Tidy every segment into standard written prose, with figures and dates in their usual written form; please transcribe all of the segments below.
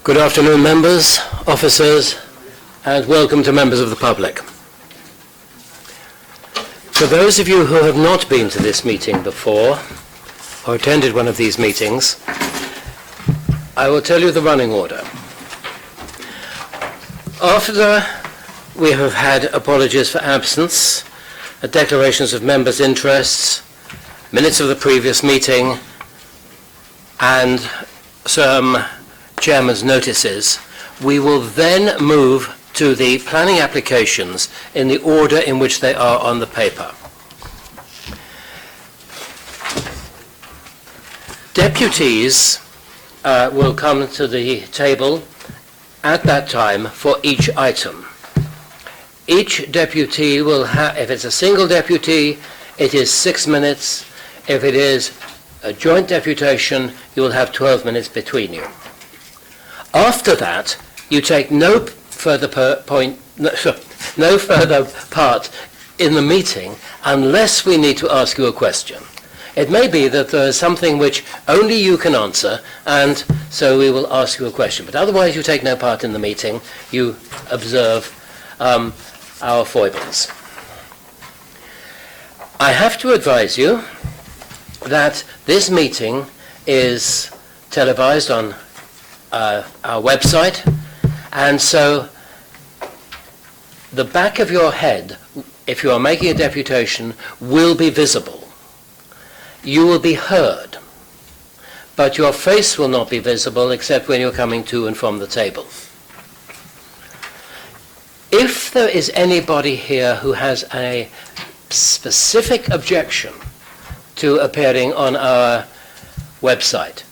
Good afternoon, members, officers, and welcome to members of the public. For those of you who have not been to this meeting before, or attended one of these meetings, I will tell you the running order. After we have had apologies for absence, declarations of members' interests, minutes of the previous meeting, and some chairman's notices, we will then move to the planning applications in the order in which they are on the paper. Deputies will come to the table at that time for each item. Each deputy will have, if it's a single deputy, it is 6 minutes. If it is a joint deputation, you will have 12 minutes between you. After that, you take no further part in the meeting unless we need to ask you a question. It may be that there is something which only you can answer, and so we will ask you a question. But otherwise, you take no part in the meeting. You observe our foibles. I have to advise you that this meeting is televised on our website, and so the back of your head, if you are making a deputation, will be visible. You will be heard, but your face will not be visible except when you're coming to and from the table. If there is anybody here who has a specific objection to appearing on our website,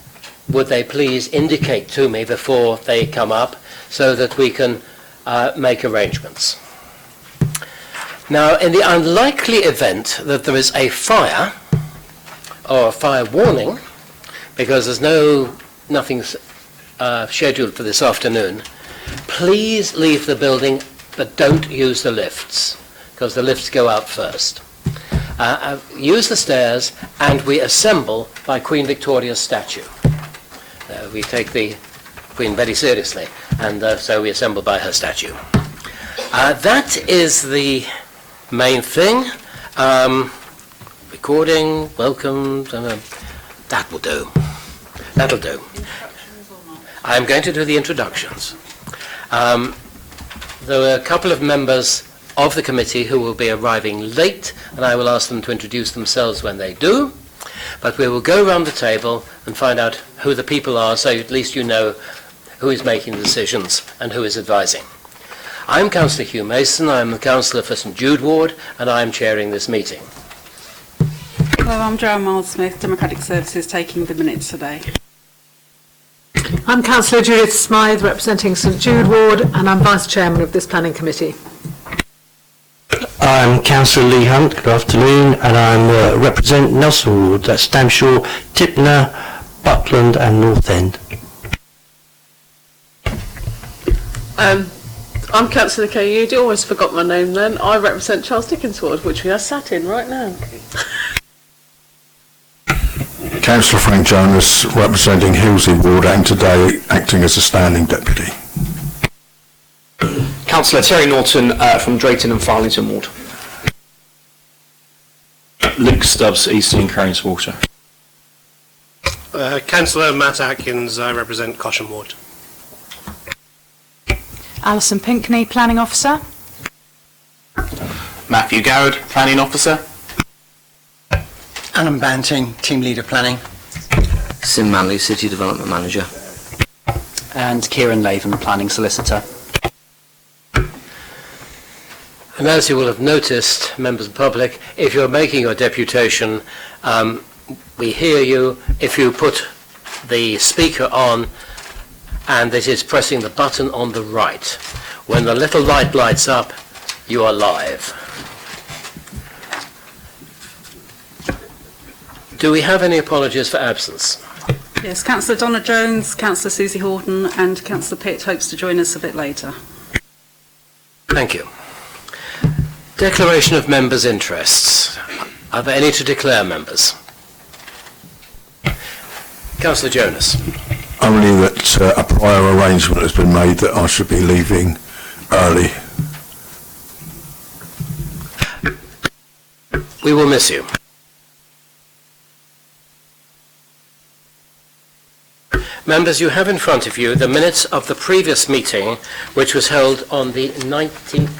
would they please indicate to me before they come up so that we can make arrangements. Now, in the unlikely event that there is a fire or a fire warning, because there's nothing scheduled for this afternoon, please leave the building, but don't use the lifts, because the lifts go out first. Use the stairs, and we assemble by Queen Victoria's statue. We take the Queen very seriously, and so we assemble by her statue. That is the main thing. Recording, welcome, that will do. That'll do. I'm going to do the introductions. There are a couple of members of the committee who will be arriving late, and I will ask them to introduce themselves when they do. But we will go around the table and find out who the people are, so at least you know who is making the decisions and who is advising. I'm Councillor Hugh Mason. I'm the Councillor for St Jude Ward, and I'm chairing this meeting. Hello, I'm Joanne Miles-Smith, Democratic Services, taking the minutes today. I'm Councillor Judith Smythe, representing St Jude Ward, and I'm Vice Chairman of this Planning Committee. I'm Councillor Lee Hunt, good afternoon, and I represent Nelson Ward, that's Stamshaw, Tipner, Buckland and North End. I'm Councillor Kay. You always forgot my name then. I represent Charles Dickens Ward, which we are sat in right now. Councillor Frank Jonas, representing Hillsey Ward, and today acting as a standing deputy. Councillor Terry Norton from Drayton and Farlington Ward. Luke Stubbs, Eastern Cranes Water. Councillor Matt Atkins, I represent Cosham Ward. Alison Pinkney, Planning Officer. Matthew Garrett, Planning Officer. Alan Banting, Team Leader Planning. Sim Manley, City Development Manager. And Kieran Laven, Planning Solicitor. And as you will have noticed, members of the public, if you're making your deputation, we hear you. If you put the speaker on, and this is pressing the button on the right, when the little light lights up, you are live. Do we have any apologies for absence? Yes, Councillor Donna Jones, Councillor Susie Horton, and Councillor Pitt hopes to join us a bit later. Thank you. Declaration of members' interests. Are there any to declare, members? Councillor Jonas. Only that a prior arrangement has been made that I should be leaving early. We will miss you. Members, you have in front of you the minutes of the previous meeting, which was held on the 19th...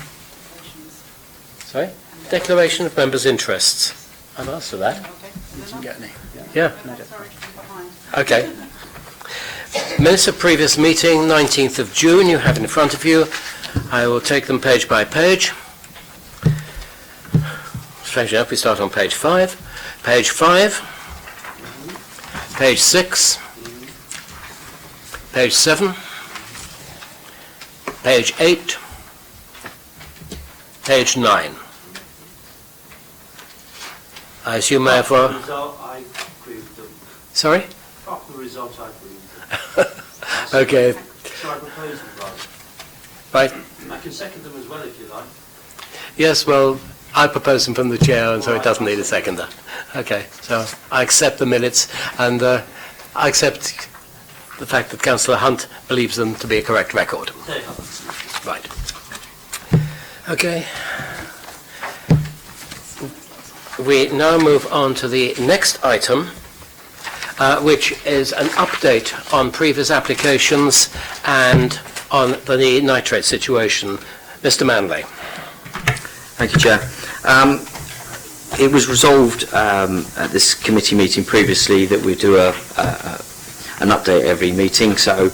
Sorry? Declaration of Members' Interests. I've asked for that. Yeah. Okay. Minutes of previous meeting, 19th of June, you have in front of you. I will take them page by page. Strangely enough, we start on page 5. Page 5. Page 6. Page 7. Page 8. Page 9. I assume I have... I agree with them. Sorry? Apart from the result, I agree with them. Okay. Shall I propose them, rather? Right. I can second them as well, if you like. Yes, well, I propose them from the chair, and so it doesn't need a seconder. Okay, so I accept the minutes, and I accept the fact that Councillor Hunt believes them to be a correct record. Right. Okay. We now move on to the next item, which is an update on previous applications and on the nitrate situation. Mr. Manley. Thank you, Chair. It was resolved at this committee meeting previously that we do an update every meeting. So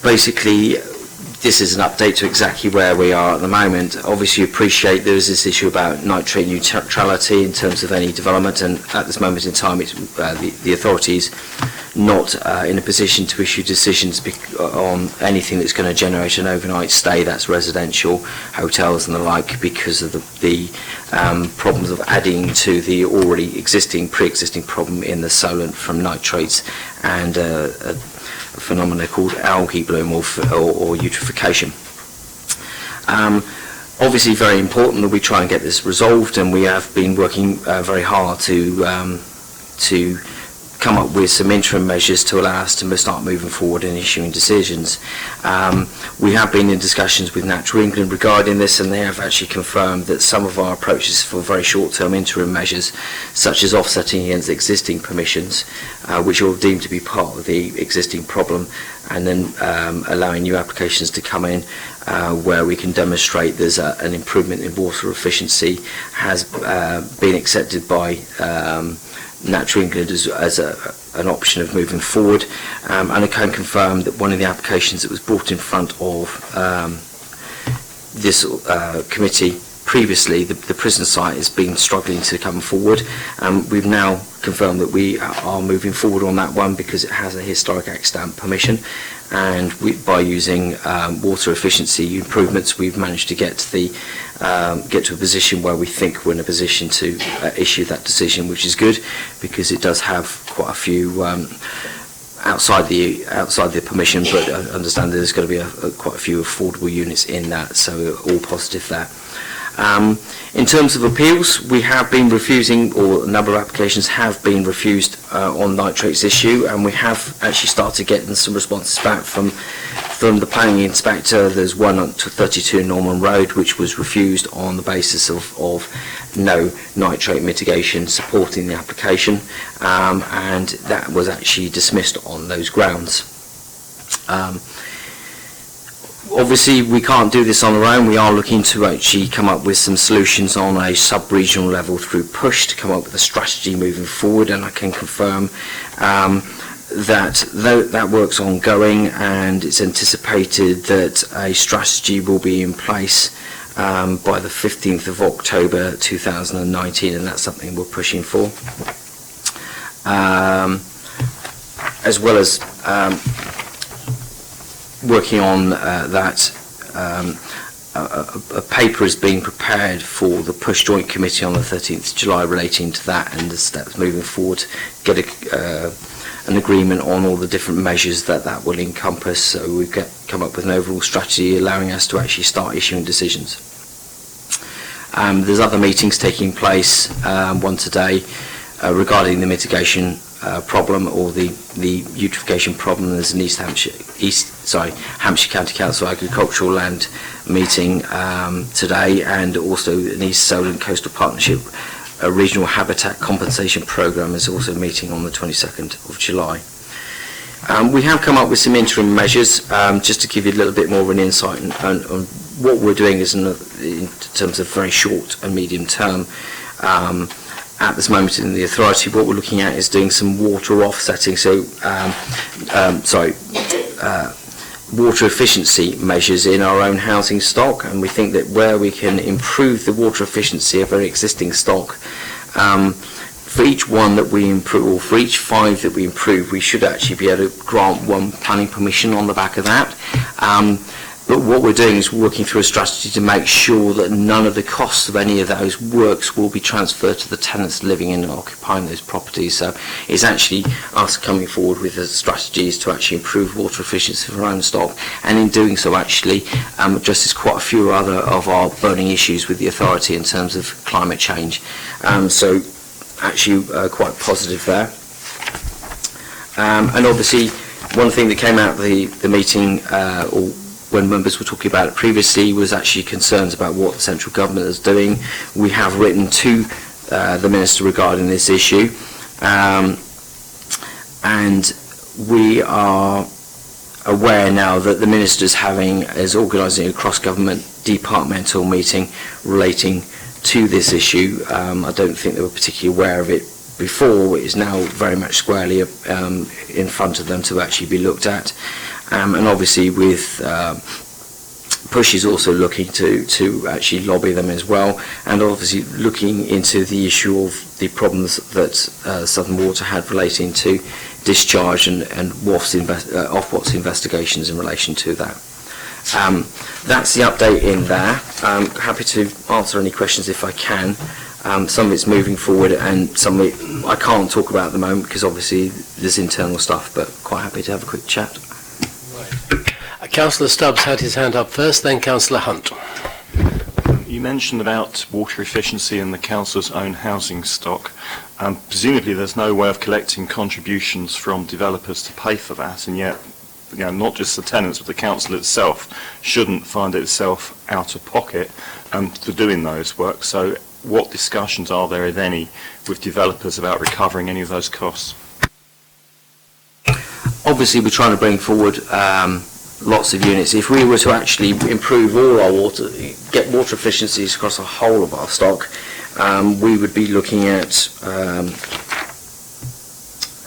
basically, this is an update to exactly where we are at the moment. Obviously, you appreciate there is this issue about nitrate neutrality in terms of any development, and at this moment in time, it's the authorities not in a position to issue decisions on anything that's going to generate an overnight stay, that's residential, hotels and the like, because of the problems of adding to the already pre-existing problem in the solent from nitrates and a phenomena called algae bloom or eutrophication. Obviously very important that we try and get this resolved, and we have been working very hard to come up with some interim measures to allow us to start moving forward and issuing decisions. We have been in discussions with Natural England regarding this, and they have actually confirmed that some of our approaches for very short-term interim measures, such as offsetting against existing permissions, which are deemed to be part of the existing problem, and then allowing new applications to come in where we can demonstrate there's an improvement in water efficiency, has been accepted by Natural England as an option of moving forward, and I can confirm that one of the applications that was brought in front of this committee previously, the prison site, has been struggling to come forward. We've now confirmed that we are moving forward on that one because it has a historic Act stamp permission, and by using water efficiency improvements, we've managed to get to a position where we think we're in a position to issue that decision, which is good because it does have quite a few outside the permission, but I understand there's going to be quite a few affordable units in that, so all positive there. In terms of appeals, we have been refusing, or a number of applications have been refused on nitrates issue, and we have actually started getting some responses back from the planning inspector. There's one on 32 Norman Road which was refused on the basis of no nitrate mitigation supporting the application, and that was actually dismissed on those grounds. Obviously, we can't do this on our own. We are looking to actually come up with some solutions on a sub-regional level through PUSH to come up with a strategy moving forward, and I can confirm that work's ongoing, and it's anticipated that a strategy will be in place by the 15th of October 2019, and that's something we're pushing for. As well as working on that, a paper is being prepared for the PUSH Joint Committee on the 13th of July relating to that and the steps moving forward, get an agreement on all the different measures that will encompass, so we've come up with an overall strategy allowing us to actually start issuing decisions. There's other meetings taking place, one today, regarding the mitigation problem, or the eutrophication problem. There's an Hampshire County Council Agricultural Land meeting today, and also an East Solent Coastal Partnership Regional Habitat Compensation Programme is also meeting on the 22nd of July. We have come up with some interim measures, just to give you a little bit more of an insight on what we're doing is in terms of very short and medium term. At this moment in the authority, what we're looking at is doing some water offsetting, water efficiency measures in our own housing stock, and we think that where we can improve the water efficiency of our existing stock, for each one that we improve, or for each 5 that we improve, we should actually be able to grant 1 planning permission on the back of that. But what we're doing is working through a strategy to make sure that none of the costs of any of those works will be transferred to the tenants living in and occupying those properties. So it's actually us coming forward with the strategies to actually improve water efficiency of our own stock, and in doing so actually addresses quite a few other of our burning issues with the authority in terms of climate change. So actually quite positive there. And obviously one thing that came out of the meeting, or when members were talking about it previously, was actually concerns about what the central government is doing. We have written to the Minister regarding this issue, and we are aware now that the Minister is organising a cross-government departmental meeting relating to this issue. I don't think they were particularly aware of it before. It is now very much squarely in front of them to actually be looked at. And obviously with Push is also looking to actually lobby them as well, and obviously looking into the issue of the problems that Southern Water had relating to discharge and Ofwat's investigations in relation to that. That's the update in there. I'm happy to answer any questions if I can. Some of it's moving forward, and some of it I can't talk about at the moment because obviously there's internal stuff, but quite happy to have a quick chat. Councillor Stubbs had his hand up first, then Councillor Hunt. You mentioned about water efficiency in the council's own housing stock. Presumably there's no way of collecting contributions from developers to pay for that, and yet not just the tenants but the council itself shouldn't find itself out of pocket for doing those works. So what discussions are there, if any, with developers about recovering any of those costs? Obviously we're trying to bring forward lots of units. If we were to actually improve all our water, get water efficiencies across the whole of our stock, we would be looking at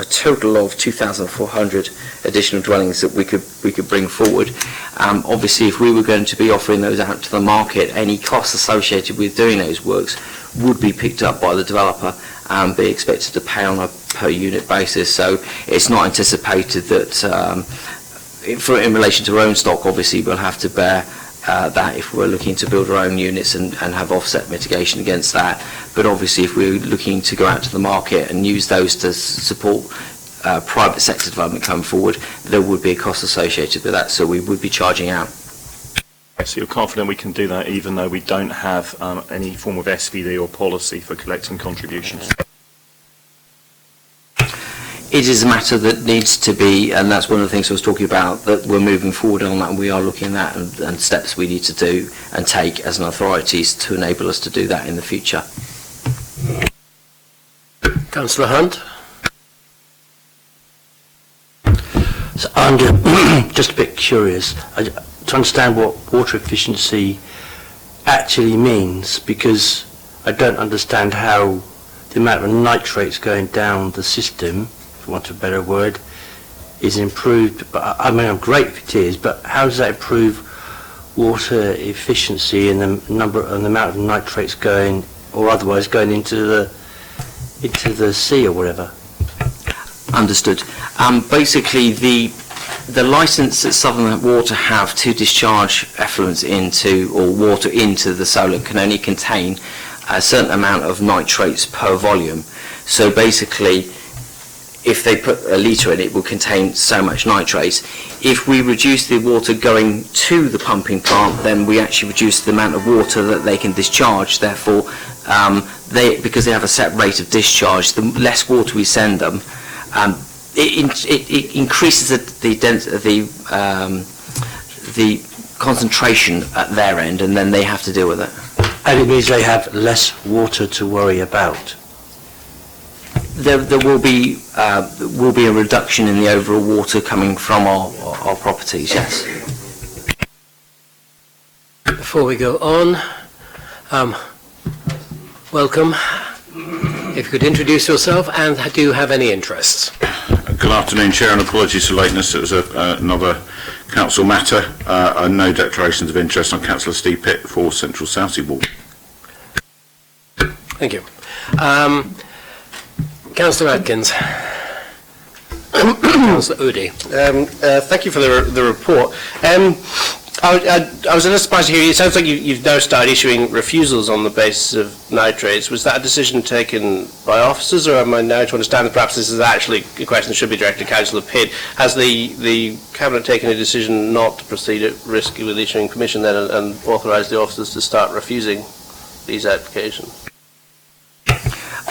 a total of 2,400 additional dwellings that we could bring forward. Obviously, if we were going to be offering those out to the market, any costs associated with doing those works would be picked up by the developer and be expected to pay on a per unit basis. So it's not anticipated that in relation to our own stock, obviously we'll have to bear that if we're looking to build our own units and have offset mitigation against that. But obviously if we're looking to go out to the market and use those to support private sector development coming forward, there would be a cost associated with that, so we would be charging out. So you're confident we can do that even though we don't have any form of SVD or policy for collecting contributions? It is a matter that needs to be, and that's one of the things I was talking about, that we're moving forward on that, and we are looking at that and steps we need to do and take as an authority to enable us to do that in the future. Councillor Hunt? So I'm just a bit curious to understand what water efficiency actually means, because I don't understand how the amount of nitrates going down the system, for want of a better word, is improved. But I mean, I'm great if it is, but how does that improve water efficiency and the number and the amount of nitrates going, or otherwise going into the sea or whatever? Understood. Basically, the licence that Southern Water have to discharge effluents into, or water into the Solent, can only contain a certain amount of nitrates per volume. So basically, if they put a litre in, it will contain so much nitrates. If we reduce the water going to the pumping plant, then we actually reduce the amount of water that they can discharge. Therefore, because they have a set rate of discharge, the less water we send them, It increases the concentration at their end, and then they have to deal with it. And it means they have less water to worry about. There will be a reduction in the overall water coming from our properties. Yes. Before we go on, welcome. If you could introduce yourself, and do you have any interests? Good afternoon, Chair, and apologies for lateness. It was another council matter. No declarations of interest on Councillor Steve Pitt for Central Southsea Ward. Thank you. Councillor Atkins. Councillor Udi. Thank you for the report. I was a little surprised to hear you. It sounds like you've now started issuing refusals on the basis of nitrates. Was that a decision taken by officers, or am I now to understand that perhaps this is actually a question that should be directed to Councillor Pitt? Has the Cabinet taken a decision not to proceed at risk with issuing permission then and authorised the officers to start refusing these applications?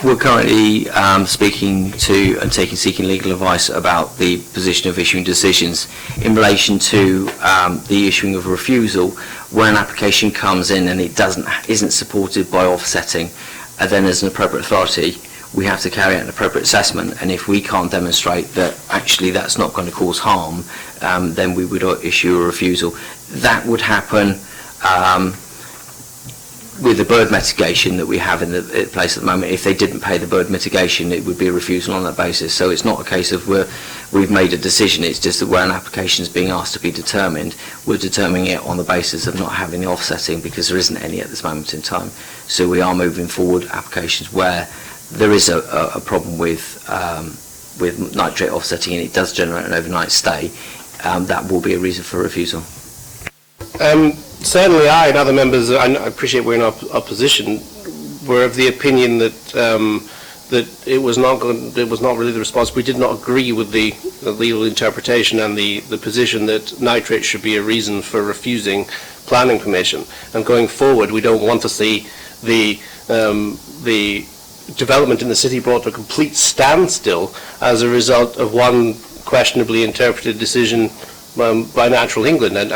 We're currently speaking to and seeking legal advice about the position of issuing decisions in relation to the issuing of a refusal. Where an application comes in and it isn't supported by offsetting, then as an appropriate authority, we have to carry out an appropriate assessment. And if we can't demonstrate that actually that's not going to cause harm, then we would issue a refusal. That would happen with the bird mitigation that we have in the place at the moment. If they didn't pay the bird mitigation, it would be a refusal on that basis. So it's not a case of we've made a decision, it's just that where an application is being asked to be determined, we're determining it on the basis of not having the offsetting, because there isn't any at this moment in time. So we are moving forward applications where there is a problem with nitrate offsetting and it does generate an overnight stay. That will be a reason for refusal. Certainly I and other members, I appreciate we're in opposition, were of the opinion that that it was not really the response. We did not agree with the legal interpretation and the position that nitrate should be a reason for refusing planning permission. And going forward, we don't want to see the development in the city brought to a complete standstill as a result of one questionably interpreted decision by Natural England, and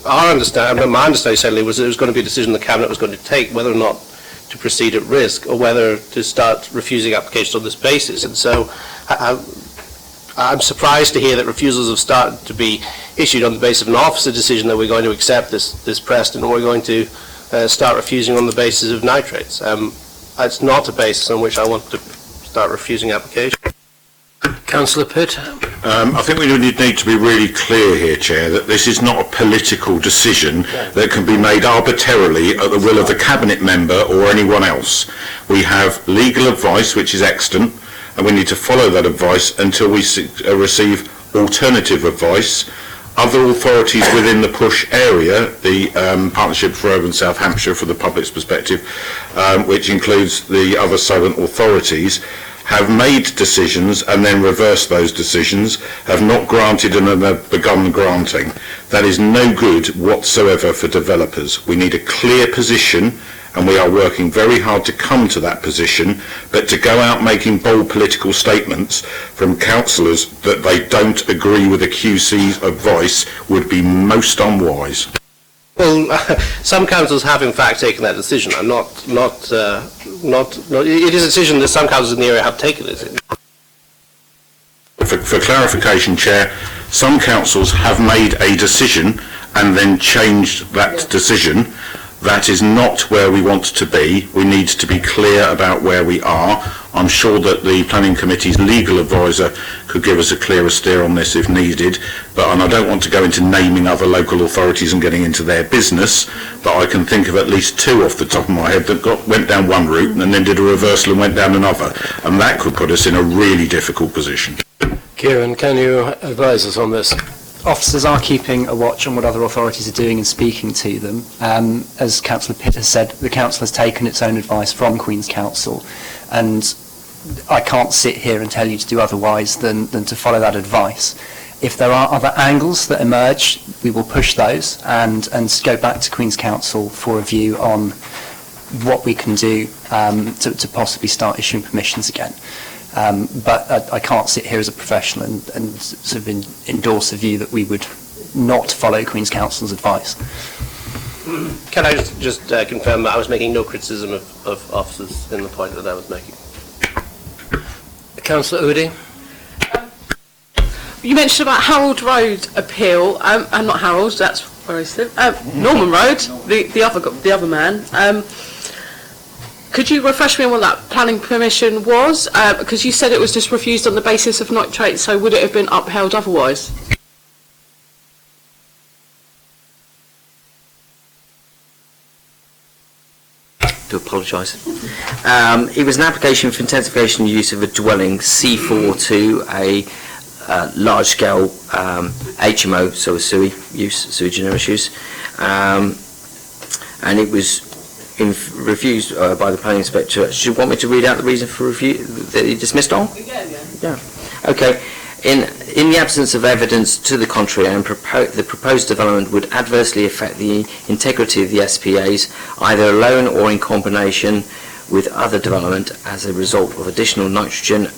my understanding certainly was that it was going to be a decision the Cabinet was going to take whether or not to proceed at risk or whether to start refusing applications on this basis. And so I'm surprised to hear that refusals have started to be issued on the basis of an officer decision that we're going to accept this precedent, or we're going to start refusing on the basis of nitrates. It's not a basis on which I want to start refusing applications. Councillor Pitt. I think we need to be really clear here, Chair, that this is not a political decision that can be made arbitrarily at the will of the Cabinet member or anyone else. We have legal advice, which is extant, and we need to follow that advice until we receive alternative advice. Other authorities within the PUSH area, the Partnership for Urban South Hampshire, from the public's perspective, which includes the other southern authorities, have made decisions and then reversed those decisions, have not granted and have begun granting. That is no good whatsoever for developers. We need a clear position, and we are working very hard to come to that position, but to go out making bold political statements from councillors that they don't agree with the QC's advice would be most unwise. Well, some councils have in fact taken that decision. It is a decision that some councils in the area have taken it. For clarification, Chair, some councils have made a decision and then changed that decision. That is not where we want to be. We need to be clear about where we are. I'm sure that the Planning Committee's legal advisor could give us a clearer steer on this if needed, and I don't want to go into naming other local authorities and getting into their business, but I can think of at least two off the top of my head that went down one route and then did a reversal and went down another, and that could put us in a really difficult position. Kieran, can you advise us on this? Officers are keeping a watch on what other authorities are doing and speaking to them. As Councillor Pitt has said, the Council has taken its own advice from Queen's Counsel, and I can't sit here and tell you to do otherwise than to follow that advice. If there are other angles that emerge, we will push those and go back to Queen's Counsel for a view on what we can do to possibly start issuing permissions again. But I can't sit here as a professional and sort of endorse the view that we would not follow Queen's Counsel's advice. Can I just confirm that I was making no criticism of officers in the point that I was making? Councillor Udi? You mentioned about Harold Road appeal, and not Harold, that's where I live. Norman Road, the other man. Could you refresh me on what that planning permission was? Because you said it was just refused on the basis of nitrate, so would it have been upheld otherwise? To apologise. It was an application for intensification use of a dwelling C4 to a large-scale HMO, so a sewage generous use, and it was refused by the planning inspector. Do you want me to read out the reason for review that he dismissed on? Yeah. Okay. In the absence of evidence to the contrary, and the proposed development would adversely affect the integrity of the SPAs, either alone or in combination with other development as a result of additional nitrogen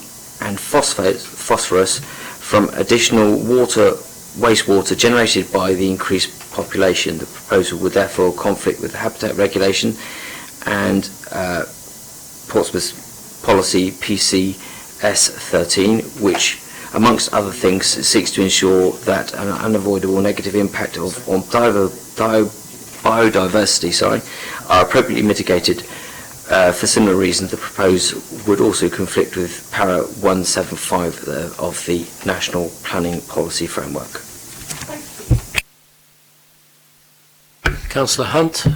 and phosphorus from additional wastewater generated by the increased population. The proposal would therefore conflict with the habitat regulation and Portsmouth policy PCS 13, which amongst other things seeks to ensure that an unavoidable negative impact on biodiversity are appropriately mitigated. For similar reasons, the proposed would also conflict with para 175 of the National Planning Policy Framework. Councillor Hunt?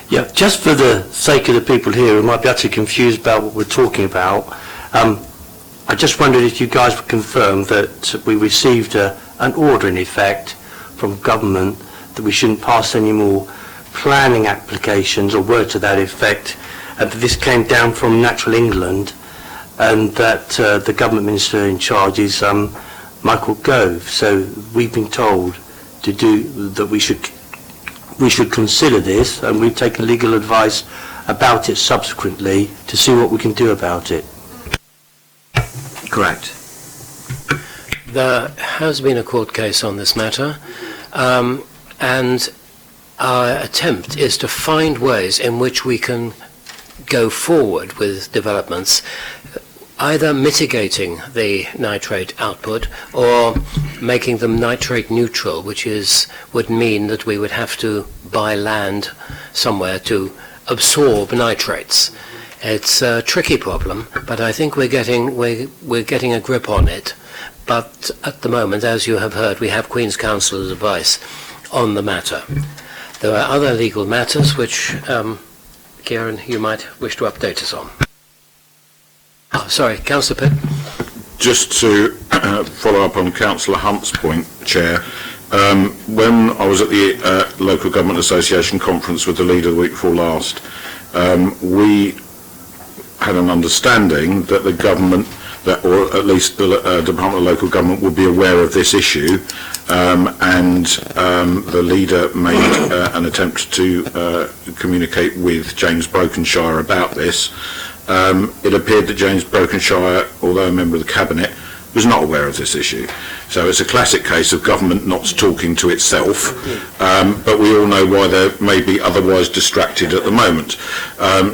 Yeah, just for the sake of the people here who might be utterly confused about what we're talking about, I just wondered if you guys would confirm that we received an order in effect from government that we shouldn't pass any more planning applications or word to that effect, and that this came down from Natural England, and that the government minister in charge is Michael Gove. So we've been told to do that we should consider this, and we've taken legal advice about it subsequently to see what we can do about it. Correct. There has been a court case on this matter, and our attempt is to find ways in which we can go forward with developments, either mitigating the nitrate output or making them nitrate neutral, which would mean that we would have to buy land somewhere to absorb nitrates. It's a tricky problem, but I think we're getting a grip on it. But at the moment, as you have heard, we have Queen's Counsel's advice on the matter. There are other legal matters which, Kieran, you might wish to update us on. Oh, sorry, Councillor Pitt. Just to follow up on Councillor Hunt's point, Chair, when I was at the Local Government Association conference with the leader the week before last, we had an understanding that the government, or at least the Department of Local Government, would be aware of this issue, and the leader made an attempt to communicate with James Brokenshire about this. It appeared that James Brokenshire, although a member of the Cabinet, was not aware of this issue. So it's a classic case of government not talking to itself, but we all know why they may be otherwise distracted at the moment.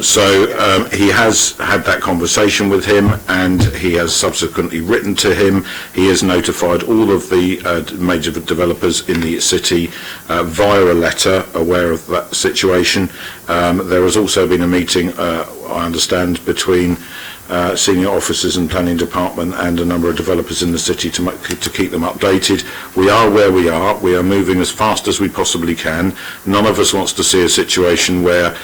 So he has had that conversation with him, and he has subsequently written to him. He has notified all of the major developers in the city via a letter aware of that situation. There has also been a meeting, I understand, between senior officers in planning department and a number of developers in the city to keep them updated. We are where we are. We are moving as fast as we possibly can. None of us wants to see a situation where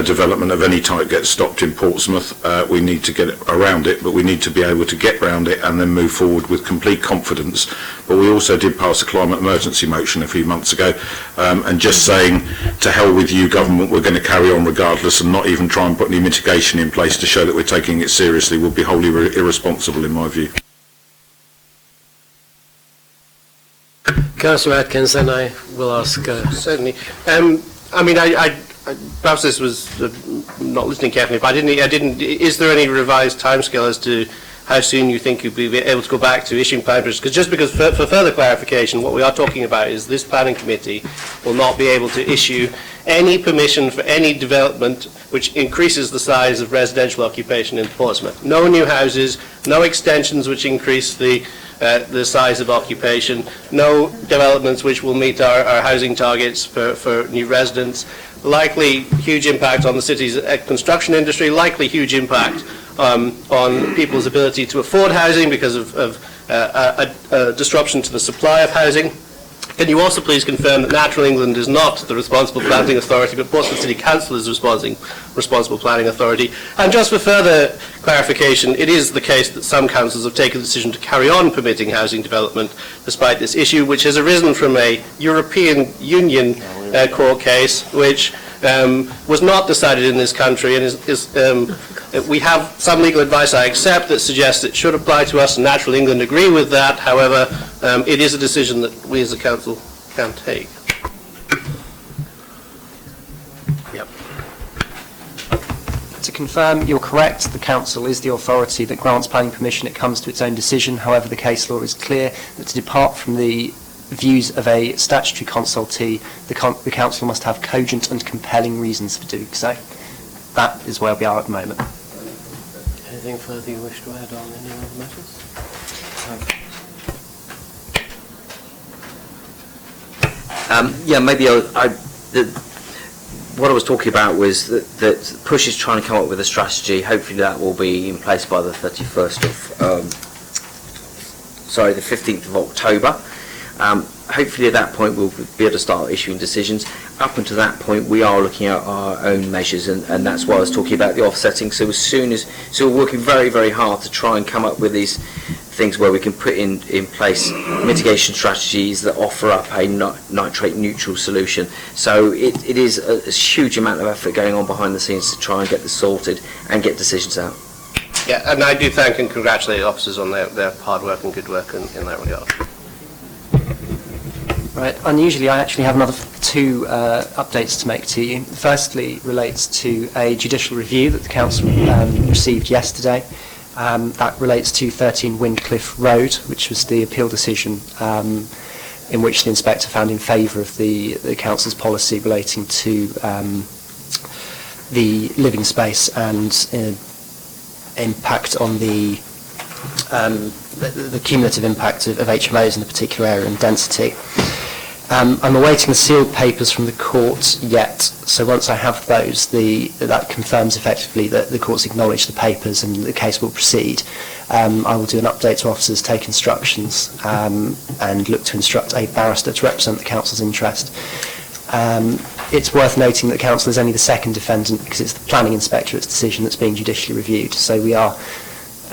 development of any type gets stopped in Portsmouth. We need to get around it, but we need to be able to get around it and then move forward with complete confidence. But we also did pass a climate emergency motion a few months ago, and just saying to hell with you government, we're going to carry on regardless and not even try and put any mitigation in place to show that we're taking it seriously would be wholly irresponsible in my view. Councillor Atkins, then I will ask... Certainly. I mean, I perhaps this was not listening carefully, but I didn't. Is there any revised timescale as to how soon you think you'll be able to go back to issuing planning permissions. Because for further clarification, what we are talking about is this planning committee will not be able to issue any permission for any development which increases the size of residential occupation in Portsmouth. No new houses, no extensions which increase the size of occupation, no developments which will meet our housing targets for new residents, likely huge impact on the city's construction industry, likely huge impact on people's ability to afford housing because of a disruption to the supply of housing. Can you also please confirm that Natural England is not the responsible planning authority, but Portsmouth City Council is responsible planning authority? And just for further clarification, it is the case that some councils have taken the decision to carry on permitting housing development despite this issue, which has arisen from a European Union court case, which was not decided in this country, and we have some legal advice, I accept, that suggests it should apply to us, and Natural England agree with that. However, it is a decision that we as a council can take. Yep. To confirm, you're correct. The council is the authority that grants planning permission. It comes to its own decision. However, the case law is clear that to depart from the views of a statutory consultee, the council must have cogent and compelling reasons for doing so. That is where we are at the moment. Anything further you wish to add on any other matters? Maybe what I was talking about was that Push is trying to come up with a strategy. Hopefully that will be in place by the 15th of October. Hopefully at that point we'll be able to start issuing decisions. Up until that point we are looking at our own measures, and that's why I was talking about the offsetting. So we're working very, very hard to try and come up with these things where we can put in place mitigation strategies that offer up a nitrate neutral solution. So it is a huge amount of effort going on behind the scenes to try and get this sorted and get decisions out. Yeah, and I do thank and congratulate the officers on their hard work and good work in that regard. Right, unusually I actually have another two updates to make to you. Firstly relates to a judicial review that the council received yesterday. That relates to 13 Windcliffe Road, which was the appeal decision in which the inspector found in favour of the council's policy relating to the living space and impact on the cumulative impact of HMOs in a particular area and density. I'm awaiting the sealed papers from the court yet, so once I have those, that confirms effectively that the court's acknowledged the papers and the case will proceed. I will do an update to officers, take instructions, and look to instruct a barrister to represent the council's interest. It's worth noting that the council is only the second defendant because it's the planning inspectorate's decision that's being judicially reviewed, so we are,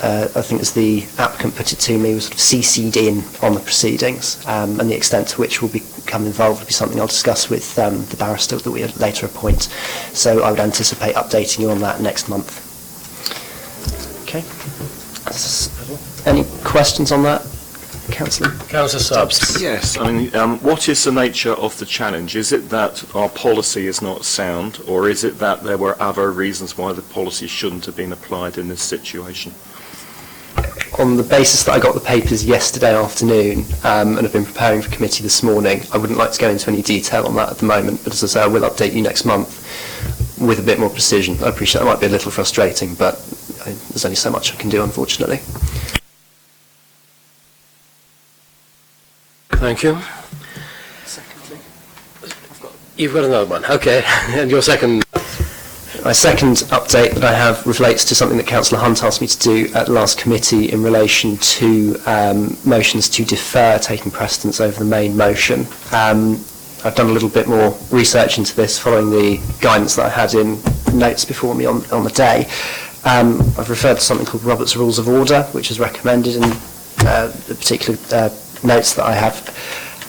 I think as the applicant put it to me, was sort of CC'd in on the proceedings, and the extent to which we'll become involved will be something I'll discuss with the barrister that we later appoint. So I would anticipate updating you on that next month. Okay. Any questions on that, Councillor? Councillor Stubbs. Yes, I mean, what is the nature of the challenge? Is it that our policy is not sound, or is it that there were other reasons why the policy shouldn't have been applied in this situation? On the basis that I got the papers yesterday afternoon and have been preparing for committee this morning, I wouldn't like to go into any detail on that at the moment, but as I say, I will update you next month with a bit more precision. I appreciate that might be a little frustrating, but there's only so much I can do, unfortunately. Thank you. You've got another one, okay. And your second... My second update that I have relates to something that Councillor Hunt asked me to do at the last committee in relation to motions to defer taking precedence over the main motion. I've done a little bit more research into this following the guidance that I had in notes before me on the day. I've referred to something called Robert's Rules of Order, which is recommended in the particular notes that I have.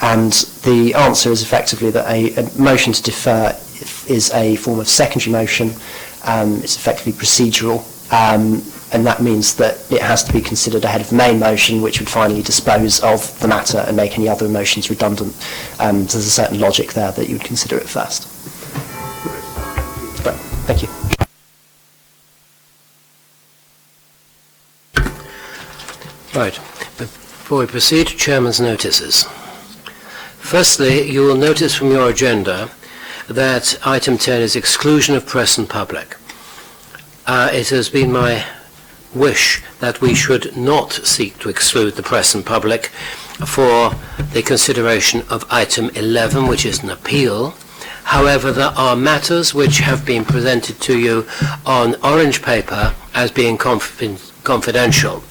And the answer is effectively that a motion to defer is a form of secondary motion. It's effectively procedural, and that means that it has to be considered ahead of the main motion, which would finally dispose of the matter and make any other motions redundant. So there's a certain logic there that you would consider it first. Right, thank you. Right. Before we proceed, Chairman's notices. Firstly, you will notice from your agenda that item 10 is exclusion of press and public. It has been my wish that we should not seek to exclude the press and public for the consideration of item 11, which is an appeal. However, there are matters which have been presented to you on orange paper as being confidential.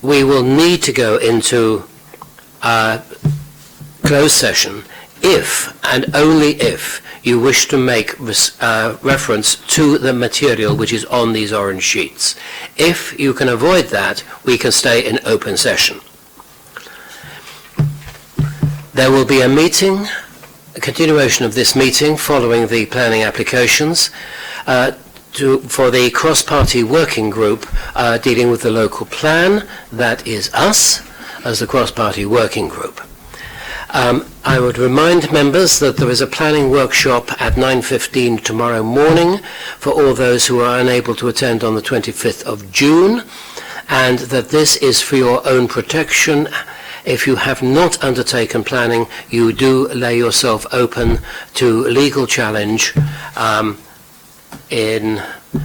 We will need to go into closed session if and only if you wish to make reference to the material which is on these orange sheets. If you can avoid that, we can stay in open session. There will be a meeting, a continuation of this meeting following the planning applications for the cross-party working group dealing with the local plan. That is us as the cross-party working group. I would remind members that there is a planning workshop at 9:15 tomorrow morning for all those who are unable to attend on the 25th of June, and that this is for your own protection. If you have not undertaken planning, you do lay yourself open to legal challenge in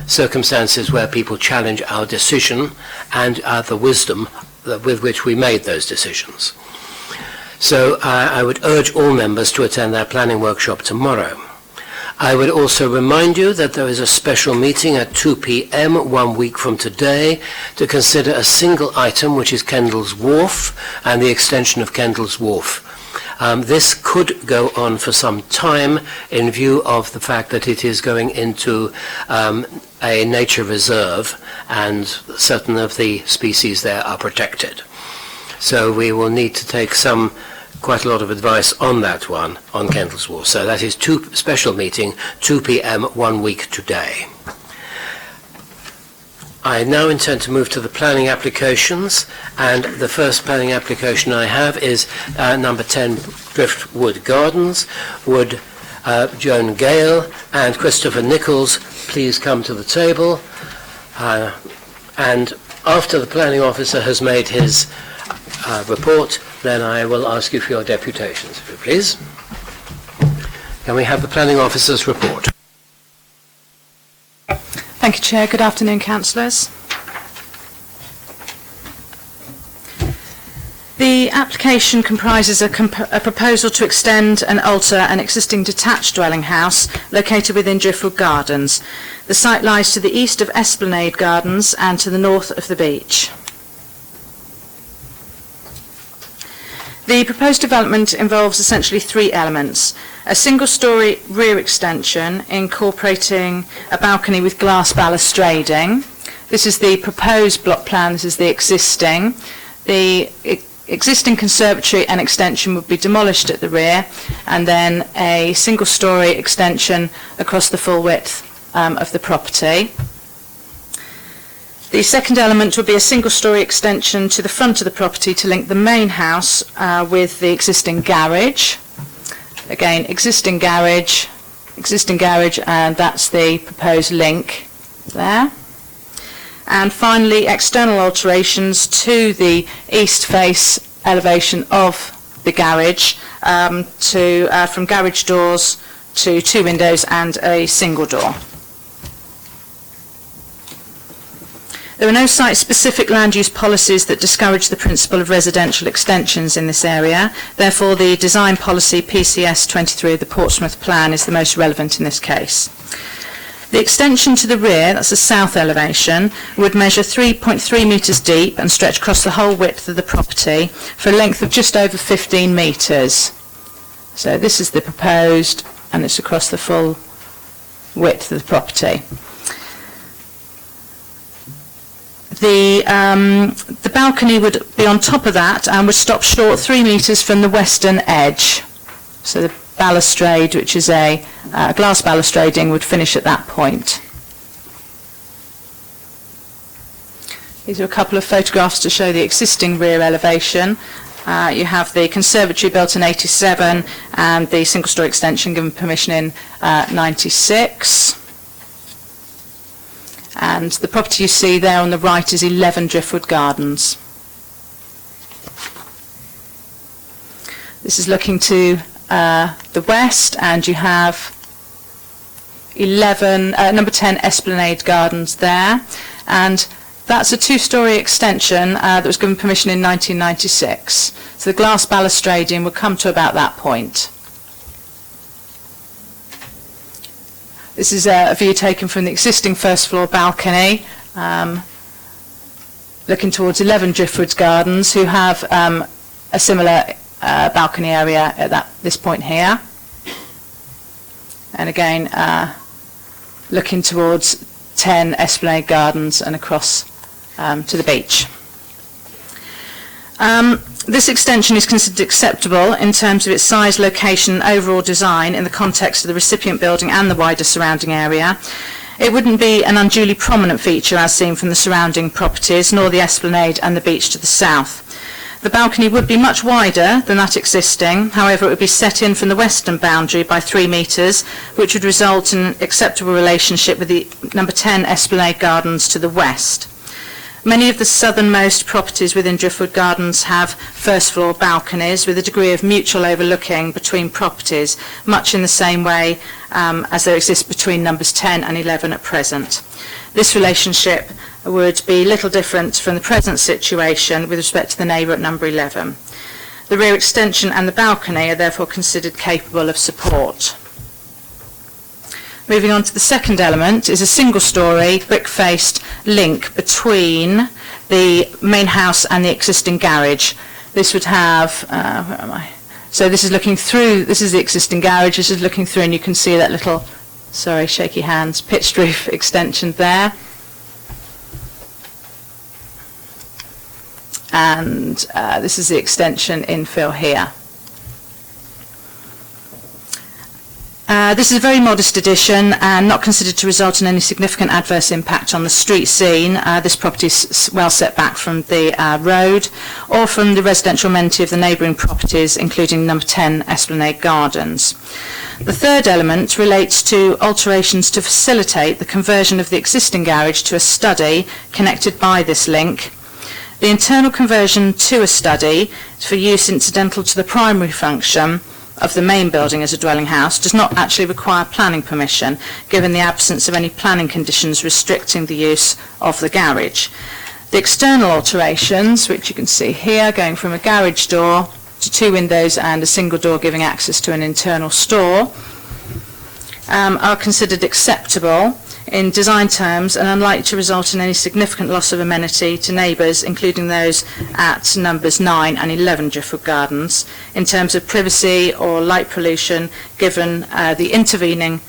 circumstances where people challenge our decision and the wisdom with which we made those decisions. So I would urge all members to attend our planning workshop tomorrow. I would also remind you that there is a special meeting at 2 p.m. 1 week from today to consider a single item, which is Kendall's Wharf and the extension of Kendall's Wharf. This could go on for some time in view of the fact that it is going into a nature reserve and certain of the species there are protected. So we will need to take quite a lot of advice on that one, on Kendall's Wharf. So that is special meeting, 2 p.m. 1 week today. I now intend to move to the planning applications, and the first planning application I have is number 10, Driftwood Gardens. Would Joan Gale and Christopher Nichols please come to the table? And after the planning officer has made his report, then I will ask you for your deputations, if you please. Can we have the planning officer's report? Thank you, Chair. Good afternoon, councillors. The application comprises a proposal to extend and alter an existing detached dwelling house located within Driftwood Gardens. The site lies to the east of Esplanade Gardens and to the north of the beach. The proposed development involves essentially three elements: a single-storey rear extension incorporating a balcony with glass balustrading. This is the proposed block plan, this is the existing. The existing conservatory and extension would be demolished at the rear, and then a single-storey extension across the full width of the property. The second element would be a single-storey extension to the front of the property to link the main house with the existing garage. Again, existing garage, and that's the proposed link there. And finally, external alterations to the east face elevation of the garage, from garage doors to 2 windows and a single door. There are no site-specific land use policies that discourage the principle of residential extensions in this area. Therefore, the design policy PCS 23 of the Portsmouth Plan is the most relevant in this case. The extension to the rear, that's the south elevation, would measure 3.3 metres deep and stretch across the whole width of the property for a length of just over 15 metres. So this is the proposed, and it's across the full width of the property. The balcony would be on top of that and would stop short 3 metres from the western edge. So the balustrade, which is a glass balustrading, would finish at that point. These are a couple of photographs to show the existing rear elevation. You have the conservatory built in 87 and the single-storey extension given permission in 96. And And the property you see there on the right is 11 Driftwood Gardens. This is looking to the west, and you have number 10 Esplanade Gardens there, and that's a two-storey extension that was given permission in 1996. So the glass balustradium would come to about that point. This is a view taken from the existing first floor balcony, looking towards 11 Driftwood Gardens, who have a similar balcony area at this point here. And again, looking towards 10 Esplanade Gardens and across to the beach. This extension is considered acceptable in terms of its size, location and overall design in the context of the recipient building and the wider surrounding area. It wouldn't be an unduly prominent feature as seen from the surrounding properties, nor the Esplanade and the beach to the south. The balcony would be much wider than that existing, however it would be set in from the western boundary by 3 metres, which would result in an acceptable relationship with the number 10 Esplanade Gardens to the west. Many of the southernmost properties within Driftwood Gardens have first floor balconies with a degree of mutual overlooking between properties, much in the same way as there exists between numbers 10 and 11 at present. This relationship would be little different from the present situation with respect to the neighbour at number 11. The rear extension and the balcony are therefore considered capable of support. Moving on to the second element is a single-storey brick-faced link between the main house and the existing garage. This would have, where am I? So this is looking through, this is the existing garage, this is looking through, and you can see that little, sorry, shaky hands, pitched roof extension there. And this is the extension infill here. This is a very modest addition and not considered to result in any significant adverse impact on the street scene. This property is well set back from the road or from the residential amenity of the neighbouring properties, including number 10 Esplanade Gardens. The third element relates to alterations to facilitate the conversion of the existing garage to a study connected by this link. The internal conversion to a study for use incidental to the primary function of the main building as a dwelling house does not actually require planning permission, given the absence of any planning conditions restricting the use of the garage. The external alterations, which you can see here, going from a garage door to 2 windows and a single door giving access to an internal store, are considered acceptable in design terms and unlikely to result in any significant loss of amenity to neighbours, including those at numbers 9 and 11 Driftwood Gardens, in terms of privacy or light pollution, given the intervening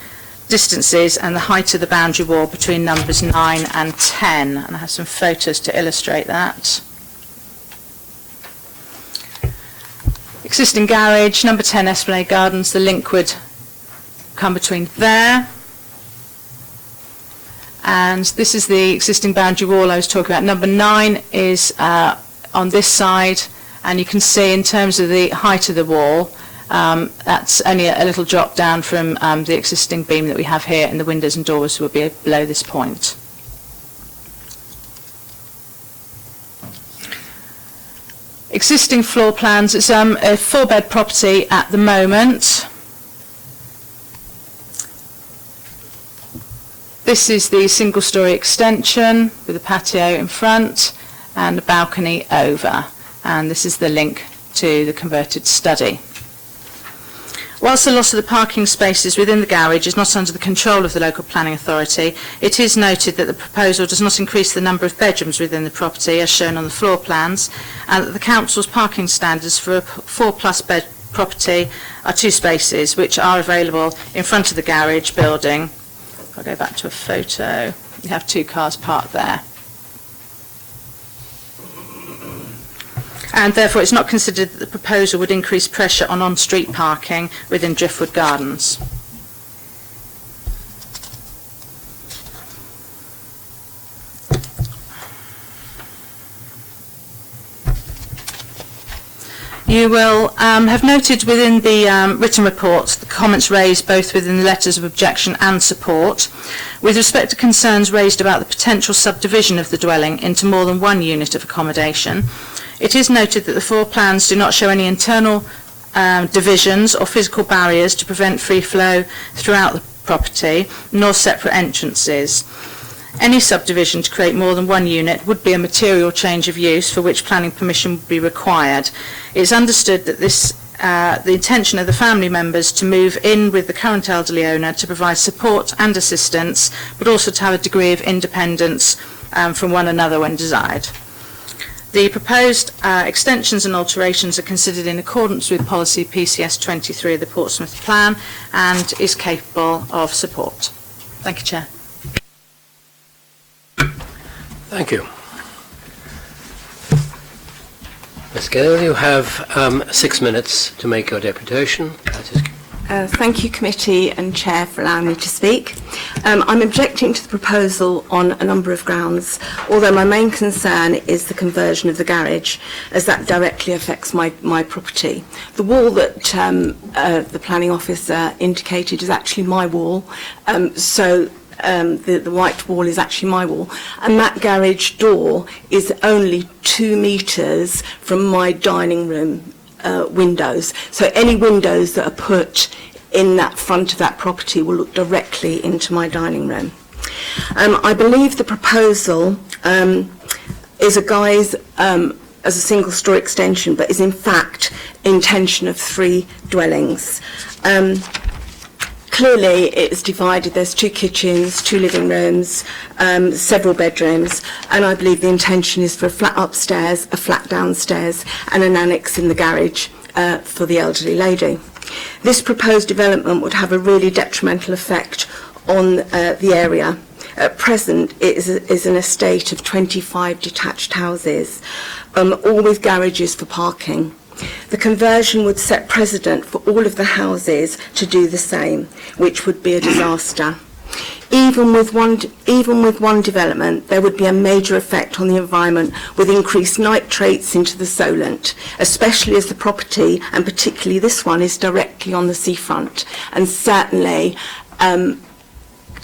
distances and the height of the boundary wall between numbers 9 and 10. And I have some photos to illustrate that. Existing garage, number 10 Esplanade Gardens, the link would come between there. And this is the existing boundary wall I was talking about. Number 9 is on this side, and you can see in terms of the height of the wall, that's only a little drop down from the existing beam that we have here, and the windows and doors will be below this point. Existing floor plans, it's a 4-bed property at the moment. This is the single-storey extension with a patio in front and a balcony over, and this is the link to the converted study. Whilst the loss of the parking spaces within the garage is not under the control of the local planning authority, it is noted that the proposal does not increase the number of bedrooms within the property as shown on the floor plans, and that the council's parking standards for a 4+ bed property are 2 spaces, which are available in front of the garage building. I'll go back to a photo. You have 2 cars parked there. And therefore it's not considered that the proposal would increase pressure on on-street parking within Driftwood Gardens. You will have noted within the written report the comments raised both within the letters of objection and support. With respect to concerns raised about the potential subdivision of the dwelling into more than one unit of accommodation, it is noted that the floor plans do not show any internal divisions or physical barriers to prevent free flow throughout the property, nor separate entrances. Any subdivision to create more than one unit would be a material change of use for which planning permission would be required. It's understood that the intention of the family members to move in with the current elderly owner to provide support and assistance, but also to have a degree of independence from one another when desired. The proposed extensions and alterations are considered in accordance with policy PCS 23 of the Portsmouth Plan and is capable of support. Thank you, Chair. Thank you. Ms. Gale, you have 6 minutes to make your deputation. Thank you, Committee and Chair, for allowing me to speak. I'm objecting to the proposal on a number of grounds, although my main concern is the conversion of the garage, as that directly affects my property. The wall that the planning officer indicated is actually my wall, the white wall is actually my wall, and that garage door is only 2 metres from my dining room windows. So any windows that are put in that front of that property will look directly into my dining room. I believe the proposal is a guise as a single-storey extension, but is in fact intention of 3 dwellings. Clearly, it's divided. There's 2 kitchens, 2 living rooms, several bedrooms, and I believe the intention is for a flat upstairs, a flat downstairs, and an annex in the garage for the elderly lady. This proposed development would have a really detrimental effect on the area. At present, it is an estate of 25 detached houses, all with garages for parking. The conversion would set precedent for all of the houses to do the same, which would be a disaster. Even with one development, there would be a major effect on the environment with increased nitrates into the Solent, especially as the property, and particularly this one, is directly on the seafront, and certainly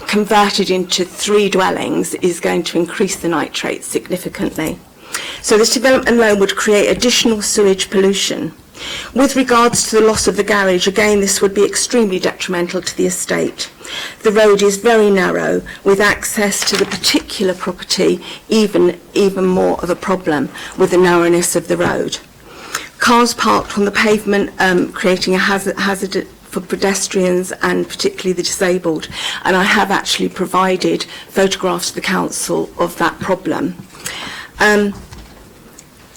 converted into 3 dwellings is going to increase the nitrates significantly. So this development alone would create additional sewage pollution. With regards to the loss of the garage, again, this would be extremely detrimental to the estate. The road is very narrow, with access to the particular property even more of a problem with the narrowness of the road. Cars parked on the pavement, creating a hazard for pedestrians and particularly the disabled. And I have actually provided photographs to the council of that problem.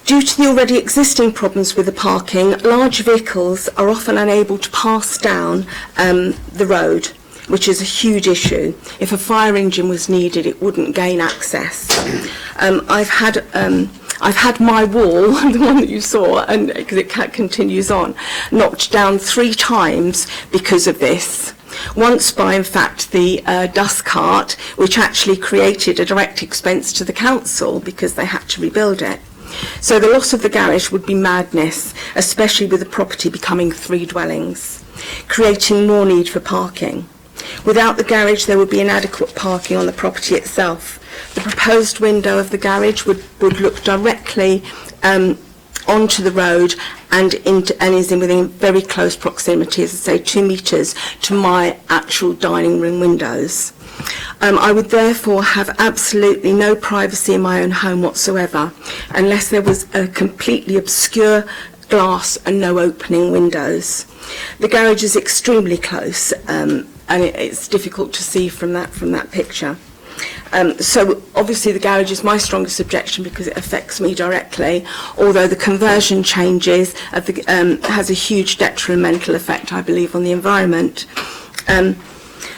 Due to the already existing problems with the parking, large vehicles are often unable to pass down the road, which is a huge issue. If a fire engine was needed, it wouldn't gain access. I've had my wall, the one that you saw, and because it continues on, knocked down 3 times because of this. Once by, in fact, the dust cart, which actually created a direct expense to the council because they had to rebuild it. So the loss of the garage would be madness, especially with the property becoming 3 dwellings, creating more need for parking. Without the garage, there would be inadequate parking on the property itself. The proposed window of the garage would look directly onto the road and is within very close proximity, as I say, 2 metres to my actual dining room windows. I would therefore have absolutely no privacy in my own home whatsoever, unless there was a completely obscure glass and no opening windows. The garage is extremely close, and it's difficult to see from that picture. So obviously the garage is my strongest objection because it affects me directly, although the conversion changes has a huge detrimental effect, I believe, on the environment.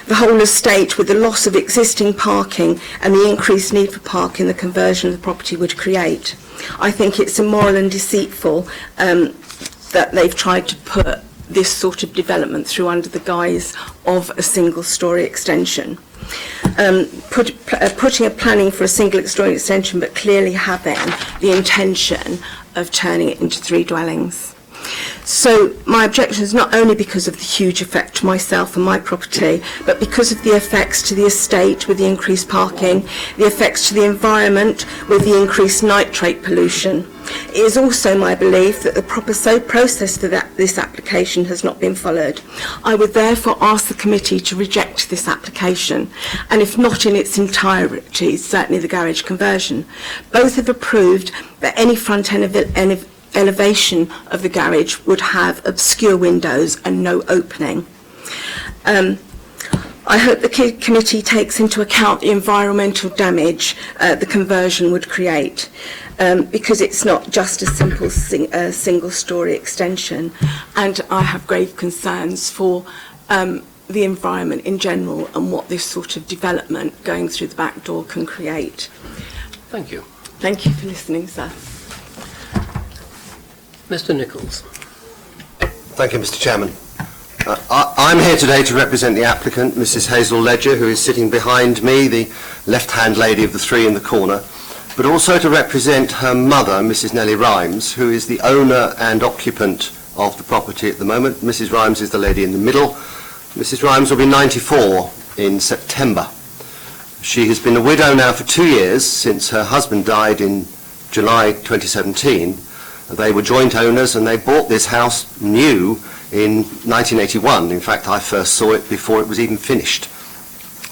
The whole estate, with the loss of existing parking and the increased need for parking the conversion of the property would create. I think it's immoral and deceitful that they've tried to put this sort of development through under the guise of a single-storey extension. Putting a planning for a single-storey extension, but clearly having the intention of turning it into 3 dwellings. So my objection is not only because of the huge effect to myself and my property, but because of the effects to the estate with the increased parking, the effects to the environment with the increased nitrate pollution. It is also my belief that the proper process for this application has not been followed. I would therefore ask the committee to reject this application, and if not in its entirety, certainly the garage conversion. Both have approved that any front elevation of the garage would have obscure windows and no opening. I hope the committee takes into account the environmental damage the conversion would create, because it's not just a simple single-storey extension, and I have grave concerns for the environment in general and what this sort of development going through the back door can create. Thank you. Thank you for listening, sir. Mr. Nichols. Thank you, Mr. Chairman. I'm here today to represent the applicant, Mrs. Hazel Ledger, who is sitting behind me, the left-hand lady of the three in the corner, but also to represent her mother, Mrs. Nellie Rhymes, who is the owner and occupant of the property at the moment. Mrs. Rhymes is the lady in the middle. Mrs. Rhymes will be 94 in September. She has been a widow now for 2 years, since her husband died in July 2017. They were joint owners and they bought this house new in 1981. In fact, I first saw it before it was even finished.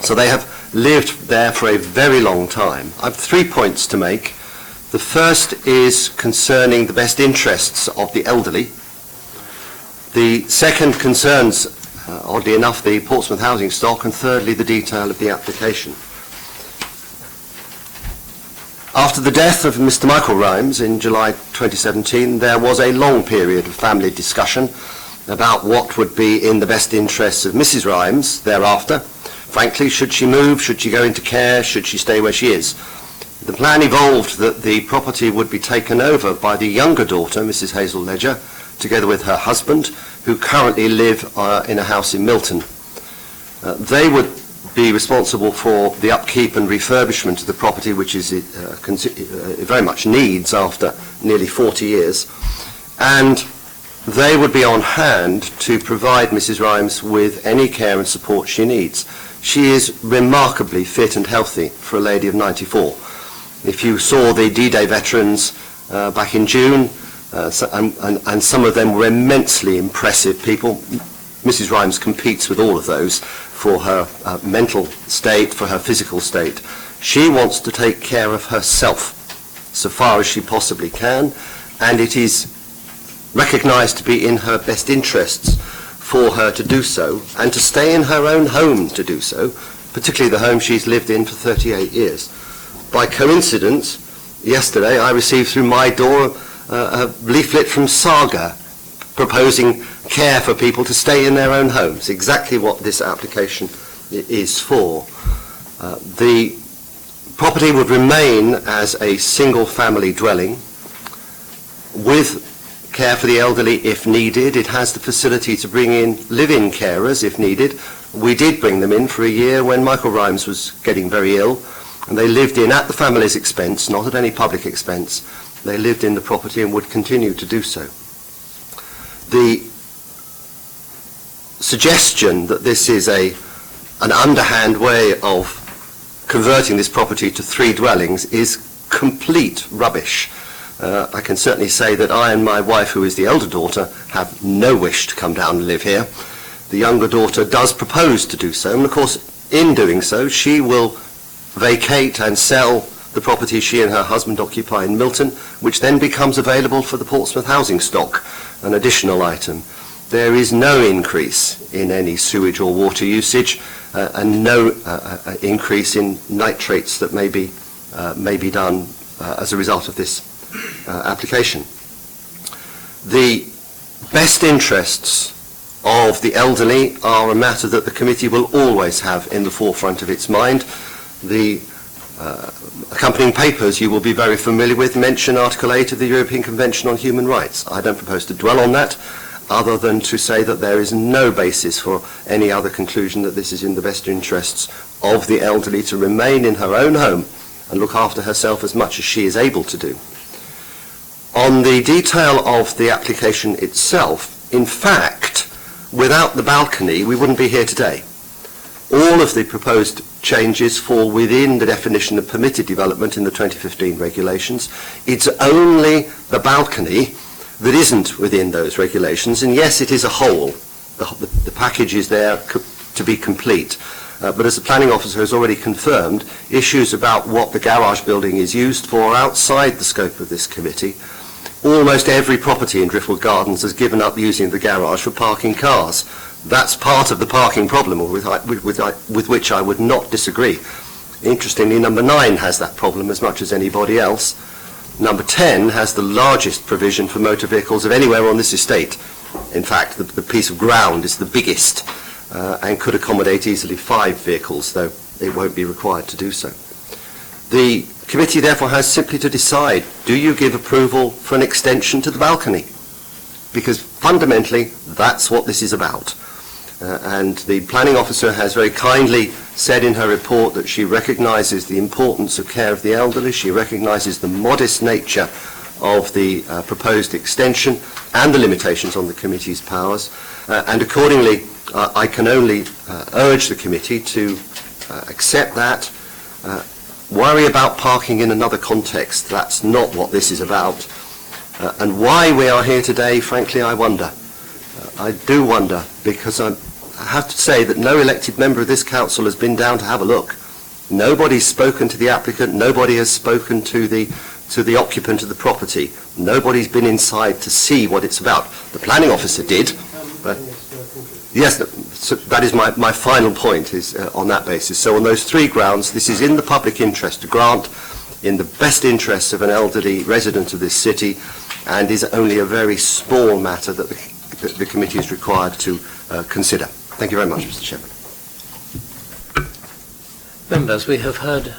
So they have lived there for a very long time. I have 3 points to make. The first is concerning the best interests of the elderly. The second concerns, oddly enough, the Portsmouth housing stock, and thirdly, the detail of the application. After the death of Mr. Michael Rhymes in July 2017, there was a long period of family discussion about what would be in the best interests of Mrs. Rhymes thereafter. Frankly, should she move, should she go into care, should she stay where she is? The plan evolved that the property would be taken over by the younger daughter, Mrs. Hazel Ledger, together with her husband, who currently live in a house in Milton. They would be responsible for the upkeep and refurbishment of the property, which is very much needs after nearly 40 years. And they would be on hand to provide Mrs. Rhymes with any care and support she needs. She is remarkably fit and healthy for a lady of 94. If you saw the D-Day veterans back in June, and some of them were immensely impressive people, Mrs. Rhymes competes with all of those for her mental state, for her physical state. She wants to take care of herself so far as she possibly can, and it is recognised to be in her best interests for her to do so, and to stay in her own home to do so, particularly the home she's lived in for 38 years. By coincidence, yesterday I received through my door a leaflet from Saga proposing care for people to stay in their own homes, exactly what this application is for. The property would remain as a single family dwelling with care for the elderly if needed. It has the facility to bring in live-in carers if needed. We did bring them in for a year when Michael Rhymes was getting very ill, and they lived in at the family's expense, not at any public expense. They lived in the property and would continue to do so. The suggestion that this is an underhand way of converting this property to 3 dwellings is complete rubbish. I can certainly say that I and my wife, who is the elder daughter, have no wish to come down and live here. The younger daughter does propose to do so, and of course, in doing so, she will vacate and sell the property she and her husband occupy in Milton, which then becomes available for the Portsmouth housing stock, an additional item. There is no increase in any sewage or water usage, and no increase in nitrates that may be done as a result of this application. The best interests of the elderly are a matter that the committee will always have in the forefront of its mind. The accompanying papers you will be very familiar with mention Article 8 of the European Convention on Human Rights. I don't propose to dwell on that, other than to say that there is no basis for any other conclusion that this is in the best interests of the elderly to remain in her own home and look after herself as much as she is able to do. On the detail of the application itself, in fact, without the balcony, we wouldn't be here today. All of the proposed changes fall within the definition of permitted development in the 2015 regulations. It's only the balcony that isn't within those regulations, and yes, it is a whole. The package is there to be complete. But as the planning officer has already confirmed, issues about what the garage building is used for are outside the scope of this committee. Almost every property in Driftwood Gardens has given up using the garage for parking cars. That's part of the parking problem, with which I would not disagree. Interestingly, number 9 has that problem as much as anybody else. Number 10 has the largest provision for motor vehicles of anywhere on this estate. In fact, the piece of ground is the biggest and could accommodate easily 5 vehicles, though it won't be required to do so. The committee therefore has simply to decide, do you give approval for an extension to the balcony? Because fundamentally, that's what this is about. And the planning officer has very kindly said in her report that she recognises the importance of care of the elderly, she recognises the modest nature of the proposed extension and the limitations on the committee's powers, and accordingly I can only urge the committee to accept that. Worry about parking in another context, that's not what this is about. And why we are here today, frankly, I wonder. I do wonder, because I have to say that no elected member of this council has been down to have a look. Nobody's spoken to the applicant, nobody has spoken to the occupant of the property. Nobody's been inside to see what it's about. The planning officer did, but yes, so that is my final point is on that basis. So on those 3 grounds, this is in the public interest to grant, in the best interests of an elderly resident of this city, and is only a very small matter that the committee is required to consider. Thank you very much, Mr. Chairman. Members, we have heard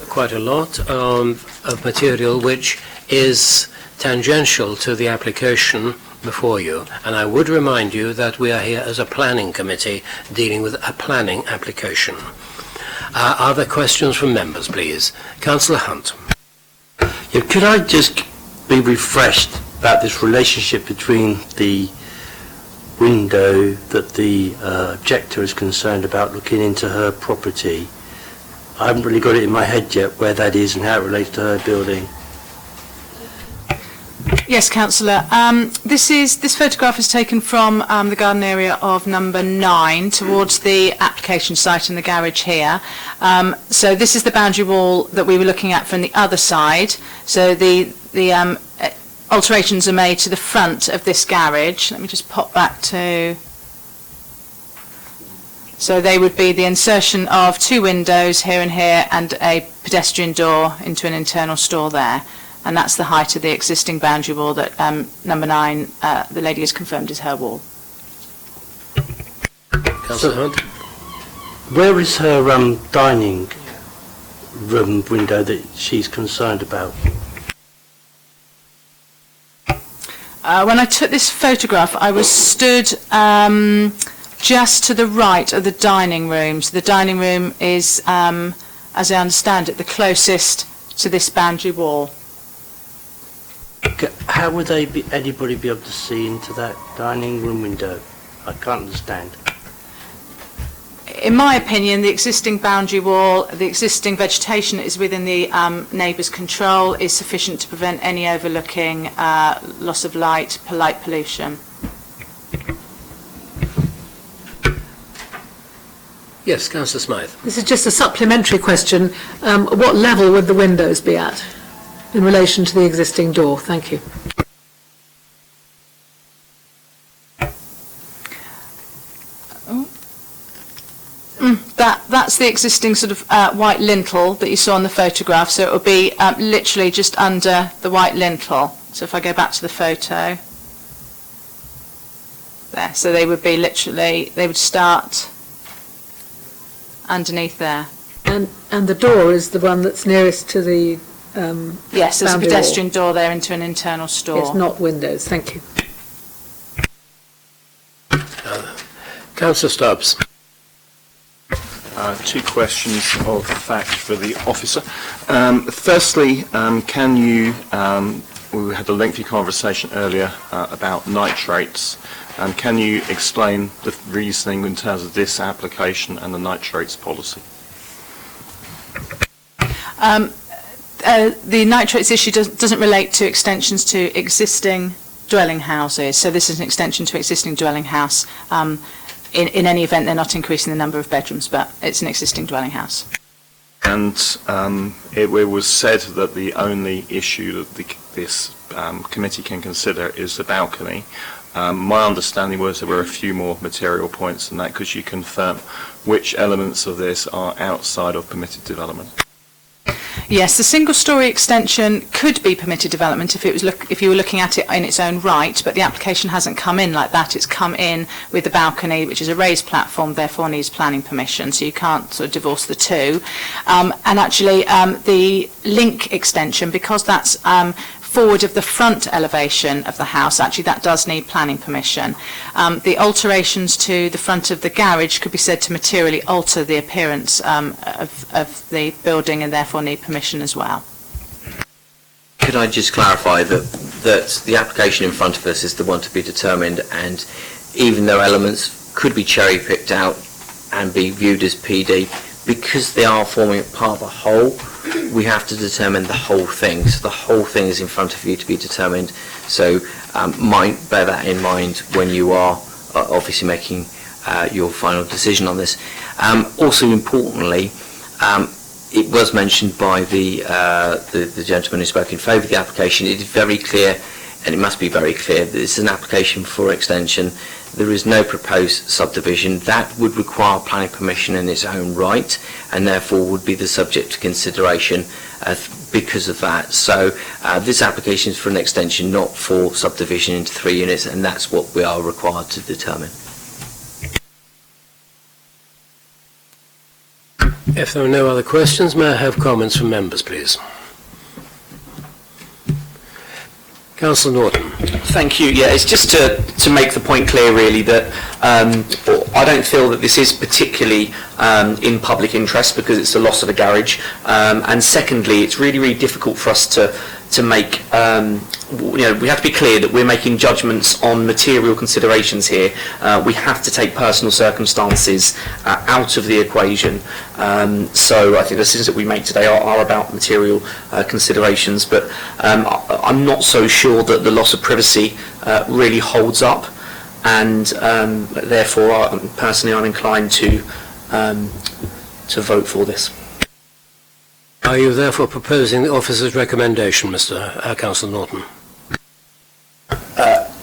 quite a lot of material which is tangential to the application before you, and I would remind you that we are here as a planning committee dealing with a planning application. Are there questions from members, please? Councillor Hunt. Yeah, could I just be refreshed about this relationship between the window that the objector is concerned about looking into her property? I haven't really got it in my head yet where that is and how it relates to her building. Yes, Councillor. This photograph is taken from the garden area of number 9 towards the application site and the garage here. So this is the boundary wall that we were looking at from the other side. So the alterations are made to the front of this garage. Let me just pop back to... So they would be the insertion of 2 windows here and here and a pedestrian door into an internal store there. And that's the height of the existing boundary wall that number 9, the lady has confirmed is her wall. Councillor Hunt. Where is her dining room window that she's concerned about? When I took this photograph, I was stood just to the right of the dining room. So the dining room is, as I understand it, the closest to this boundary wall. How would anybody be able to see into that dining room window? I can't understand. In my opinion, the existing boundary wall, the existing vegetation is within the neighbour's control, is sufficient to prevent any overlooking, loss of light pollution. Yes, Councillor Smythe. This is just a supplementary question. What level would the windows be at in relation to the existing door? Thank you. That's the existing sort of white lintel that you saw in the photograph, so it would be literally just under the white lintel. So if I go back to the photo, there, so they would be literally, they would start underneath there. And the door is the one that's nearest to the yes, there's a boundary pedestrian wall. door there into an internal store. It's not windows. Thank you. Councillor Stubbs. 2 questions of fact for the officer. Firstly, can you we had a lengthy conversation earlier about nitrates. Can you explain the reasoning in terms of this application and the nitrates policy? The nitrates issue doesn't relate to extensions to existing dwelling houses. So this is an extension to existing dwelling house. In any event, they're not increasing the number of bedrooms, but it's an existing dwelling house. And it was said that the only issue that this committee can consider is the balcony. My understanding was there were a few more material points than that. Could you confirm which elements of this are outside of permitted development? Yes, the single-storey extension could be permitted development if you were looking at it in its own right, but the application hasn't come in like that. It's come in with the balcony, which is a raised platform, therefore needs planning permission, so you can't sort of divorce the two. And actually, the link extension, because that's forward of the front elevation of the house, actually that does need planning permission. The alterations to the front of the garage could be said to materially alter the appearance of the building and therefore need permission as well. Could I just clarify that the application in front of us is the one to be determined, and even though elements could be cherry picked out and be viewed as PD, because they are forming part of a whole, we have to determine the whole thing. So the whole thing is in front of you to be determined. So bear that in mind when you are obviously making your final decision on this. Also importantly, it was mentioned by the gentleman who spoke in favour of the application. It is very clear, and it must be very clear, that this is an application for extension. There is no proposed subdivision. That would require planning permission in its own right, and therefore would be the subject to consideration because of that. So this application is for an extension, not for subdivision into 3 units, and that's what we are required to determine. If there are no other questions, may I have comments from members, please? Councillor Norton. Thank you. Yeah, it's just to make the point clear, really, that I don't feel that this is particularly in public interest because it's the loss of a garage. And secondly, it's really, really difficult for us to make, we have to be clear that we're making judgments on material considerations here. We have to take personal circumstances out of the equation. So I think the decisions that we make today are about material considerations, but I'm not so sure that the loss of privacy really holds up, and therefore personally I'm inclined to vote for this. Are you therefore proposing the officer's recommendation, Mr. Councillor Norton?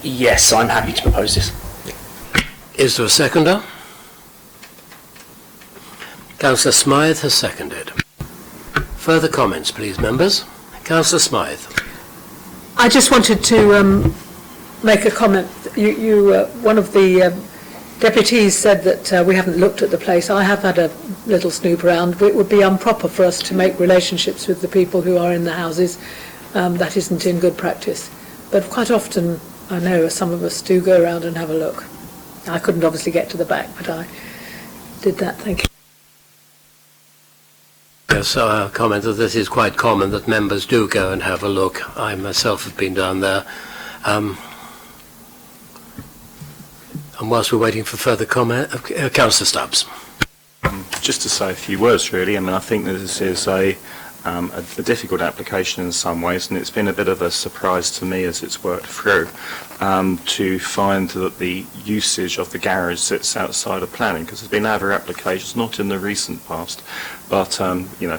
Yes, I'm happy to propose this. Is there a seconder? Councillor Smythe has seconded. Further comments, please, members. Councillor Smythe. I just wanted to make a comment. One of the deputies said that we haven't looked at the place. I have had a little snoop around. It would be improper for us to make relationships with the people who are in the houses. That isn't in good practice. But quite often, I know some of us do go around and have a look. I couldn't obviously get to the back, but I did that. Thank you. Yes, so I'll comment that this is quite common that members do go and have a look. I myself have been down there. And whilst we're waiting for further comment, Councillor Stubbs. Just to say a few words, really. I mean, I think that this is a difficult application in some ways, and it's been a bit of a surprise to me as it's worked through to find that the usage of the garage sits outside of planning, because there's been other applications, not in the recent past, but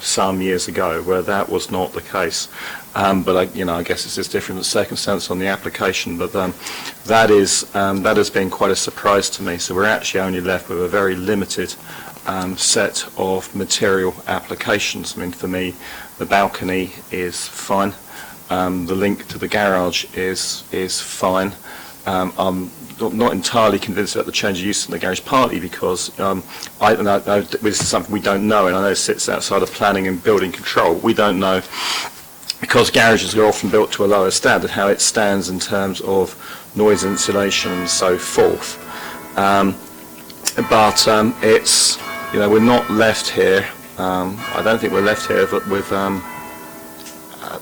some years ago, where that was not the case. But I guess it's just different circumstance on the application. But that has been quite a surprise to me. So we're actually only left with a very limited set of material applications. I mean, for me, the balcony is fine. The link to the garage is fine. I'm not entirely convinced about the change of use in the garage, partly because this is something we don't know, and I know it sits outside of planning and building control. We don't know, because garages are often built to a lower standard, how it stands in terms of noise insulation and so forth. But it's, we're not left here, I don't think we're left here with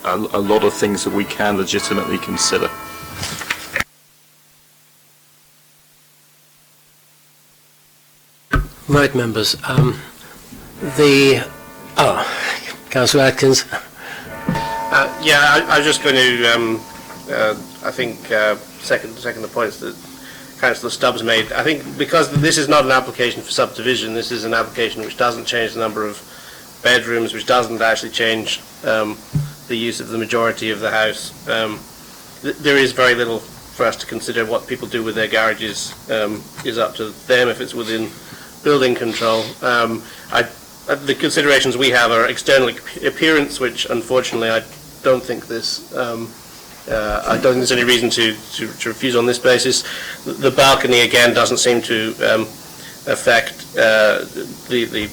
a lot of things that we can legitimately consider. Right, members. Councillor Atkins. I was just going to, I think, second the points that Councillor Stubbs made. I think because this is not an application for subdivision, this is an application which doesn't change the number of bedrooms, which doesn't actually change the use of the majority of the house. There is very little for us to consider. What people do with their garages is up to them if it's within building control. The considerations we have are external appearance, which unfortunately I don't think this. I don't think there's any reason to refuse on this basis. The balcony again doesn't seem to affect the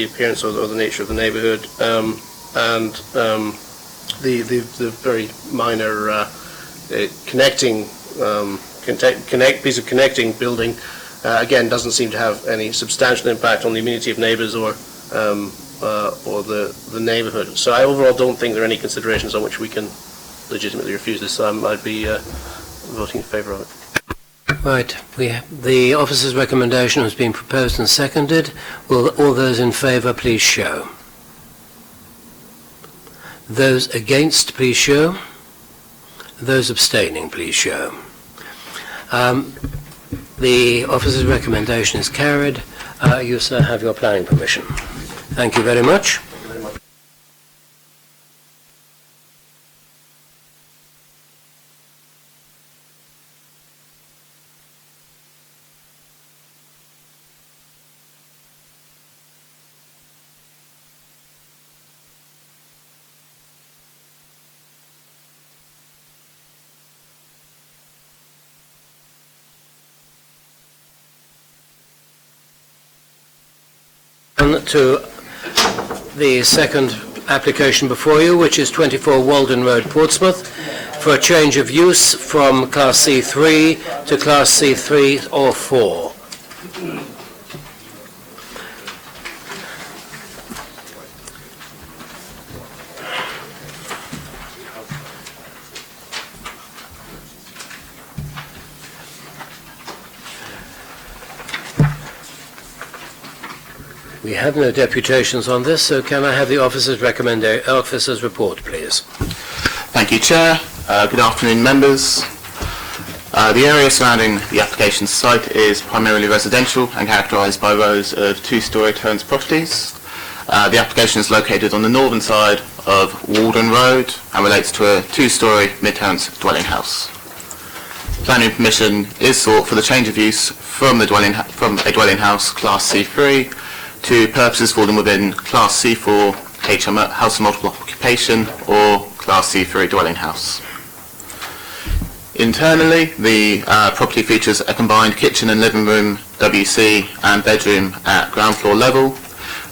appearance or the nature of the neighbourhood, and the very minor connecting piece of connecting building again doesn't seem to have any substantial impact on the immunity of neighbours or the neighbourhood. So I overall don't think there are any considerations on which we can legitimately refuse this. So I'd be voting in favour of it. Right, the officer's recommendation has been proposed and seconded. Will all those in favour please show? Those against please show. Those abstaining please show. The officer's recommendation is carried. You, sir, have your planning permission. Thank you very much. To the second application before you, which is 24 Walden Road, Portsmouth, for a change of use from Class C3 to Class C3 or 4. We have no deputations on this, so can I have the officer's report, please? Thank you, Chair. Good afternoon, members. The area surrounding the application site is primarily residential and characterised by rows of two-storey terraced properties. The application is located on the northern side of Walden Road and relates to a two-storey mid-terrace dwelling house. Planning permission is sought for the change of use from a dwelling house Class C3 to purposes falling within Class C4 HMO, house of multiple occupation, or Class C3 dwelling house. Internally, the property features a combined kitchen and living room, WC and bedroom at ground floor level,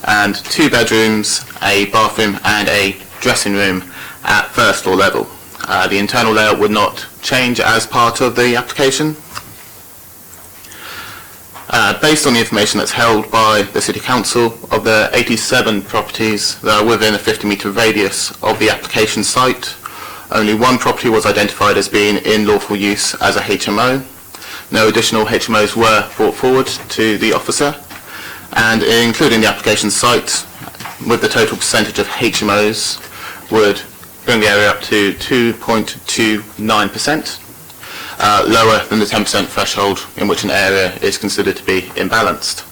and two bedrooms, a bathroom and a dressing room at first floor level. The internal layout would not change as part of the application. Based on the information that's held by the City Council, of the 87 properties that are within a 50-metre radius of the application site, only one property was identified as being in lawful use as a HMO. No additional HMOs were brought forward to the officer, and including the application site, with the total percentage of HMOs, would bring the area up to 2.29%. Lower than the 10% threshold in which an area is considered to be imbalanced.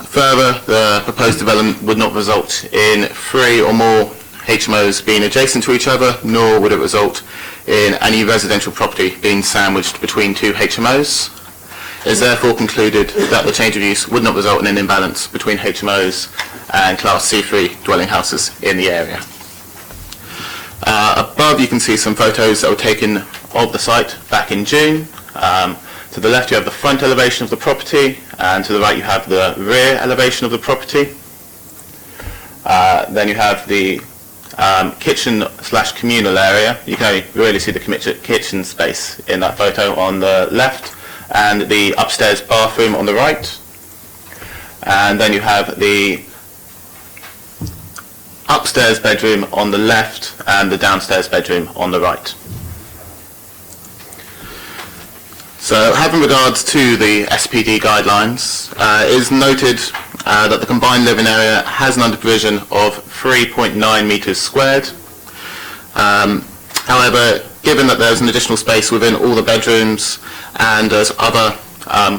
Further, the proposed development would not result in 3 or more HMOs being adjacent to each other, nor would it result in any residential property being sandwiched between two HMOs. It is therefore concluded that the change of use would not result in an imbalance between HMOs and Class C3 dwelling houses in the area. Above you can see some photos that were taken of the site back in June. To the left you have the front elevation of the property, and to the right you have the rear elevation of the property. Then you have the kitchen/communal area. You can only really see the kitchen space in that photo on the left, and the upstairs bathroom on the right. And then you have the upstairs bedroom on the left and the downstairs bedroom on the right. So having regards to the SPD guidelines, it is noted that the combined living area has an under-provision of 3.9 metres squared. However, given that there's an additional space within all the bedrooms and there's other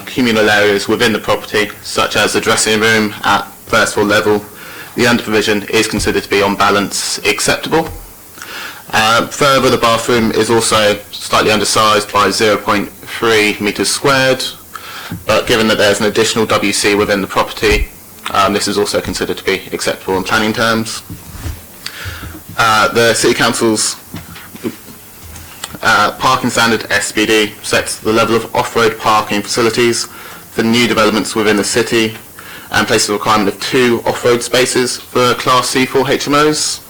communal areas within the property, such as the dressing room at first floor level, the under-provision is considered to be on balance acceptable. Further, the bathroom is also slightly undersized by 0.3 metres squared, but given that there's an additional WC within the property, this is also considered to be acceptable in planning terms. The City Council's parking standard SPD sets the level of off-road parking facilities for new developments within the city and places a requirement of 2 off-road spaces for Class C4 HMOs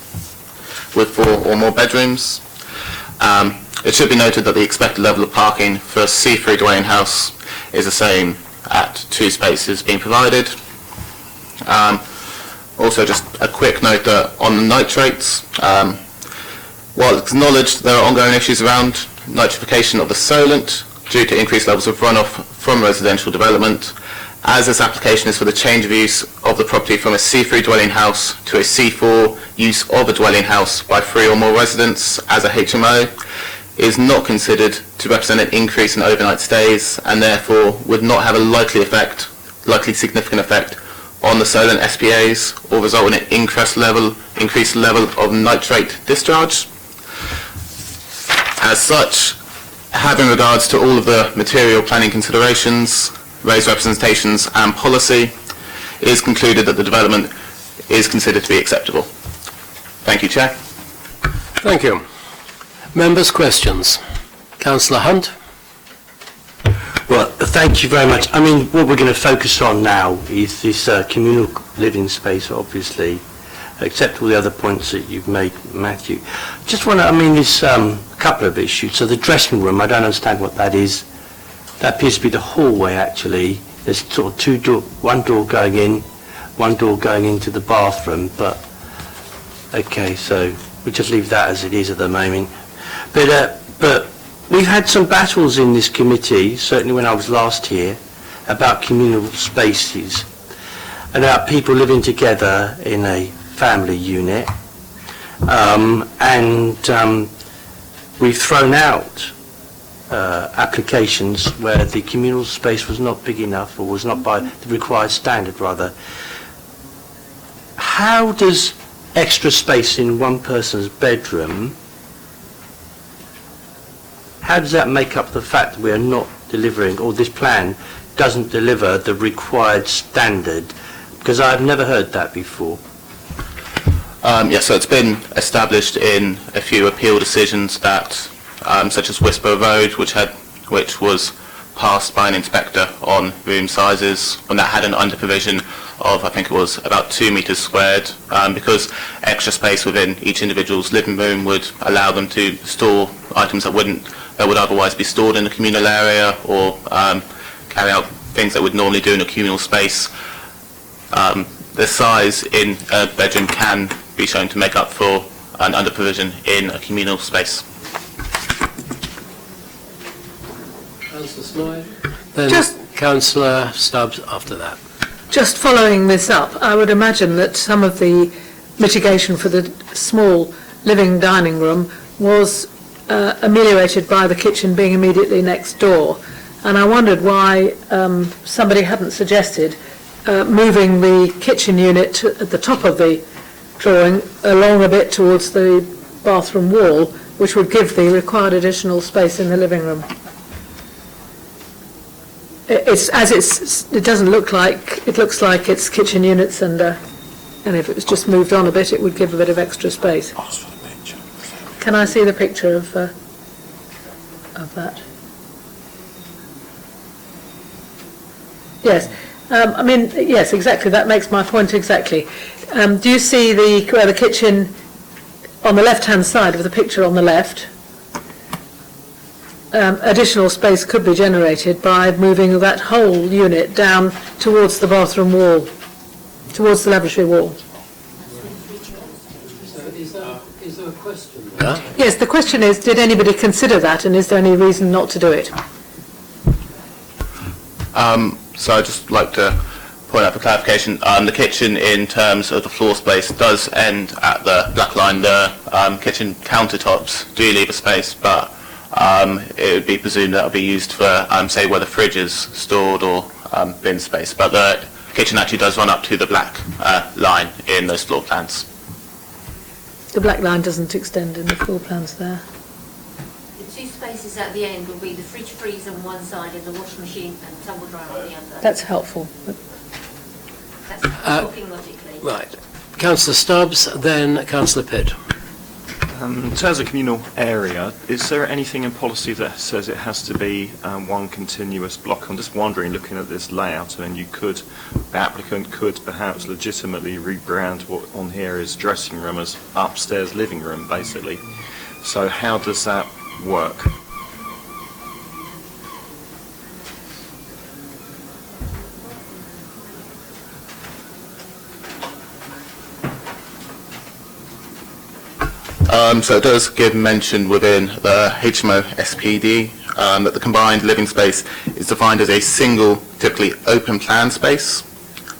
with 4 or more bedrooms. It should be noted that the expected level of parking for a C3 dwelling house is the same at 2 spaces being provided. Also, just a quick note that on the nitrates, while it's acknowledged there are ongoing issues around nitrification of the Solent due to increased levels of runoff from residential development, as this application is for the change of use of the property from a C3 dwelling house to a C4 use of a dwelling house by 3 or more residents as a HMO, is not considered to represent an increase in overnight stays and therefore would not have a likely significant effect on the Solent SPAs or result in an increased level of nitrate discharge. As such, having regards to all of the material planning considerations, raised representations and policy, it is concluded that the development is considered to be acceptable. Thank you, Chair. Thank you. Members' questions. Councillor Hunt. Well, thank you very much. I mean, what we're going to focus on now is this communal living space, obviously, except all the other points that you've made, Matthew. Just want to, there's a couple of issues. So the dressing room, I don't understand what that is. That appears to be the hallway, actually. There's sort of one door going in, one door going into the bathroom, but okay, so we'll just leave that as it is at the moment. But we've had some battles in this committee, certainly when I was last here, about communal spaces, and about people living together in a family unit, and we've thrown out applications where the communal space was not big enough, or was not by the required standard, rather. How does extra space in one person's bedroom, how does that make up the fact that we are not delivering, or this plan doesn't deliver the required standard? Because I've never heard that before. Yes, so it's been established in a few appeal decisions that, such as Whisper Road, which was passed by an inspector on room sizes, when that had an under-provision of, I think it was about 2 metres squared, because extra space within each individual's living room would allow them to store items that would otherwise be stored in a communal area, or carry out things that would normally do in a communal space. The size in a bedroom can be shown to make up for an under-provision in a communal space. Councillor Smythe. Then Councillor Stubbs after that. Just following this up, I would imagine that some of the mitigation for the small living dining room was ameliorated by the kitchen being immediately next door. And I wondered why somebody hadn't suggested moving the kitchen unit at the top of the drawing along a bit towards the bathroom wall, which would give the required additional space in the living room. It doesn't look like, it looks like it's kitchen units, and if it was just moved on a bit, it would give a bit of extra space. Can I see the picture of that? Yes. Yes, exactly. That makes my point exactly. Do you see where the kitchen on the left-hand side of the picture on the left? Additional space could be generated by moving that whole unit down towards the bathroom wall, towards the lavatory wall. Yes, the question is, did anybody consider that, and is there any reason not to do it? So I'd just like to point out for clarification, the kitchen in terms of the floor space does end at the black line. The kitchen countertops do leave a space, but it would be presumed that it will be used for, say, where the fridge is stored or bin space. But the kitchen actually does run up to the black line in those floor plans. The black line doesn't extend in the floor plans there. The two spaces at the end will be the fridge freezer on one side and the washing machine and tumble dryer on the other. That's helpful. That's talking logically. Right. Councillor Stubbs, then Councillor Pitt. In terms of communal area, is there anything in policy that says it has to be one continuous block? I'm just wondering, looking at this layout, I mean, the applicant could perhaps legitimately rebrand what on here is dressing room as upstairs living room, basically. So how does that work? So it does give mention within the HMO SPD that the combined living space is defined as a single, typically open plan space.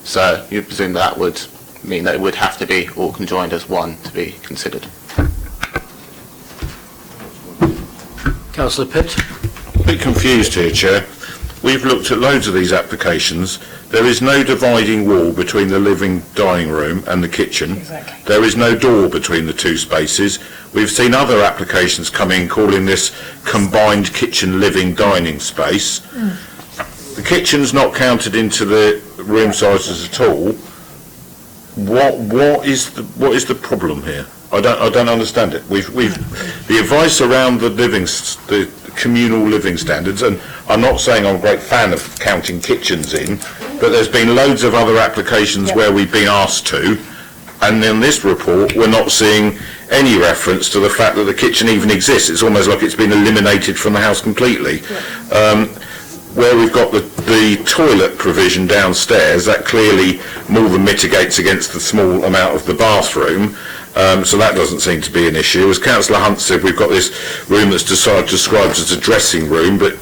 So you presume that would mean that it would have to be all conjoined as one to be considered. Councillor Pitt. A bit confused here, Chair. We've looked at loads of these applications. There is no dividing wall between the living dining room and the kitchen. Exactly. There is no door between the two spaces. We've seen other applications come in calling this combined kitchen living dining space. The kitchen's not counted into the room sizes at all. What is the problem here? I don't understand it. We've the advice around the communal living standards, and I'm not saying I'm a great fan of counting kitchens in, but there's been loads of other applications where we've been asked to, and in this report we're not seeing any reference to the fact that the kitchen even exists. It's almost like it's been eliminated from the house completely. Where we've got the toilet provision downstairs, that clearly more than mitigates against the small amount of the bathroom. So that doesn't seem to be an issue. As Councillor Hunt said, we've got this room that's described as a dressing room, but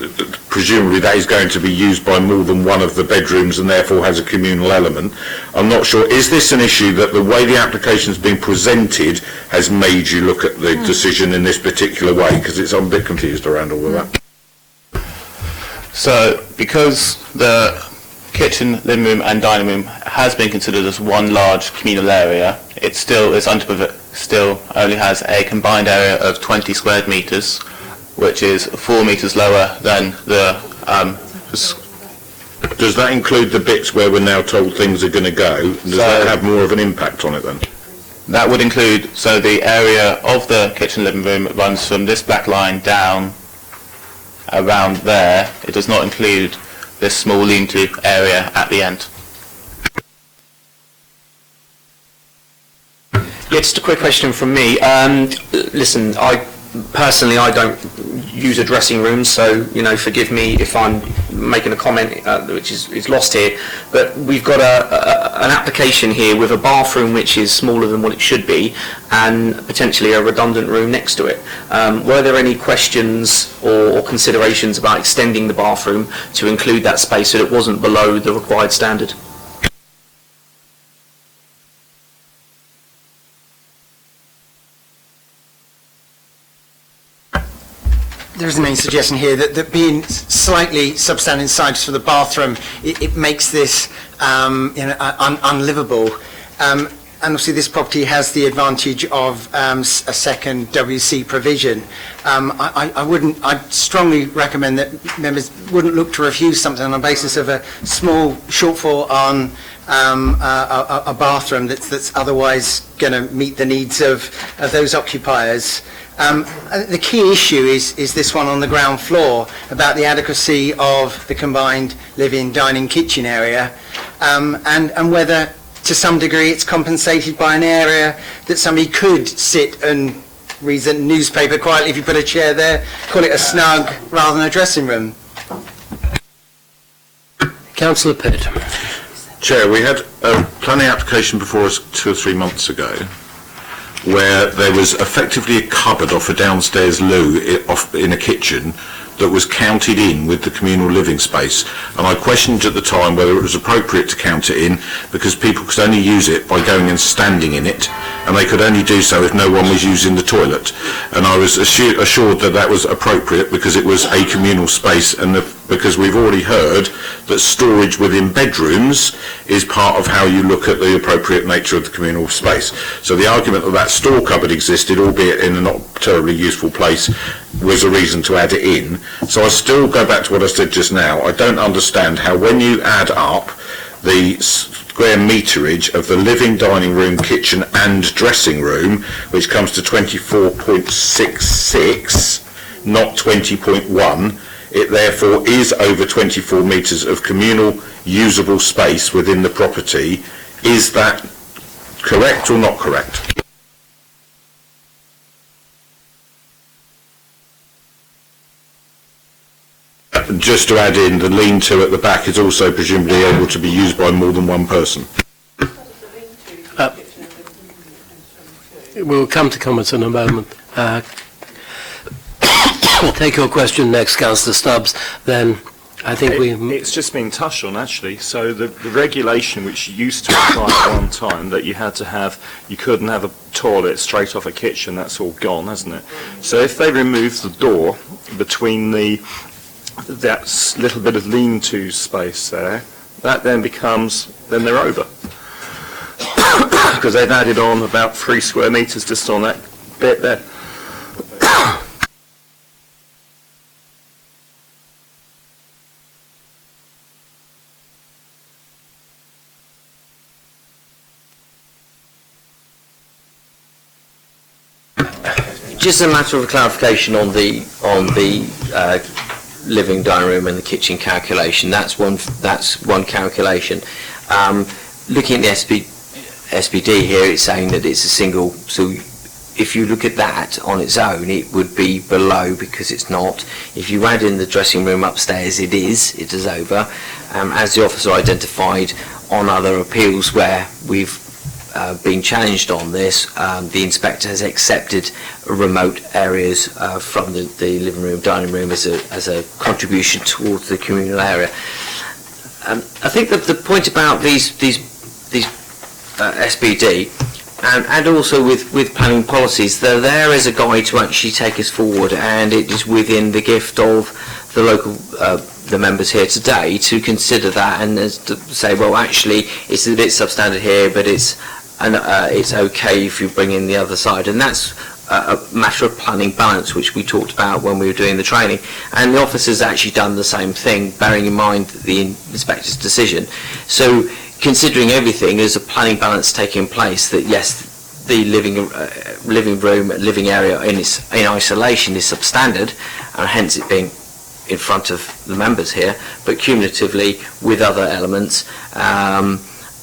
presumably that is going to be used by more than one of the bedrooms and therefore has a communal element. I'm not sure. Is this an issue that the way the application's been presented has made you look at the decision in this particular way? Because I'm a bit confused around all of that. So because the kitchen, living room and dining room has been considered as one large communal area, it still only has a combined area of 20 square metres, which is 4 metres lower than the... Does that include the bits where we're now told things are going to go? Does that have more of an impact on it then? That would include, so the area of the kitchen living room runs from this black line down around there. It does not include this small lean-to area at the end. Yeah, just a quick question from me. Listen, I don't use a dressing room, so forgive me if I'm making a comment which is lost here. But we've got an application here with a bathroom which is smaller than what it should be, and potentially a redundant room next to it. Were there any questions or considerations about extending the bathroom to include that space so that it wasn't below the required standard? There isn't any suggestion here that being slightly substandard size for the bathroom, it makes this unlivable. And obviously this property has the advantage of a second WC provision. I'd strongly recommend that members wouldn't look to refuse something on the basis of a small shortfall on a bathroom that's otherwise going to meet the needs of those occupiers. The key issue is this one on the ground floor about the adequacy of the combined living, dining, kitchen area, and whether to some degree it's compensated by an area that somebody could sit and read the newspaper quietly if you put a chair there, call it a snug rather than a dressing room. Councillor Pitt. Chair, we had a planning application before us 2 or 3 months ago where there was effectively a cupboard off a downstairs loo in a kitchen that was counted in with the communal living space, and I questioned at the time whether it was appropriate to count it in because people could only use it by going and standing in it, and they could only do so if no one was using the toilet, and I was assured that that was appropriate because it was a communal space, and because we've already heard that storage within bedrooms is part of how you look at the appropriate nature of the communal space. So the argument that that store cupboard existed, albeit in a not terribly useful place, was a reason to add it in. So I still go back to what I said just now. I don't understand how when you add up the square meterage of the living, dining room, kitchen and dressing room, which comes to 24.66, not 20.1, it therefore is over 24 metres of communal usable space within the property. Is that correct or not correct? Just to add in, the lean-to at the back is also presumably able to be used by more than one person. We'll come to comments in a moment. We'll take your question next, Councillor Stubbs, then I think It's just been touched on, actually. So the regulation which used to apply at one time, that you couldn't have a toilet straight off a kitchen, that's all gone, hasn't it? So if they remove the door between that little bit of lean-to space there, that then they're over. Because they've added on about 3 square metres just on that bit there. Just a matter of clarification on the living, dining room and the kitchen calculation. That's one calculation. Looking at the SPD here, it's saying that it's a single. So if you look at that on its own, it would be below because it's not. If you add in the dressing room upstairs, it is over. As the officer identified on other appeals where we've been challenged on this, the inspector has accepted remote areas from the living room, dining room as a contribution towards the communal area. I think that the point about these SPD and also with planning policies, they're there as a guide to actually take us forward, and it is within the gift of the local the members here today to consider that and to say, well, actually it's a bit substandard here, but it's okay if you bring in the other side, and that's a matter of planning balance, which we talked about when we were doing the training, and the officer's actually done the same thing, bearing in mind the inspector's decision. So considering everything, there's a planning balance taking place that yes, the living room, living area in isolation is substandard, and hence it being in front of the members here, but cumulatively with other elements,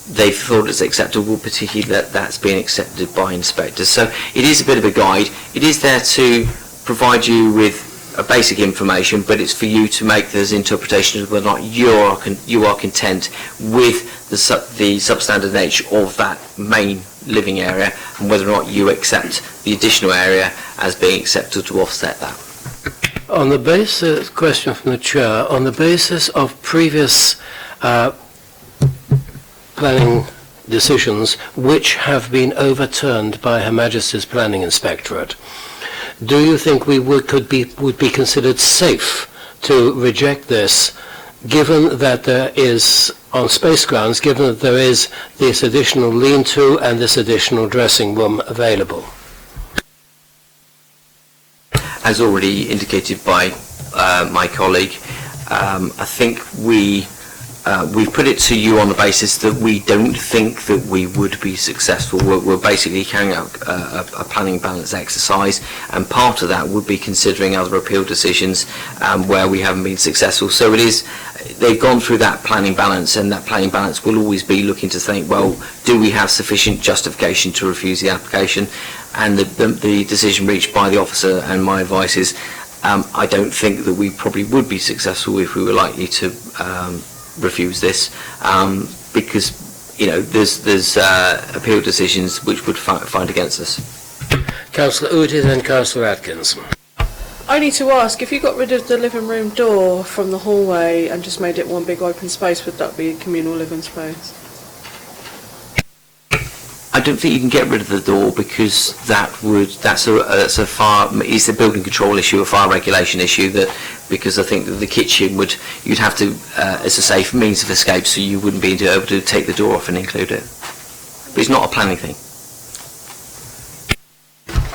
they thought it's acceptable, particularly that's been accepted by inspectors. So it is a bit of a guide. It is there to provide you with a basic information, but it's for you to make those interpretations of whether or not you are content with the substandard nature of that main living area, and whether or not you accept the additional area as being accepted to offset that. On the basis, question from the Chair, on the basis of previous planning decisions which have been overturned by Her Majesty's Planning Inspectorate, do you think we would be considered safe to reject this, given that there is, on space grounds, given that there is this additional lean-to and this additional dressing room available? As already indicated by my colleague, I think we've put it to you on the basis that we don't think that we would be successful. We're basically carrying out a planning balance exercise, and part of that would be considering other appeal decisions where we haven't been successful. So they've gone through that planning balance, and that planning balance will always be looking to think, well, do we have sufficient justification to refuse the application? And the decision reached by the officer, and my advice is, I don't think that we probably would be successful if we were likely to refuse this, because there's appeal decisions which would find against us. Councillor Udi, then Councillor Atkins. I need to ask, if you got rid of the living room door from the hallway and just made it one big open space, would that be communal living space? I don't think you can get rid of the door because that's a building control issue, a fire regulation issue, because I think that the kitchen you'd have to, as a safe means of escape, so you wouldn't be able to take the door off and include it. But it's not a planning thing.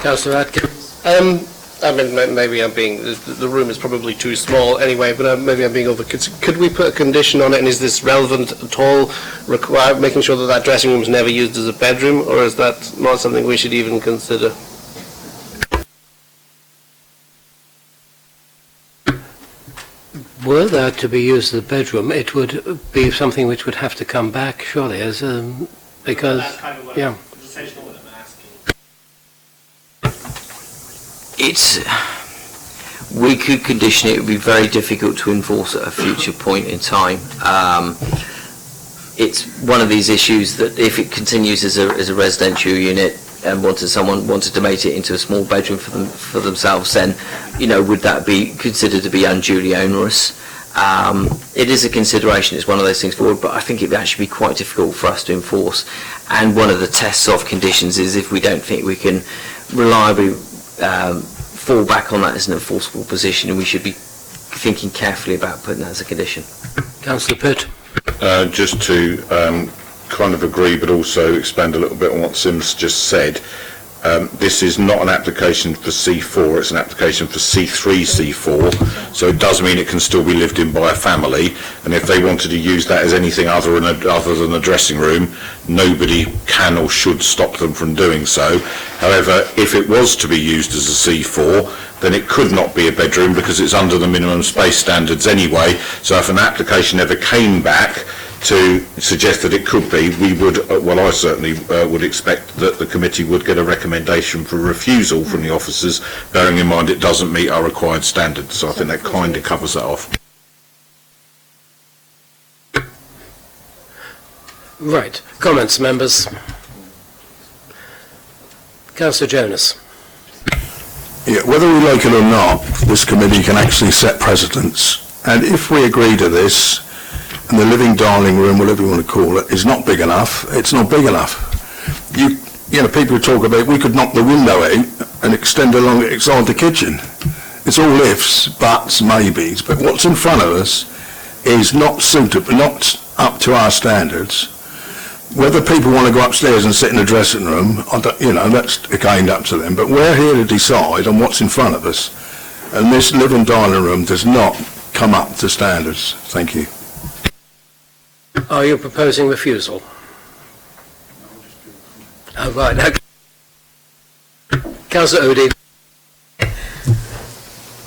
Councillor Atkins. I mean, maybe I'm being, the room is probably too small anyway, but maybe I'm being over. Could we put a condition on it, and is this relevant at all, making sure that dressing room is never used as a bedroom, or is that not something we should even consider? Were that to be used as a bedroom, it would be something which would have to come back, surely, as because, yeah. We could condition it. It would be very difficult to enforce at a future point in time. It's one of these issues that if it continues as a residential unit and someone wanted to make it into a small bedroom for themselves, then, would that be considered to be unduly onerous? It is a consideration. It's one of those things forward, but I think it would actually be quite difficult for us to enforce. And one of the tests of conditions is if we don't think we can reliably fall back on that as an enforceable position, and we should be thinking carefully about putting that as a condition. Councillor Pitt. Just to kind of agree, but also expand a little bit on what Sim's just said. This is not an application for C4, it's an application for C3, C4, so it does mean it can still be lived in by a family, and if they wanted to use that as anything other than a dressing room, nobody can or should stop them from doing so. However, if it was to be used as a C4, then it could not be a bedroom because it's under the minimum space standards anyway, so if an application ever came back to suggest that it could be, we would, I certainly would expect that the committee would get a recommendation for refusal from the officers, bearing in mind it doesn't meet our required standards. So I think that kind of covers that off. Right. Comments, members? Councillor Jonas. Yeah, whether we like it or not, this committee can actually set precedents. And if we agree to this, and the living dining room, whatever you want to call it, is not big enough, it's not big enough. People talk about we could knock the window out and extend along inside the kitchen. It's all ifs, buts, maybes, but what's in front of us is not suitable, not up to our standards. Whether people want to go upstairs and sit in the dressing room, that's again up to them, but we're here to decide on what's in front of us, and this living dining room does not come up to standards. Thank you. Are you proposing refusal? Oh, right. Councillor Udi.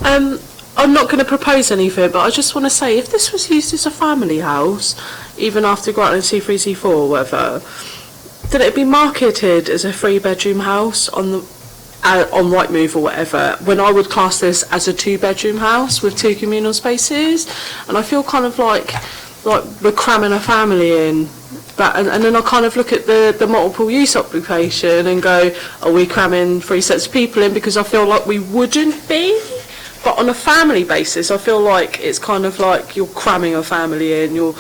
I'm not going to propose anything, but I just want to say, if this was used as a family house, even after granting C3, C4 or whatever, then it'd be marketed as a 3-bedroom house on Rightmove or whatever, when I would class this as a 2-bedroom house with 2 communal spaces, and I feel kind of like we're cramming a family in. And then I kind of look at the multiple use occupation and go, are we cramming 3 sets of people in? Because I feel like we wouldn't be. But on a family basis, I feel like it's kind of like you're cramming a family in. You'll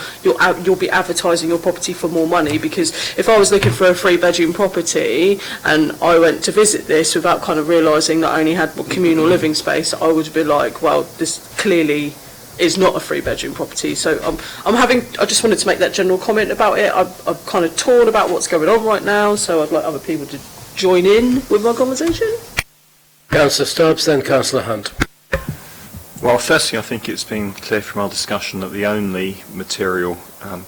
be advertising your property for more money, because if I was looking for a 3-bedroom property and I went to visit this without kind of realising that I only had communal living space, I would be like, well, this clearly is not a 3-bedroom property. So I just wanted to make that general comment about it. I'm kind of torn about what's going on right now, so I'd like other people to join in with my conversation. Councillor Stubbs, then Councillor Hunt. Well, firstly, I think it's been clear from our discussion that the only material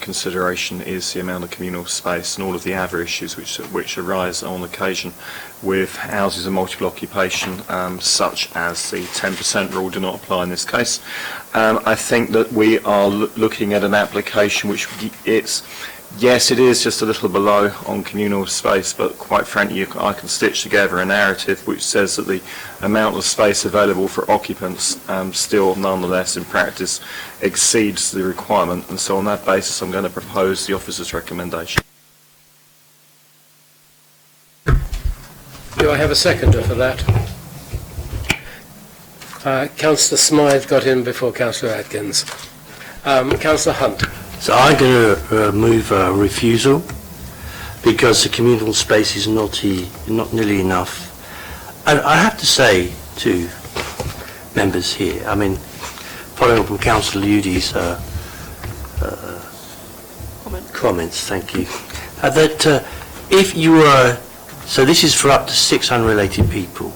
consideration is the amount of communal space and all of the other issues which arise on occasion with houses of multiple occupation, such as the 10% rule do not apply in this case. I think that we are looking at an application which yes, it is just a little below on communal space, but quite frankly, I can stitch together a narrative which says that the amount of space available for occupants still, nonetheless, in practice, exceeds the requirement. And so on that basis, I'm going to propose the officer's recommendation. Do I have a seconder for that? Councillor Smythe got in before Councillor Atkins. Councillor Hunt. So I'm going to move a refusal because the communal space is not nearly enough. And I have to say to members here, I mean, following up on Councillor Udy's comments, thank you, that if you were, so this is for up to 6 unrelated people,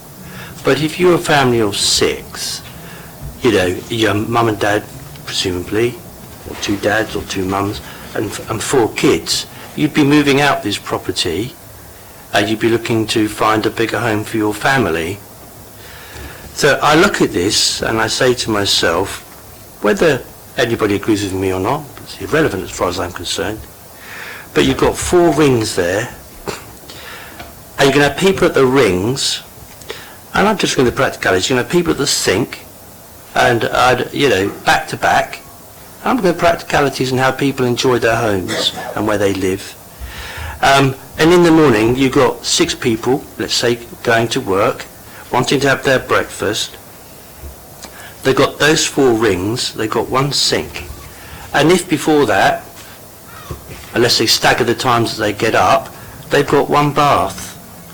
but if you're a family of 6, you know, your mum and dad, presumably, or 2 dads or 2 mums, and 4 kids, you'd be moving out this property and you'd be looking to find a bigger home for your family. So I look at this and I say to myself, whether anybody agrees with me or not, it's irrelevant as far as I'm concerned, but you've got 4 rings there, and you're going to have people at the rings, and I'm just going to practicalities, you're going to have people at the sink, and you know, back to back. I'm going to practicalities and how people enjoy their homes and where they live. And in the morning, you've got 6 people, let's say, going to work, wanting to have their breakfast. They've got those 4 rings, they've got 1 sink. And if before that, unless they stagger the times that they get up, they've got 1 bath.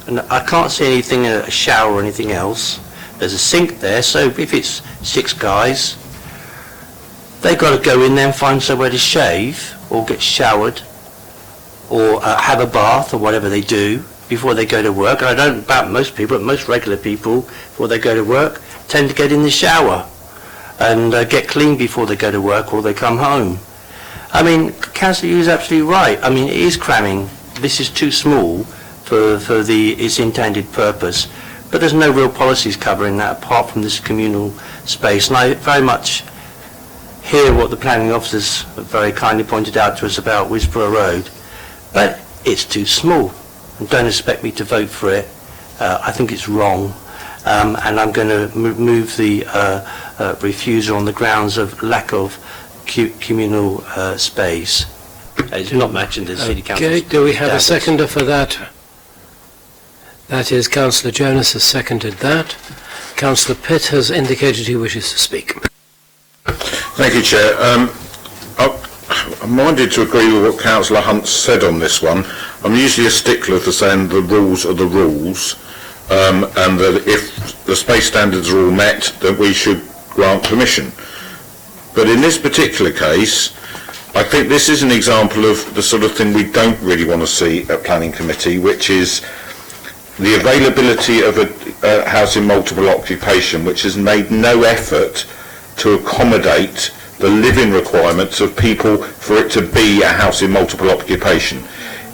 And I can't see anything, a shower or anything else. There's a sink there, so if it's 6 guys, they've got to go in there and find somewhere to shave, or get showered, or have a bath, or whatever they do, before they go to work. And I don't know about most people, but most regular people, before they go to work, tend to get in the shower and get clean before they go to work or they come home. I mean, Councillor Yu is absolutely right. I mean, it is cramming. This is too small for its intended purpose. But there's no real policies covering that apart from this communal space. And I very much hear what the planning officers very kindly pointed out to us about Wisborough Road. But it's too small. And don't expect me to vote for it. I think it's wrong. And I'm going to move the refusal on the grounds of lack of communal space. It's not matching the City Council. Okay, do we have standards. a seconder for that? That is Councillor Jonas has seconded that. Councillor Pitt has indicated he wishes to speak. Thank you, Chair. I'm minded to agree with what Councillor Hunt said on this one. I'm usually a stickler for saying the rules are the rules, and that if the space standards are all met, then we should grant permission. But in this particular case, I think this is an example of the sort of thing we don't really want to see at Planning Committee, which is the availability of a house in multiple occupation, which has made no effort to accommodate the living requirements of people for it to be a house in multiple occupation.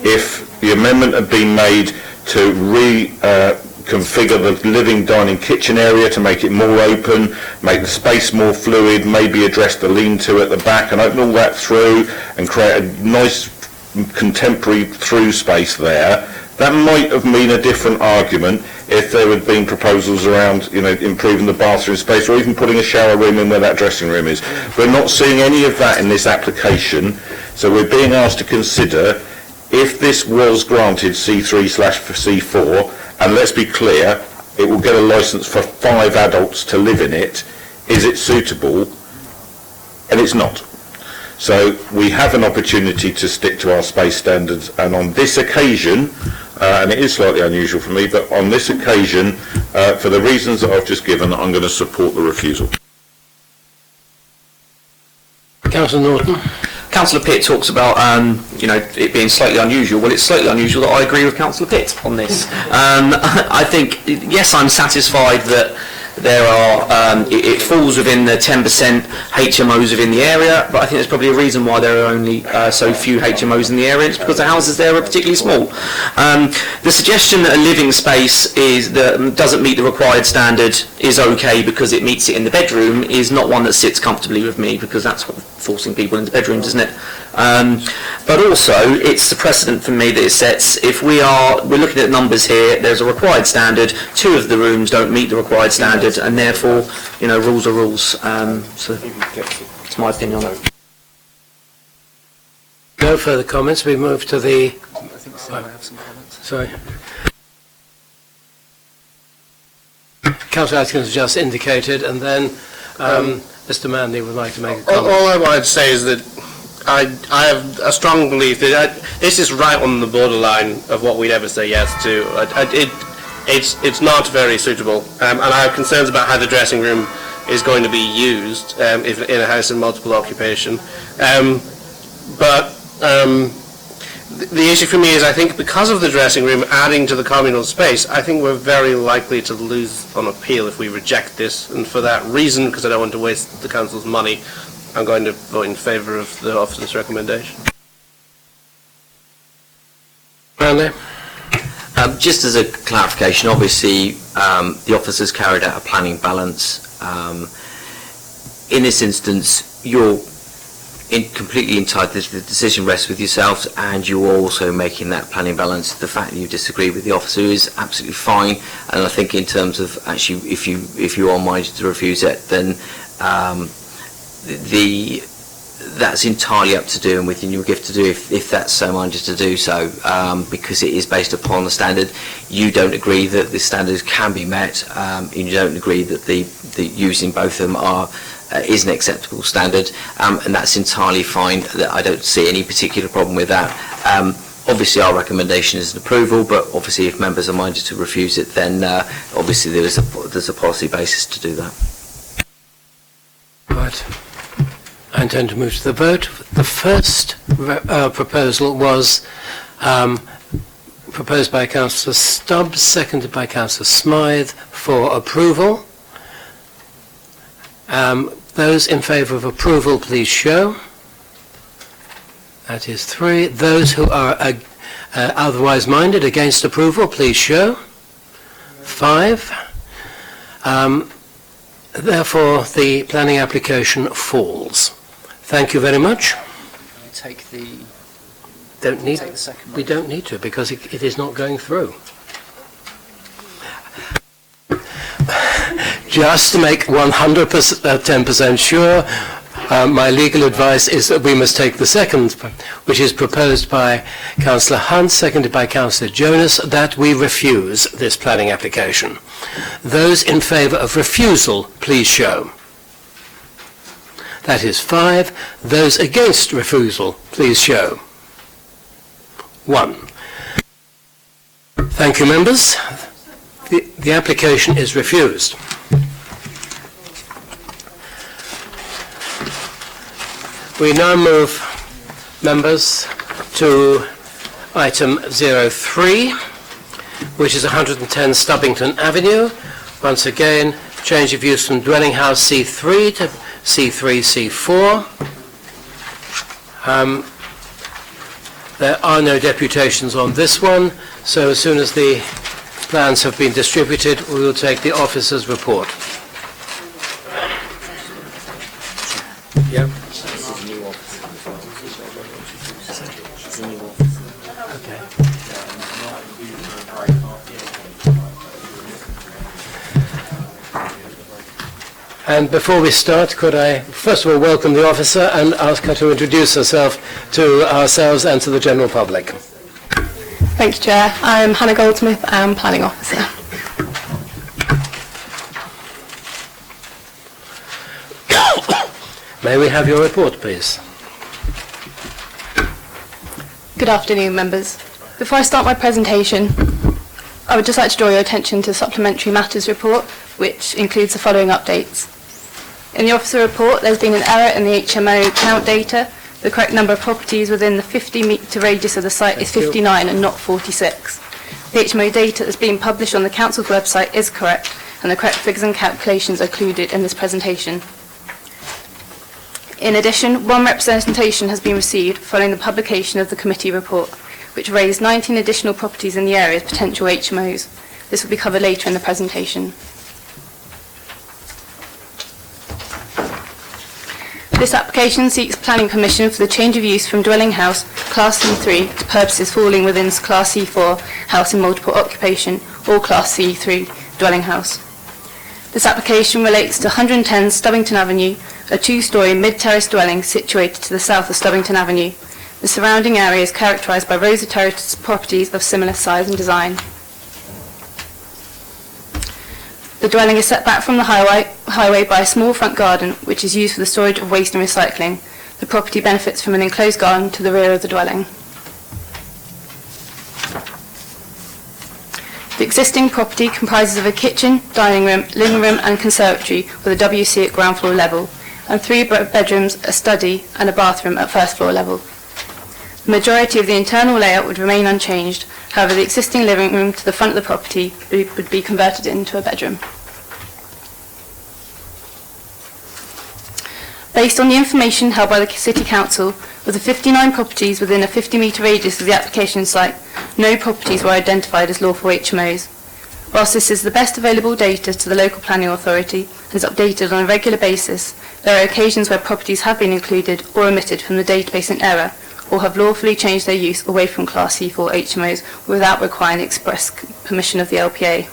If the amendment had been made to reconfigure the living, dining, kitchen area to make it more open, make the space more fluid, maybe address the lean-to at the back and open all that through and create a nice contemporary through space there, that might have been a different argument if there had been proposals around, you know, improving the bathroom space or even putting a shower room in where that dressing room is. We're not seeing any of that in this application, so we're being asked to consider if this was granted C3/C4, and let's be clear, it will get a licence for 5 adults to live in it, is it suitable? And it's not. So we have an opportunity to stick to our space standards, and on this occasion, and it is slightly unusual for me, but on this occasion, for the reasons that I've just given, I'm going to support the refusal. Councillor Norton. Councillor Pitt talks about, it being slightly unusual. Well, it's slightly unusual that I agree with Councillor Pitt on this. I think, yes, I'm satisfied that there are, it falls within the 10% HMOs within the area, but I think there's probably a reason why there are only so few HMOs in the area. It's because the houses there are particularly small. The suggestion that a living space doesn't meet the required standard is okay because it meets it in the bedroom is not one that sits comfortably with me, because that's what forcing people into bedrooms, isn't it? But also, it's the precedent for me that it sets. If we're looking at numbers here, there's a required standard, 2 of the rooms don't meet the required standard, and therefore, rules are rules. So it's my opinion on that. No further comments. We move to the... I think Sarah have some comments. Sorry. Councillor Atkins just indicated, and then Mr. Manley would like to make a comment. All I wanted to say is that I have a strong belief that this is right on the borderline of what we'd ever say yes to. It's not very suitable, and I have concerns about how the dressing room is going to be used if in a house in multiple occupation. The issue for me is, I think because of the dressing room adding to the communal space, I think we're very likely to lose on appeal if we reject this, and for that reason, because I don't want to waste the council's money, I'm going to vote in favour of the officer's recommendation. Manley? Just as a clarification, obviously the officers carried out a planning balance. In this instance, you're completely entitled, the decision rests with yourselves, and you're also making that planning balance. The fact that you disagree with the officer is absolutely fine, and I think in terms of actually if you are minded to refuse it, then that's entirely up to do and within your gift to do if that's so minded to do so, because it is based upon the standard. You don't agree that the standards can be met, and you don't agree that the using both of them is an acceptable standard, and that's entirely fine. I don't see any particular problem with that. Obviously our recommendation is an approval, but obviously if members are minded to refuse it, then obviously there's a policy basis to do that. Right. I intend to move to the vote. The first proposal was proposed by Councillor Stubbs, seconded by Councillor Smythe for approval. Those in favour of approval, please show. That is 3. Those who are otherwise minded against approval, please show. 5. Therefore, the planning application falls. Thank you very much. We don't need to, because it is not going through. Just to make 110% sure, my legal advice is that we must take the second, which is proposed by Councillor Hunt, seconded by Councillor Jonas, that we refuse this planning application. Those in favour of refusal, please show. That is 5. Those against refusal, please show. 1. Thank you, members. The application is refused. We now move, members, to item 03, which is 110 Stubbington Avenue. Once again, change of use from dwelling house C3 to C3, C4. There are no deputations on this one, so as soon as the plans have been distributed, we will take the officer's report. Yeah. And before we start, could I first of all welcome the officer and ask her to introduce herself to ourselves and to the general public. Thank you, Chair. I'm Hannah Goldsmith, I'm Planning Officer. May we have your report, please? Good afternoon, members. Before I start my presentation, I would just like to draw your attention to the Supplementary Matters report, which includes the following updates. In the officer report, there's been an error in the HMO count data. The correct number of properties within the 50-metre radius of the site is 59 and not 46. The HMO data that's being published on the Council's website is correct, and the correct figures and calculations are included in this presentation. In addition, one representation has been received following the publication of the committee report, which raised 19 additional properties in the area as potential HMOs. This will be covered later in the presentation. This application seeks planning permission for the change of use from dwelling house Class C3 to purposes falling within Class C4 house in multiple occupation or Class C3 dwelling house. This application relates to 110 Stubbington Avenue, a 2-storey mid-terrace dwelling situated to the south of Stubbington Avenue. The surrounding area is characterised by rows of terrace properties of similar size and design. The dwelling is set back from the highway by a small front garden, which is used for the storage of waste and recycling. The property benefits from an enclosed garden to the rear of the dwelling. The existing property comprises of a kitchen, dining room, living room and conservatory with a WC at ground floor level, and 3 bedrooms, a study and a bathroom at first floor level. The majority of the internal layout would remain unchanged. However, the existing living room to the front of the property would be converted into a bedroom. Based on the information held by the City Council, of the 59 properties within a 50-metre radius of the application site, no properties were identified as lawful HMOs. Whilst this is the best available data to the local planning authority and is updated on a regular basis, there are occasions where properties have been included or omitted from the database in error, or have lawfully changed their use away from Class C4 HMOs without requiring express permission of the LPA.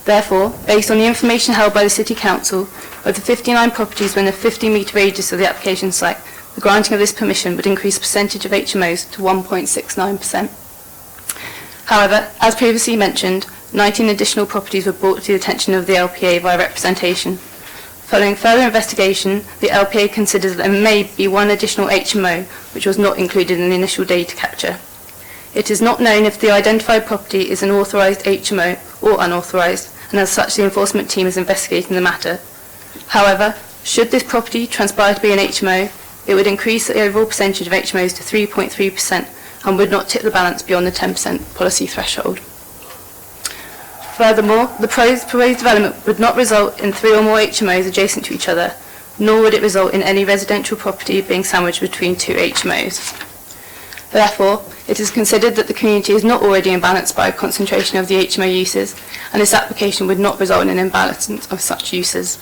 Therefore, based on the information held by the City Council, of the 59 properties within a 50-metre radius of the application site, the granting of this permission would increase the percentage of HMOs to 1.69%. However, as previously mentioned, 19 additional properties were brought to the attention of the LPA via representation. Following further investigation, the LPA considers that there may be one additional HMO which was not included in the initial data capture. It is not known if the identified property is an authorised HMO or unauthorised, and as such the enforcement team is investigating the matter. However, should this property transpire to be an HMO, it would increase the overall percentage of HMOs to 3.3% and would not tip the balance beyond the 10% policy threshold. Furthermore, the proposed development would not result in 3 or more HMOs adjacent to each other, nor would it result in any residential property being sandwiched between 2 HMOs. Therefore, it is considered that the community is not already imbalanced by a concentration of the HMO uses, and this application would not result in an imbalance of such uses.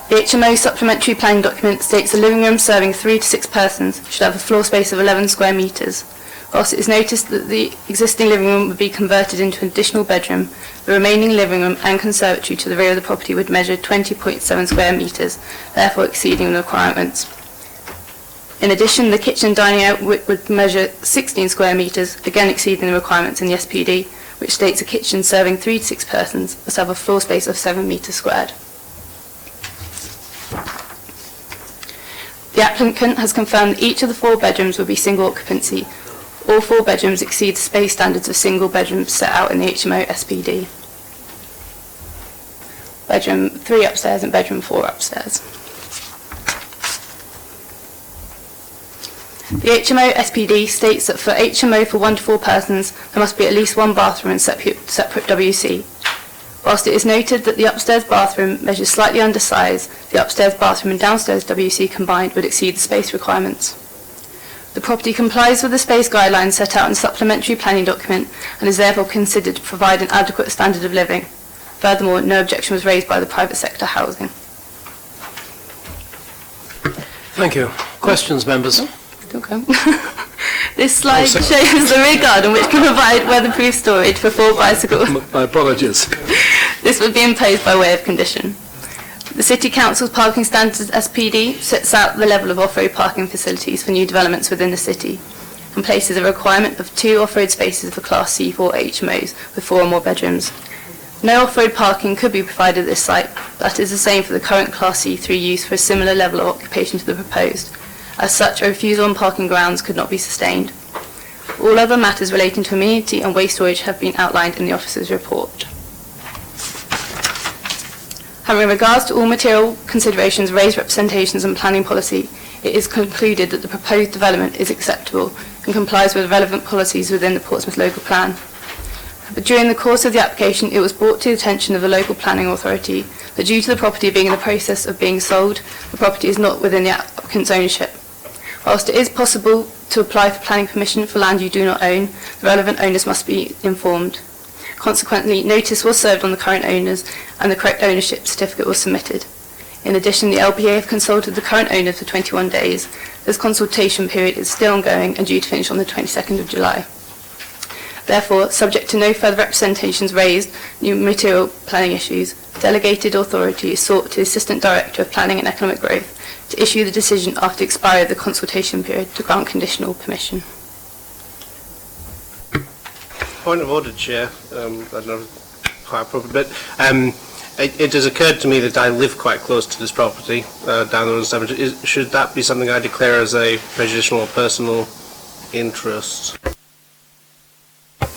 The HMO supplementary planning document states a living room serving 3 to 6 persons should have a floor space of 11 square metres. Whilst it is noticed that the existing living room would be converted into an additional bedroom, the remaining living room and conservatory to the rear of the property would measure 20.7 square metres, therefore exceeding the requirements. In addition, the kitchen dining out would measure 16 square metres, again exceeding the requirements in the SPD, which states a kitchen serving 3 to 6 persons must have a floor space of 7 metres squared. The applicant has confirmed that each of the 4 bedrooms will be single occupancy. All 4 bedrooms exceed the space standards of single bedrooms set out in the HMO SPD. Bedroom 3 upstairs and bedroom 4 upstairs. The HMO SPD states that for HMO for 1 to 4 persons, there must be at least 1 bathroom and separate WC. Whilst it is noted that the upstairs bathroom measures slightly undersized, the upstairs bathroom and downstairs WC combined would exceed the space requirements. The property complies with the space guidelines set out in the supplementary planning document and is therefore considered to provide an adequate standard of living. Furthermore, no objection was raised by the private sector housing. Thank you. Questions, members? Okay. This slide shows the rear garden which can provide weatherproof storage for 4 bicycles. My apologies. This would be imposed by way of condition. The City Council's Parking Standards SPD sets out the level of off-road parking facilities for new developments within the city and places a requirement of 2 off-road spaces for Class C4 HMOs with 4 or more bedrooms. No off-road parking could be provided at this site. That is the same for the current Class C3 use for a similar level of occupation to the proposed. As such, a refusal on parking grounds could not be sustained. All other matters relating to amenity and waste storage have been outlined in the officer's report. Having regards to all material considerations, raised representations and planning policy, it is concluded that the proposed development is acceptable and complies with relevant policies within the Portsmouth Local Plan. But during the course of the application, it was brought to the attention of the local planning authority that due to the property being in the process of being sold, the property is not within the applicant's ownership. Whilst it is possible to apply for planning permission for land you do not own, the relevant owners must be informed. Consequently, notice was served on the current owners and the correct ownership certificate was submitted. In addition, the LPA have consulted the current owner for 21 days. This consultation period is still ongoing and due to finish on the 22nd of July. Therefore, subject to no further representations raised, new material planning issues, delegated authority is sought to the Assistant Director of Planning and Economic Growth to issue the decision after expiry of the consultation period to grant conditional permission. Point of order, Chair. I don't know quite appropriate, but it has occurred to me that I live quite close to this property down the road. Should that be something I declare as a prejudicial or personal interest? Could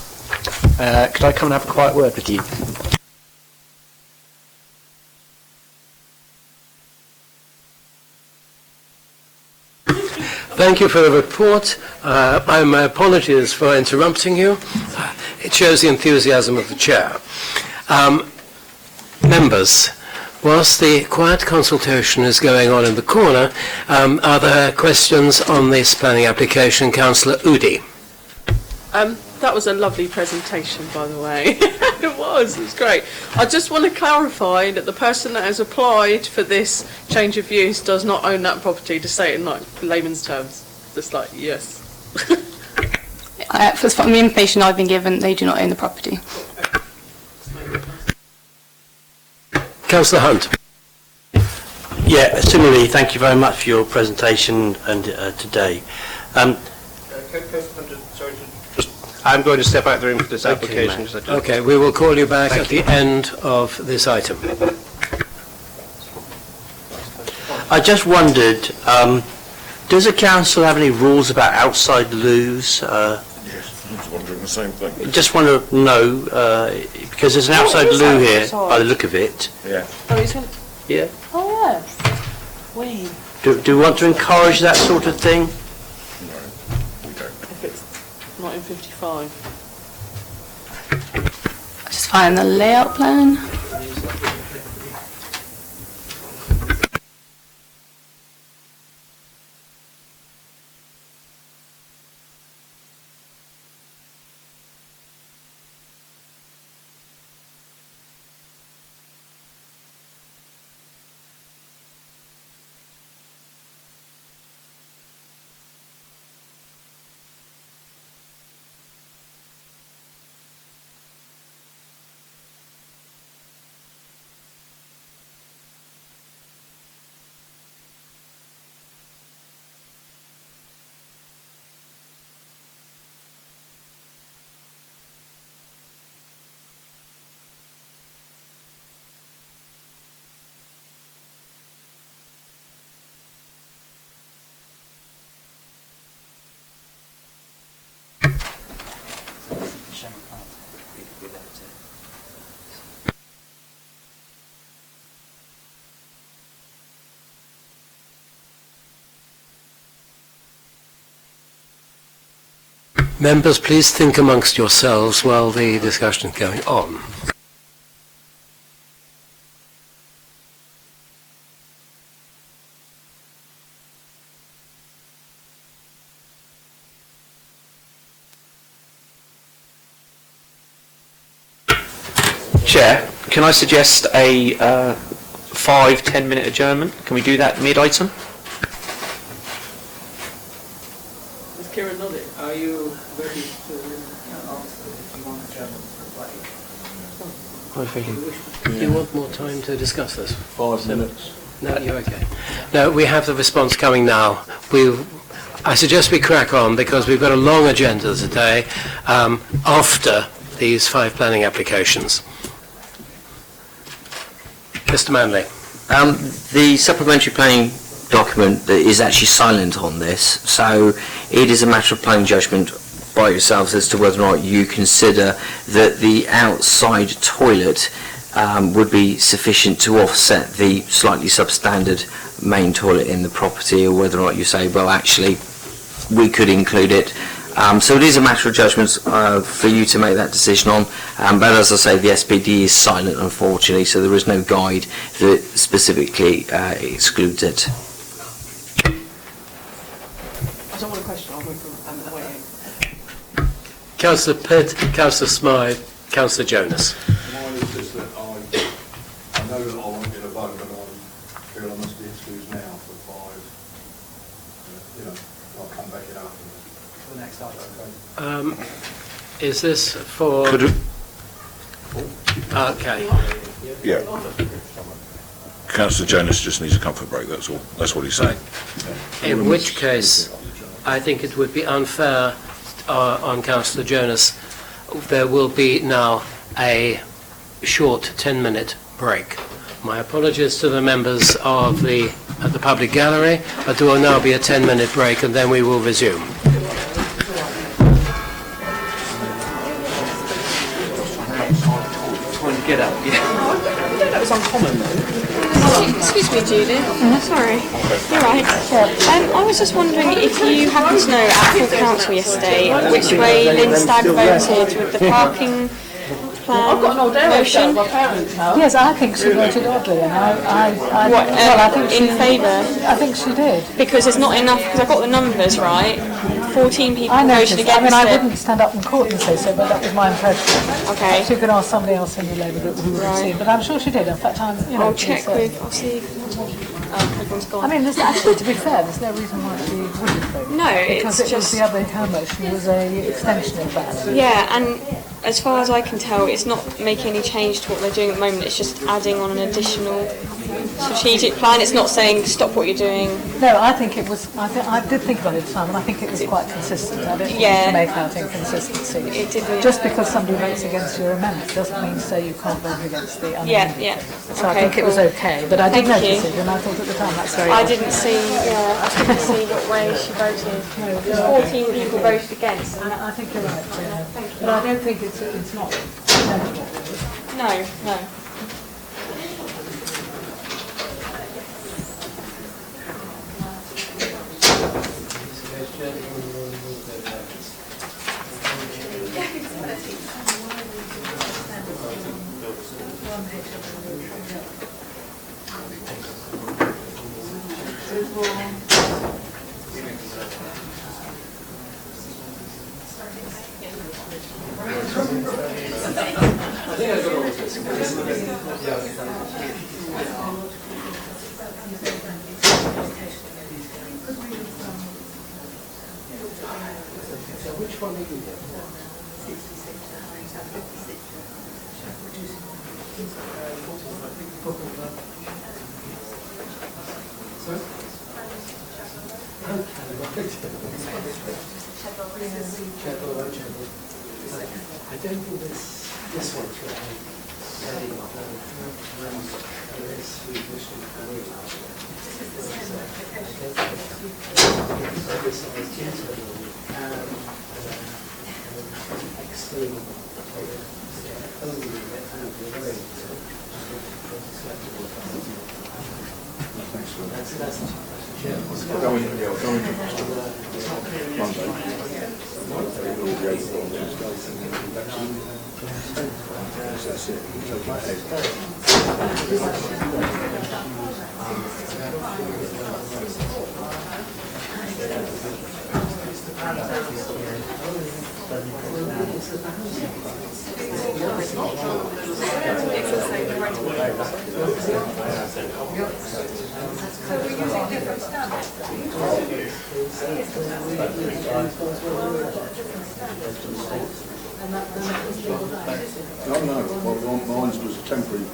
I come and have a quiet word with you? Thank you for the report. My apologies for interrupting you. It shows the enthusiasm of the chair. Members, whilst the quiet consultation is going on in the corner, are there questions on this planning application? Councillor Udi. That was a lovely presentation, by the way. It was great. I just want to clarify that the person that has applied for this change of use does not own that property, to say it in like layman's terms. Just like, yes. From the information I've been given, they do not own the property. Councillor Hunt. Yeah, similarly, thank you very much for your presentation and today. I'm going to step out of the room for this application. Okay, we will call you back at the end of this item. I just wondered, does the council have any rules about outside loos? Yes, I was wondering the same thing. Just want to know, because there's an outside loo here, by the look of it. Yeah. Yeah. Oh, yes. Wait. Do we want to encourage that sort of thing? If it's 1955. Just find the layout plan. Members, please think amongst yourselves while the discussion is going on. Chair, can I suggest a 5-10 minute adjournment? Can we do that mid-item? Is Kieran nodding? Are you ready to answer if you want to Do you want more time to discuss this? 5 minutes. No, you're okay. No, we have the response coming now. I suggest we crack on because we've got a long agenda today after these 5 planning applications. Mr. Manley. The supplementary planning document is actually silent on this, so it is a matter of plain judgment by yourselves as to whether or not you consider that the outside toilet would be sufficient to offset the slightly substandard main toilet in the property, or whether or not you say, well, actually, we could include it. So it is a matter of judgment for you to make that decision on, but as I say, the SPD is silent, unfortunately, so there is no guide that specifically excludes it. I don't want a question, I'll move from waiting. Councillor Pitt, Councillor Smythe, Councillor Jonas. Mine is just that I know that I won't get a vote, but I feel I must be excused now for 5. I'll come back in after the next item. Is this for... Okay. Yeah. Councillor Jonas just needs a comfort break, that's all. That's what he's saying. In which case, I think it would be unfair on Councillor Jonas there will be now a short 10-minute break. My apologies to the members of the public gallery, but there will now be a 10-minute break and then we will resume. Trying to get up, yeah. That was uncommon though. Excuse me, Judith. Sorry. You're right. I was just wondering if you happened to know at full council yesterday which way Lynn Stagg voted with the parking plan motion. Yes, I think she voted oddly, and I think in favour? I think she did. Because it's not enough, because I got the numbers right. 14 people voted against it. I wouldn't stand up in court and say so, but that was my impression. Okay. So you can ask somebody else in the Labour group who would have seen, but I'm sure she did. In fact, I'll check with, I'll see if everyone's gone. I mean, actually, to be fair, there's no reason why she wouldn't vote. No, because it's it was just... her motion was a extension of that. Yeah, and as far as I can tell, it's not making any change to what they're doing at the moment. It's just adding on an additional strategic plan. It's not saying stop what you're doing. No, I think it was. I did think about it at the time, and I think it was quite consistent. I don't think you can make out inconsistency. It didn't. Just because somebody votes against your amendment doesn't mean to say you can't vote against the amendment. Yeah. So I think it was okay, but I did notice it, and I thought at the time that's very. I didn't see what way she voted. No, 14 people voted against. And I think you're right. But I don't think it's not. No. Which one are you I don't think this one's ready. No, mine was a temporary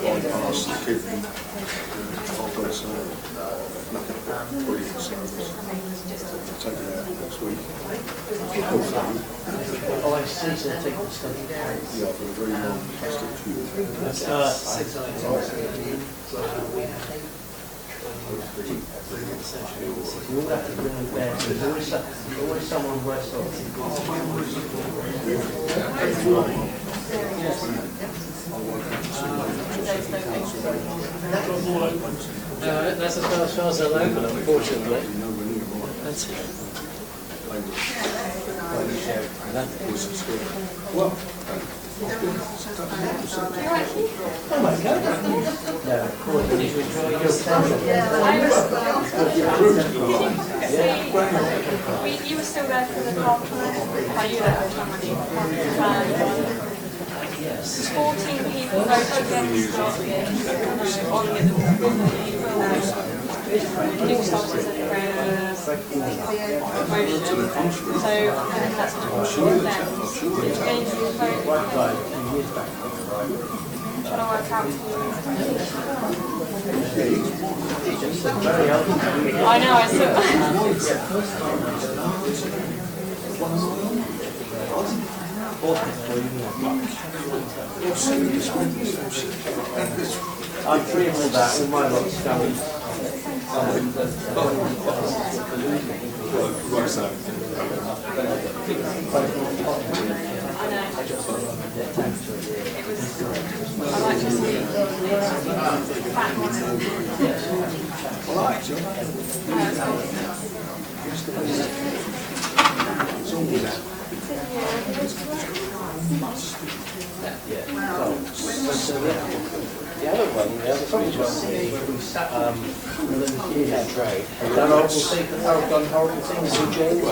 bypass the kid and office, nothing brilliant, so take it out next week. Oh, I see, so take the study down. Yeah, for a very long plastic tube. You all have to bring them back. There's always someone worse off. That's as far as they'll open, unfortunately. That's oh my God. No, of course, you should try your You were still there for the car plan? Are you there for the car plan? Yes. 14 people voted against it on the sources of the motion. So that's not which games you vote trying to work out I know, I said I'm free of all that, all my lot's going. The other one, the other bridge one, yeah, trade. Done horrible things, done horrible things in jail.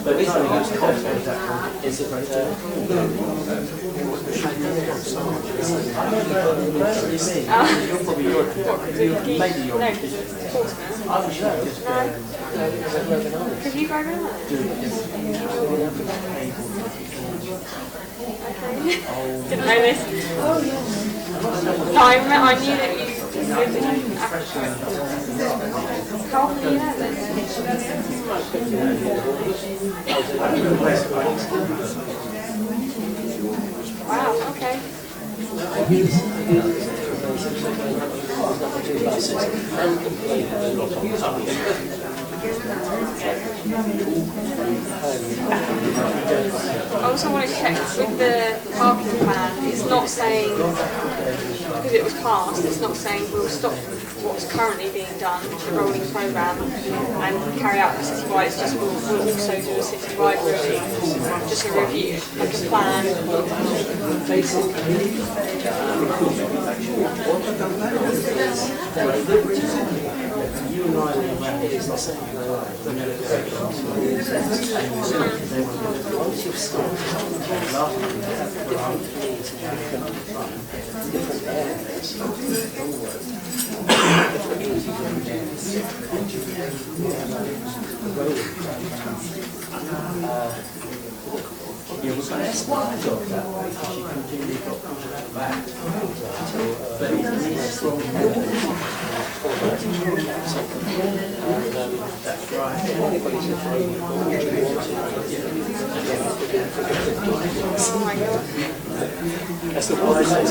But at least I think it's confident is it Could you go around? Didn't know this. No, I knew that you lived in Africa. How often are you there then? Wow, okay. I also want to check with the parking plan, it's not saying, because it was passed, it's not saying we'll stop what's currently being done, the rolling programme, and carry out the citywide, it's just we'll also do a citywide review, just a review, like a plan. Oh my god. That's the why I say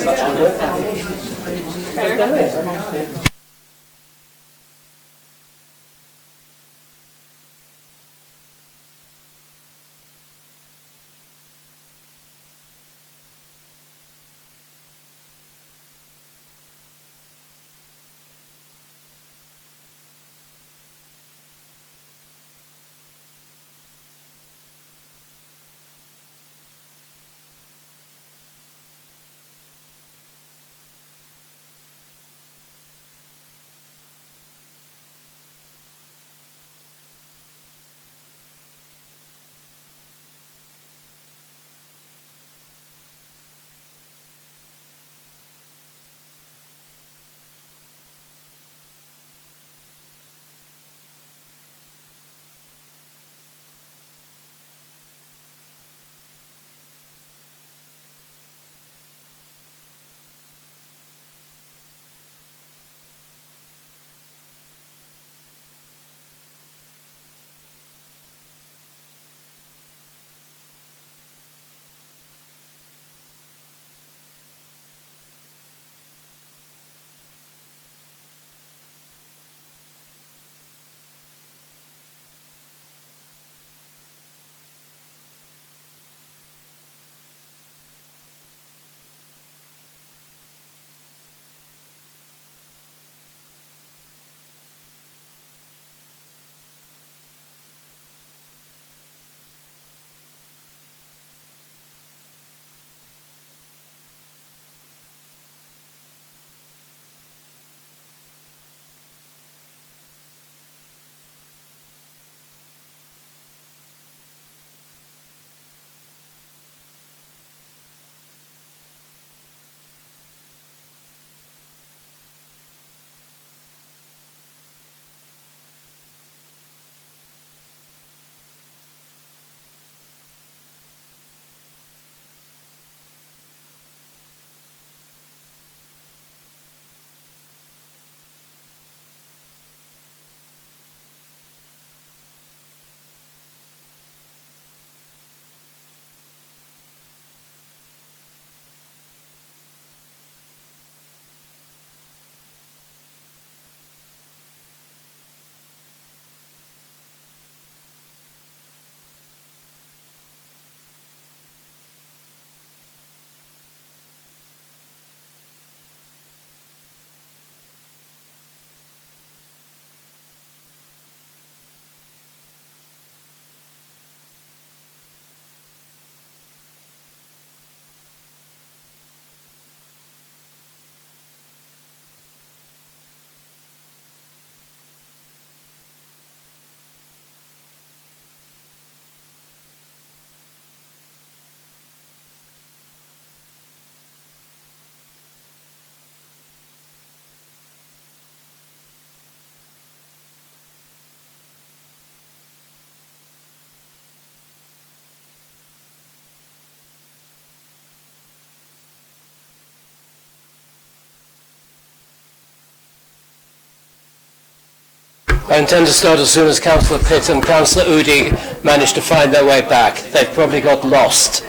I intend to start as soon as Councillor Pitt and Councillor Udi manage to find their way back. They've probably got lost.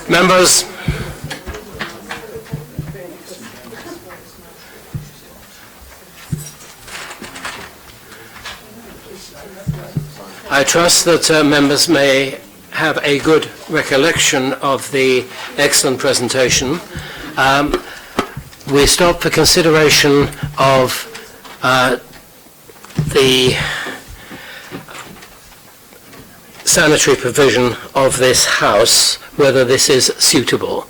Members, I trust that members may have a good recollection of the excellent presentation. We stop for consideration of the sanitary provision of this house, whether this is suitable.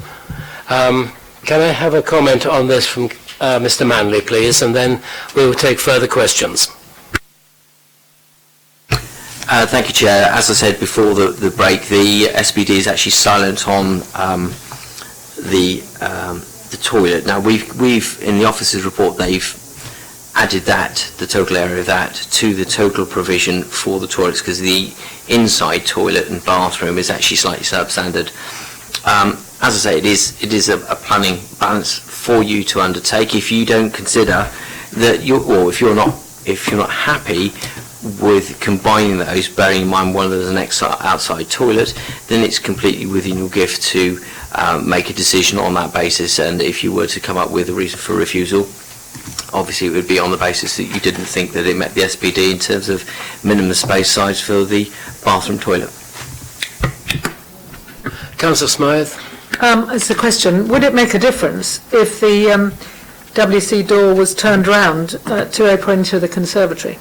Can I have a comment on this from Mr. Manley, please, and then we will take further questions. Thank you, Chair. As I said before the break, the SBD is actually silent on the toilet. Now, we've in the officer's report, they've added that, the total area of that, to the total provision for the toilets, because the inside toilet and bathroom is actually slightly substandard. As I say, it is a planning balance for you to undertake. If you don't consider that if you're not happy with combining those, bearing in mind one of them is an outside toilet, then it's completely within your gift to make a decision on that basis. And if you were to come up with a reason for refusal, obviously it would be on the basis that you didn't think that it met the SPD in terms of minimum space size for the bathroom toilet. Councillor Smythe. It's a question. Would it make a difference if the WC door was turned round to open into the conservatory?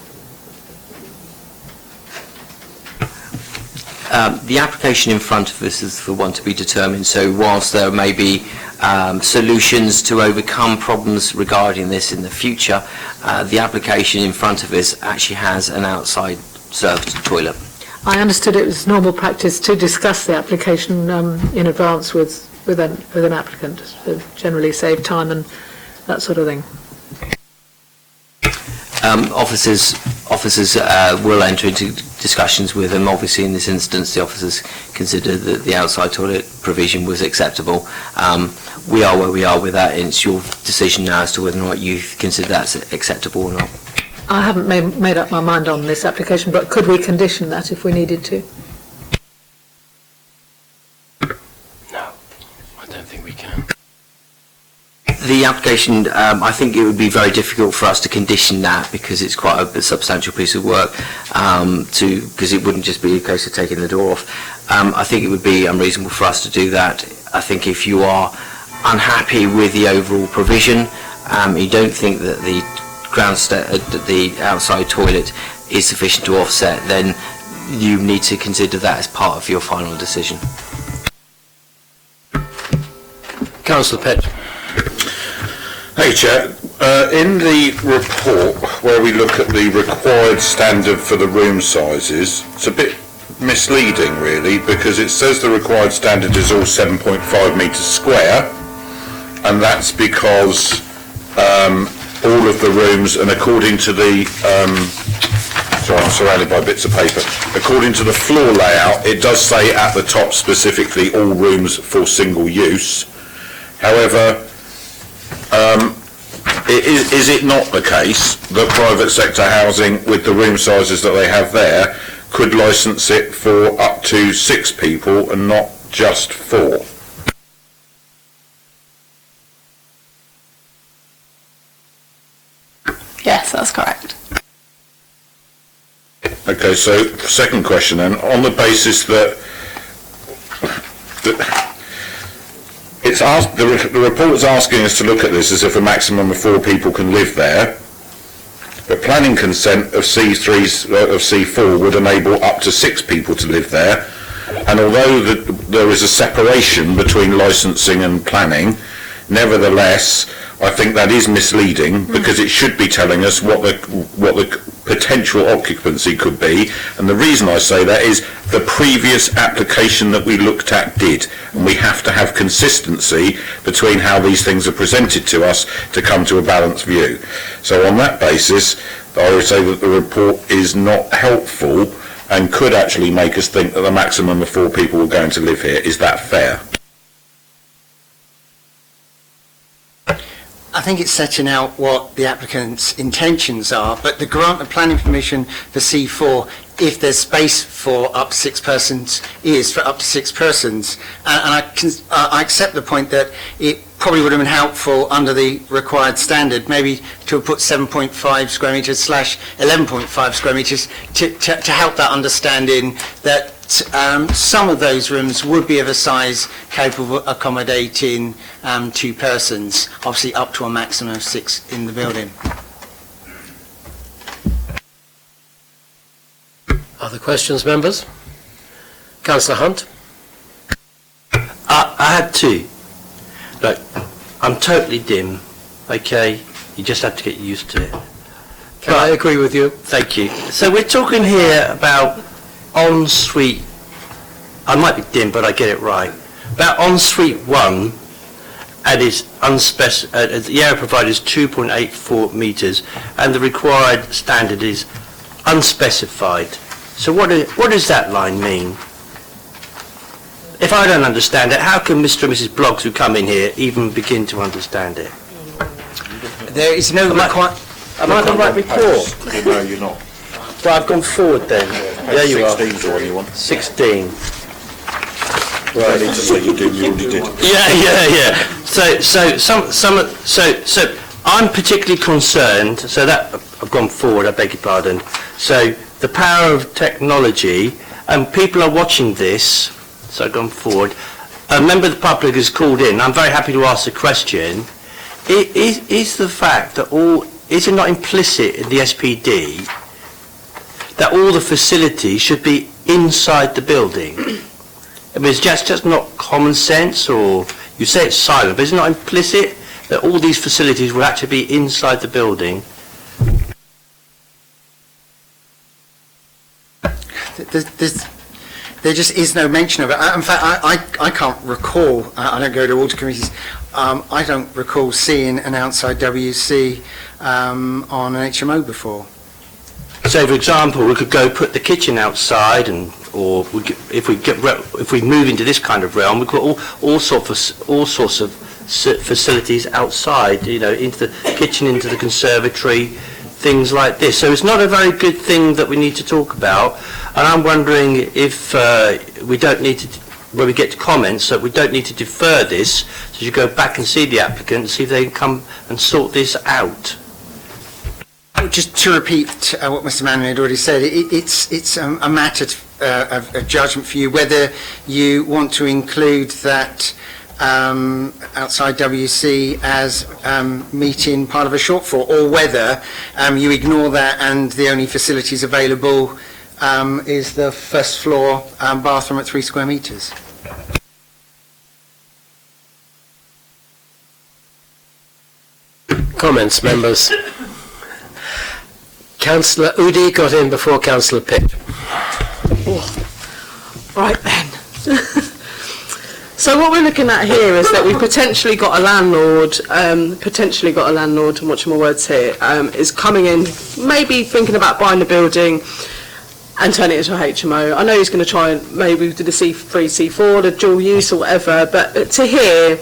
The application in front of us is for one to be determined, so whilst there may be solutions to overcome problems regarding this in the future, the application in front of us actually has an outside served toilet. I understood it was normal practice to discuss the application in advance with an applicant, to generally save time and that sort of thing. Officers will enter into discussions with them. Obviously, in this instance, the officers considered that the outside toilet provision was acceptable. We are where we are with that, and it's your decision now as to whether or not you consider that's acceptable or not. I haven't made up my mind on this application, but could we condition that if we needed to? No, I don't think we can. The application, I think it would be very difficult for us to condition that because it's quite a substantial piece of work, because it wouldn't just be a case of taking the door off. I think it would be unreasonable for us to do that. I think if you are unhappy with the overall provision, you don't think that the the outside toilet is sufficient to offset, then you need to consider that as part of your final decision. Councillor Pitt. Hey, Chair. In the report where we look at the required standard for the room sizes, it's a bit misleading really, because it says the required standard is all 7.5 metres square, and that's because all of the rooms, and according to the sorry, I'm surrounded by bits of paper. According to the floor layout, it does say at the top specifically all rooms for single use. However, is it not the case that private sector housing, with the room sizes that they have there, could licence it for up to 6 people and not just 4? Yes, that's correct. Okay, so second question then, on the basis that it's asked, the report is asking us to look at this as if a maximum of 4 people can live there, but planning consent of C4 would enable up to 6 people to live there, and although there is a separation between licensing and planning, nevertheless, I think that is misleading because it should be telling us what the potential occupancy could be. And the reason I say that is the previous application that we looked at did. And we have to have consistency between how these things are presented to us to come to a balanced view. So on that basis, I would say that the report is not helpful and could actually make us think that the maximum of 4 people are going to live here. Is that fair? I think it's setting out what the applicant's intentions are, but the grant of planning permission for C4, if there's space for up to 6 persons, is for up to 6 persons. And I accept the point that it probably would have been helpful under the required standard, maybe to have put 7.5 square metres / 11.5 square metres to help that understanding that some of those rooms would be of a size capable of accommodating 2 persons, obviously up to a maximum of 6 in the building. Other questions, members? Councillor Hunt? I had 2. Look, I'm totally dim, okay? You just have to get used to it. Can I agree with you? Thank you. So we're talking here about ensuite, I might be dim, but I get it right. About ensuite 1, and is the area provided is 2.84 metres, and the required standard is unspecified. So what does that line mean? If I don't understand it, how can Mr. and Mrs. Bloggs who come in here even begin to understand it? There is no requirement. Am I the right report? No, you're not. Well, I've gone forward then. There you are. 16's all you want. 16. Right. I need to say you do, you already did. Yeah. So I'm particularly concerned, so that, I've gone forward, I beg your pardon. So the power of technology, and people are watching this, so I've gone forward. A member of the public has called in. I'm very happy to ask the question. Is the fact that is it not implicit in the SPD that all the facilities should be inside the building? I mean, it's just not common sense, or you say it's silent, but is it not implicit that all these facilities will actually be inside the building? There just is no mention of it. In fact, I can't recall, I don't go to water committees, I don't recall seeing an outside WC on an HMO before. So, for example, we could go put the kitchen outside, or if we move into this kind of realm, we've got all sorts of facilities outside. You know, into the kitchen, into the conservatory, things like this. So it's not a very good thing that we need to talk about. And I'm wondering if we don't need to, when we get to comments, that we don't need to defer this. So you go back and see the applicant, and see if they can come and sort this out. Just to repeat what Mr. Manning had already said, it's a matter of judgment for you whether you want to include that outside WC as meeting part of a shortfall, or whether you ignore that and the only facilities available is the first floor bathroom at 3 square metres. Comments, members? Councillor Udi got in before Councillor Pitt. Right then. So what we're looking at here is that we've potentially got a landlord, and watch my words here, is coming in, maybe thinking about buying the building and turning it into a HMO. I know he's going to try and maybe do the C3, C4, the dual use or whatever, but to here,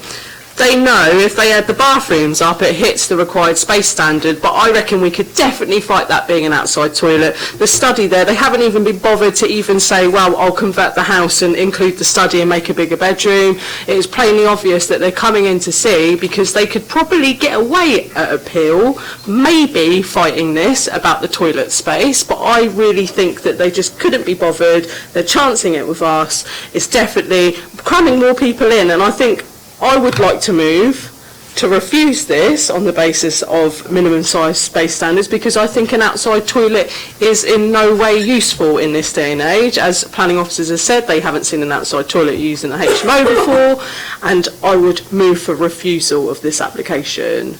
they know if they add the bathrooms up, it hits the required space standard, but I reckon we could definitely fight that being an outside toilet. The study there, they haven't even been bothered to even say, well, I'll convert the house and include the study and make a bigger bedroom. It is plainly obvious that they're coming in to see, because they could probably get away at appeal, maybe fighting this about the toilet space, but I really think that they just couldn't be bothered. They're chancing it with us. It's definitely cramming more people in, and I think I would like to move to refuse this on the basis of minimum size space standards, because I think an outside toilet is in no way useful in this day and age. As planning officers have said, they haven't seen an outside toilet used in a HMO before, and I would move for refusal of this application.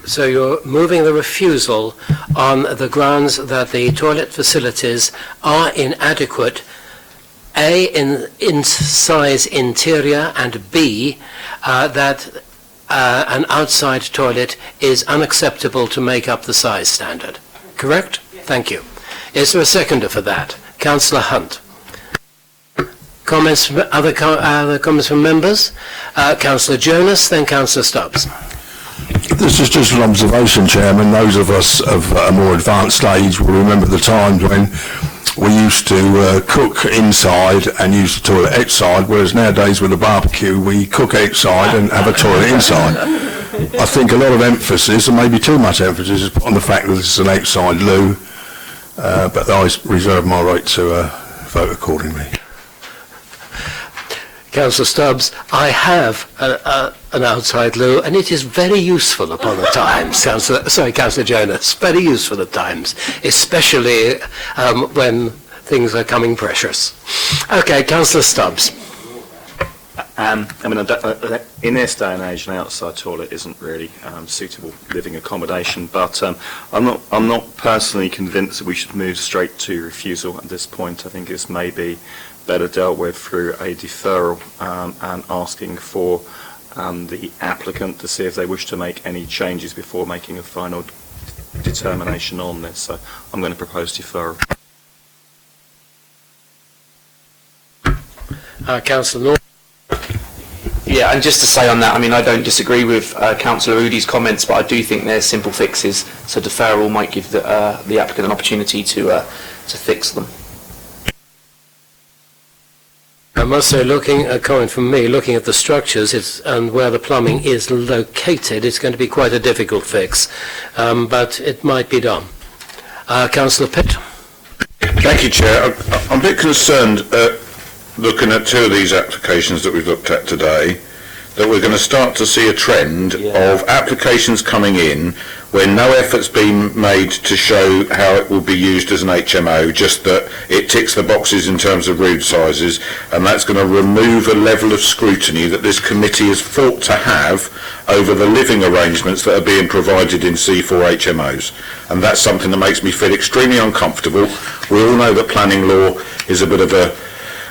So you're moving the refusal on the grounds that the toilet facilities are inadequate, A, in size interior, and B, that an outside toilet is unacceptable to make up the size standard. Correct? Thank you. Is there a seconder for that? Councillor Hunt. Comments from other comments from members? Councillor Jonas, then Councillor Stubbs. This is just an observation, Chairman. Those of us of a more advanced age will remember the times when we used to cook inside and use the toilet outside, whereas nowadays with a barbecue we cook outside and have a toilet inside. I think a lot of emphasis, and maybe too much emphasis, is put on the fact that this is an outside loo, but I reserve my right to vote accordingly. Councillor Stubbs, I have an outside loo, and it is very useful upon the times. Councillor Jonas, very useful at times, especially when things are coming precious. Okay, Councillor Stubbs. In this day and age, an outside toilet isn't really suitable living accommodation, but I'm not personally convinced that we should move straight to refusal at this point. I think it's maybe better dealt with through a deferral and asking for the applicant to see if they wish to make any changes before making a final determination on this. So I'm going to propose deferral. Councillor North. Yeah, and just to say on that, I mean, I don't disagree with Councillor Udi's comments, but I do think there's simple fixes, so deferral might give the applicant an opportunity to fix them. I must say, a comment from me, looking at the structures and where the plumbing is located, it's going to be quite a difficult fix, but it might be done. Councillor Pitt. Thank you, Chair. I'm a bit concerned, looking at two of these applications that we've looked at today, that we're going to start to see a trend of applications coming in where no effort's been made to show how it will be used as an HMO, just that it ticks the boxes in terms of room sizes, and that's going to remove a level of scrutiny that this committee has fought to have over the living arrangements that are being provided in C4 HMOs. And that's something that makes me feel extremely uncomfortable. We all know that planning law is a bit of a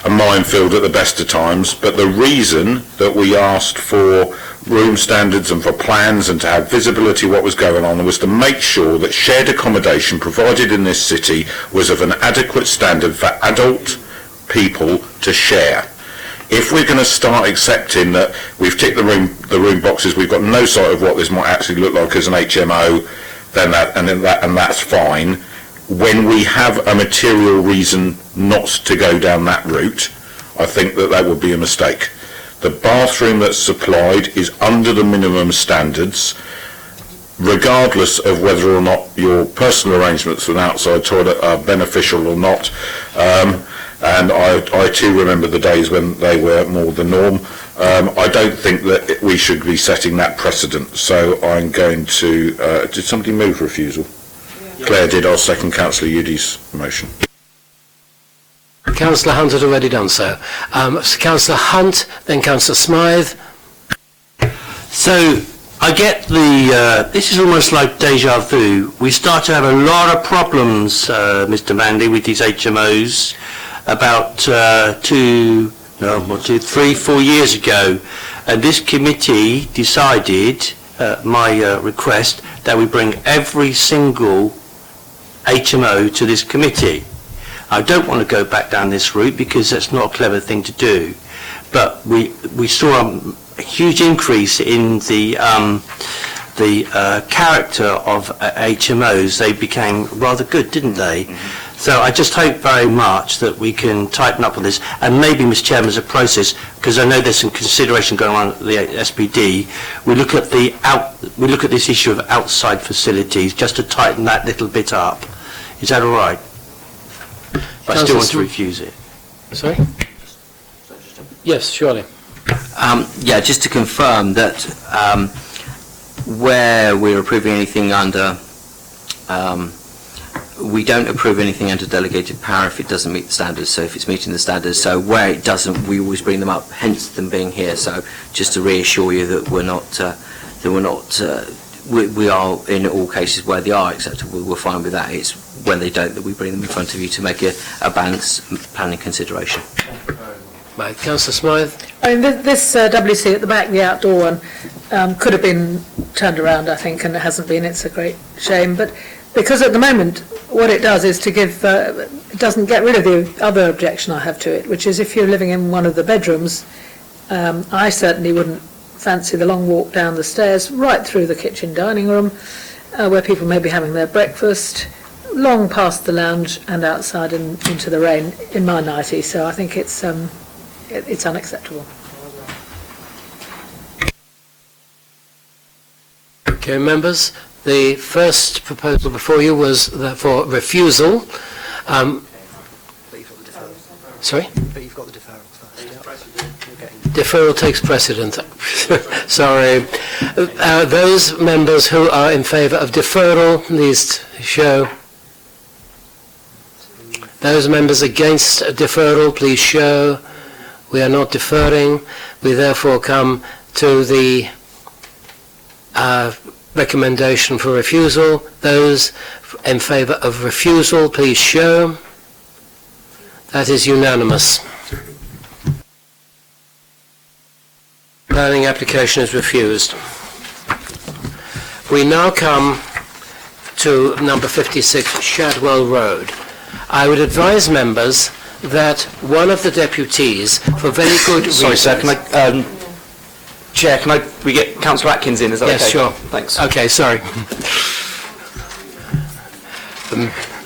minefield at the best of times, but the reason that we asked for room standards and for plans and to have visibility of what was going on was to make sure that shared accommodation provided in this city was of an adequate standard for adult people to share. If we're going to start accepting that we've ticked the room boxes, we've got no sight of what this might actually look like as an HMO, then that's fine. When we have a material reason not to go down that route, I think that would be a mistake. The bathroom that's supplied is under the minimum standards, regardless of whether or not your personal arrangements with an outside toilet are beneficial or not. And I too remember the days when they were more the norm. I don't think that we should be setting that precedent. So I'm going to... did somebody move refusal? Claire did. I'll second Councillor Udi's motion. Councillor Hunt had already done so. Councillor Hunt, then Councillor Smythe. So I get this is almost like deja vu. We start to have a lot of problems, Mr. Manley, with these HMOs about 3, 4 years ago. And this committee decided, my request, that we bring every single HMO to this committee. I don't want to go back down this route because that's not a clever thing to do, but we saw a huge increase in the character of HMOs. They became rather good, didn't they? Mm-hmm. So I just hope very much that we can tighten up on this, and maybe, Mr. Chairman, as a process, because I know there's some consideration going on at the SPD, we look at this issue of outside facilities just to tighten that little bit up. Is that all right? But I still want to refuse it. Sorry? Yes, surely. Yeah, just to confirm that where we're approving anything under, we don't approve anything under delegated power if it doesn't meet the standards. So if it's meeting the standards, so where it doesn't, we always bring them up, hence them being here. So just to reassure you that we are in all cases where they are acceptable, we're fine with that. It's when they don't that we bring them in front of you to make a balanced planning consideration. Right, Councillor Smythe. I mean, this WC at the back, the outdoor one, could have been turned around, I think, and it hasn't been. It's a great shame. But because at the moment, what it does is to give, it doesn't get rid of the other objection I have to it, which is if you're living in one of the bedrooms, I certainly wouldn't fancy the long walk down the stairs right through the kitchen dining room, where people may be having their breakfast, long past the lounge and outside and into the rain in my 90s. So I think it's unacceptable. Okay, members, the first proposal before you was for refusal. Sorry? But you've got the deferral first. Deferral takes precedent. Sorry. Those members who are in favour of deferral, please show. Those members against deferral, please show. We are not deferring. We therefore come to the recommendation for refusal. Those in favour of refusal, please show. That is unanimous. Planning application is refused. We now come to number 56 Shadwell Road. I would advise members that one of the deputies, for very good reasons... Sorry, sir, can I... Chair, can we get Councillor Atkins in? Is that okay? Yes, sure. Thanks. Okay, sorry.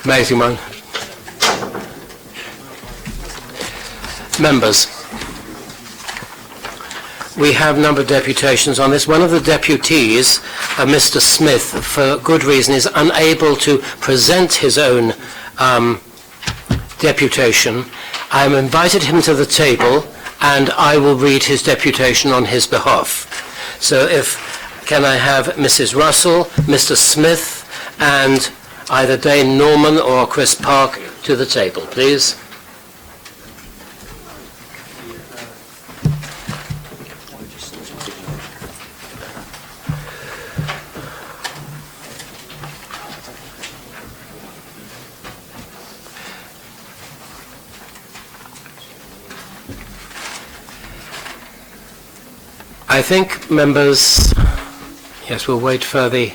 Amazing one. Members, we have a number of deputations on this. One of the deputies, Mr. Smith, for good reason, is unable to present his own deputation. I have invited him to the table and I will read his deputation on his behalf. So can I have Mrs. Russell, Mr. Smith and either Dane Norman or Chris Park to the table, please. I think, members, yes, we'll wait for the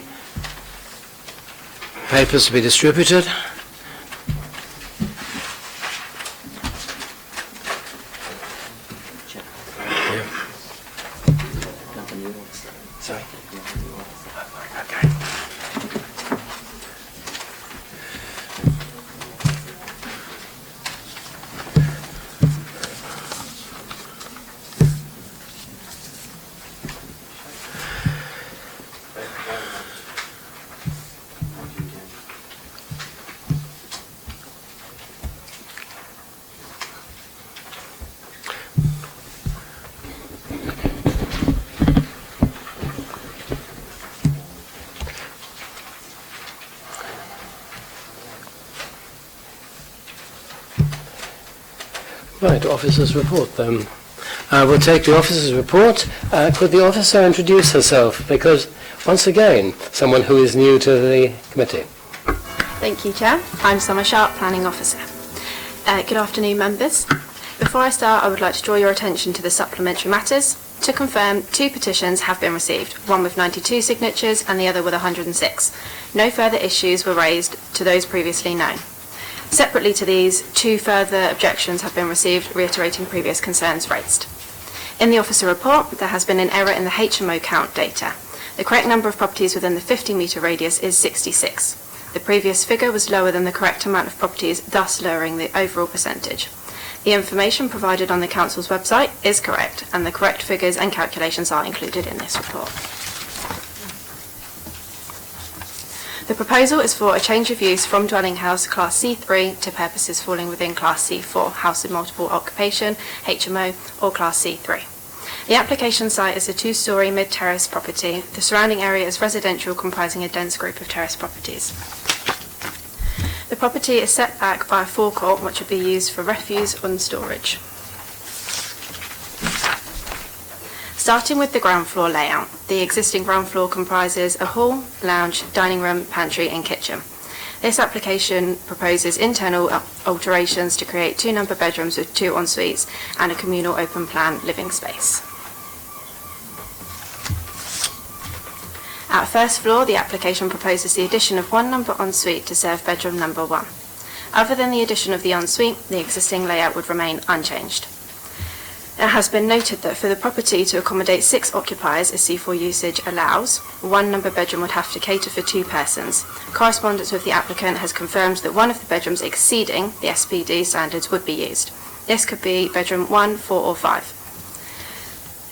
papers to be distributed. Sorry. Okay. Right, officer's report then. We'll take the officer's report. Could the officer introduce herself? Because, once again, someone who is new to the committee. Thank you, Chair. I'm Summer Sharp, Planning Officer. Good afternoon, members. Before I start, I would like to draw your attention to the supplementary matters. To confirm, 2 petitions have been received, one with 92 signatures and the other with 106. No further issues were raised to those previously known. Separately to these, 2 further objections have been received, reiterating previous concerns raised. In the officer report, there has been an error in the HMO count data. The correct number of properties within the 50-metre radius is 66. The previous figure was lower than the correct amount of properties, thus lowering the overall percentage. The information provided on the Council's website is correct, and the correct figures and calculations are included in this report. The proposal is for a change of use from dwelling house Class C3 to purposes falling within Class C4, house of multiple occupation, HMO, or Class C3. The application site is a two-storey mid-terrace property. The surrounding area is residential, comprising a dense group of terrace properties. The property is set back by a forecourt which would be used for refuse and storage. Starting with the ground floor layout, the existing ground floor comprises a hall, lounge, dining room, pantry and kitchen. This application proposes internal alterations to create 2 number bedrooms with 2 en-suites and a communal open plan living space. At first floor, the application proposes the addition of 1 number en-suite to serve bedroom number 1. Other than the addition of the en-suite, the existing layout would remain unchanged. It has been noted that for the property to accommodate 6 occupiers as C4 usage allows, 1 number bedroom would have to cater for 2 persons. Correspondence with the applicant has confirmed that one of the bedrooms exceeding the SPD standards would be used. This could be bedroom 1, 4 or 5.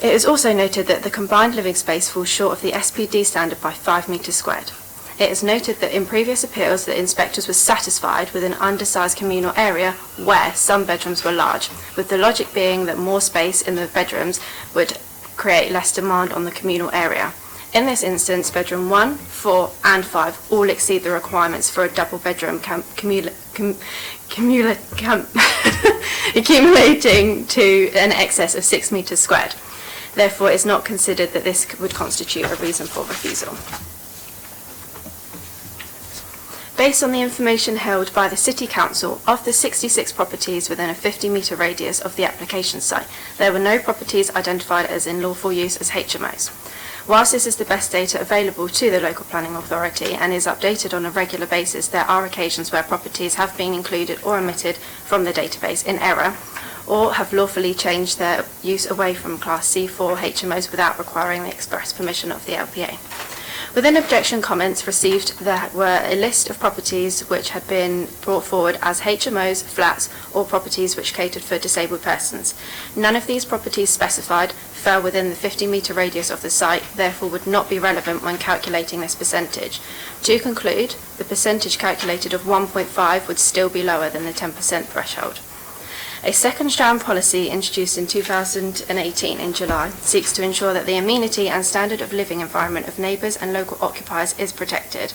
It is also noted that the combined living space falls short of the SPD standard by 5 metres squared. It is noted that in previous appeals that inspectors were satisfied with an undersized communal area where some bedrooms were large, with the logic being that more space in the bedrooms would create less demand on the communal area. In this instance, bedroom 1, 4 and 5 all exceed the requirements for a double bedroom accumulating to an excess of 6 metres squared. Therefore, it is not considered that this would constitute a reason for refusal. Based on the information held by the City Council, of the 66 properties within a 50-metre radius of the application site, there were no properties identified as in lawful use as HMOs. Whilst this is the best data available to the local planning authority and is updated on a regular basis, there are occasions where properties have been included or omitted from the database in error, or have lawfully changed their use away from Class C4 HMOs without requiring the express permission of the LPA. Within objection comments received, there were a list of properties which had been brought forward as HMOs, flats, or properties which catered for disabled persons. None of these properties specified fell within the 50-metre radius of the site, therefore would not be relevant when calculating this percentage. To conclude, the percentage calculated of 1.5 would still be lower than the 10% threshold. A second strand policy introduced in 2018 in July seeks to ensure that the amenity and standard of living environment of neighbours and local occupiers is protected.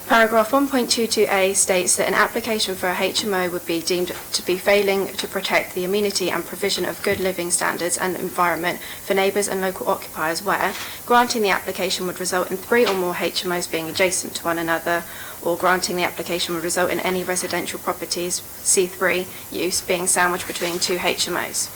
Paragraph 1.22a states that an application for a HMO would be deemed to be failing to protect the amenity and provision of good living standards and environment for neighbours and local occupiers where granting the application would result in 3 or more HMOs being adjacent to one another, or granting the application would result in any residential properties C3 use being sandwiched between 2 HMOs.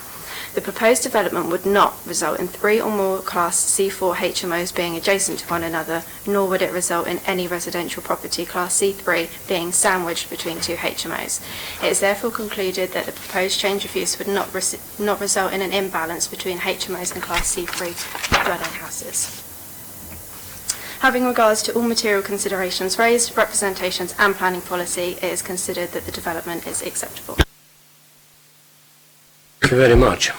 The proposed development would not result in 3 or more Class C4 HMOs being adjacent to one another, nor would it result in any residential property Class C3 being sandwiched between 2 HMOs. It is therefore concluded that the proposed change of use would not result in an imbalance between HMOs and Class C3 dwelling houses. Having regards to all material considerations raised, representations and planning policy, it is considered that the development is acceptable. Thank you very much.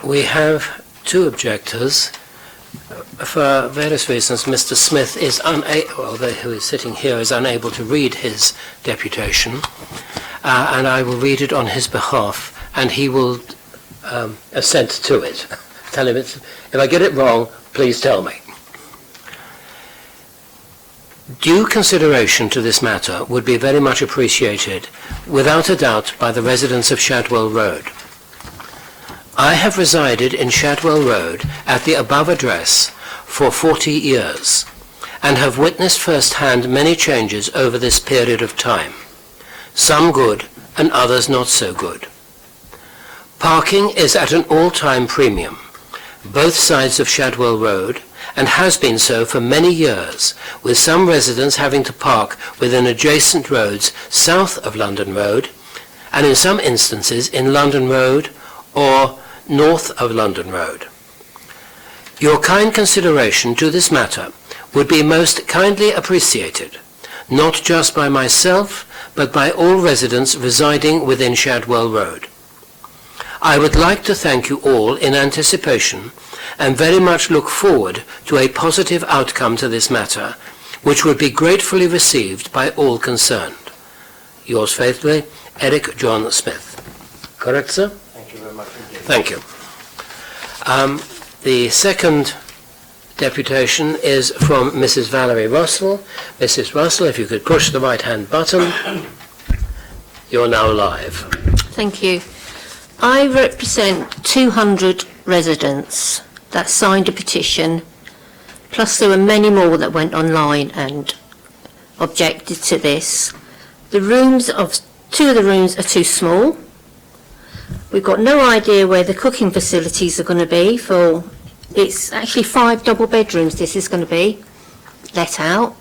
We have 2 objectors. For various reasons, Mr. Smith is unable, who is sitting here, is unable to read his deputation, and I will read it on his behalf, and he will assent to it. Tell him if I get it wrong, please tell me. Due consideration to this matter would be very much appreciated, without a doubt, by the residents of Shadwell Road. I have resided in Shadwell Road at the above address for 40 years and have witnessed firsthand many changes over this period of time, some good and others not so good. Parking is at an all-time premium, both sides of Shadwell Road, and has been so for many years, with some residents having to park within adjacent roads south of London Road, and in some instances in London Road or north of London Road. Your kind consideration to this matter would be most kindly appreciated, not just by myself, but by all residents residing within Shadwell Road. I would like to thank you all in anticipation and very much look forward to a positive outcome to this matter, which would be gratefully received by all concerned. Yours faithfully, Eric John Smith. Correct, sir? Thank you very much indeed. Thank you. The second deputation is from Mrs. Valerie Russell. Mrs. Russell, if you could push the right-hand button. You're now live. Thank you. I represent 200 residents that signed a petition, plus there were many more that went online and objected to this. Two of the rooms are too small. We've got no idea where the cooking facilities are going to be for, it's actually 5 double bedrooms this is going to be let out,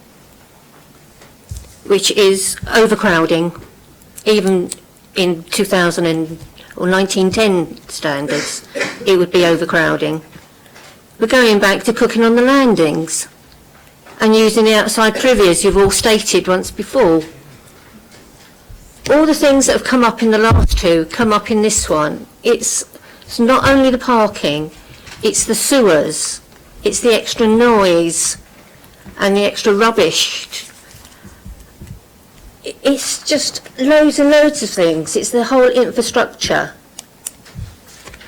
which is overcrowding, even in 2000 or 1910 standards, it would be overcrowding. We're going back to cooking on the landings and using the outside privy, as you've all stated once before. All the things that have come up in the last two come up in this one. It's not only the parking, it's the sewers, it's the extra noise and the extra rubbish. It's just loads and loads of things. It's the whole infrastructure.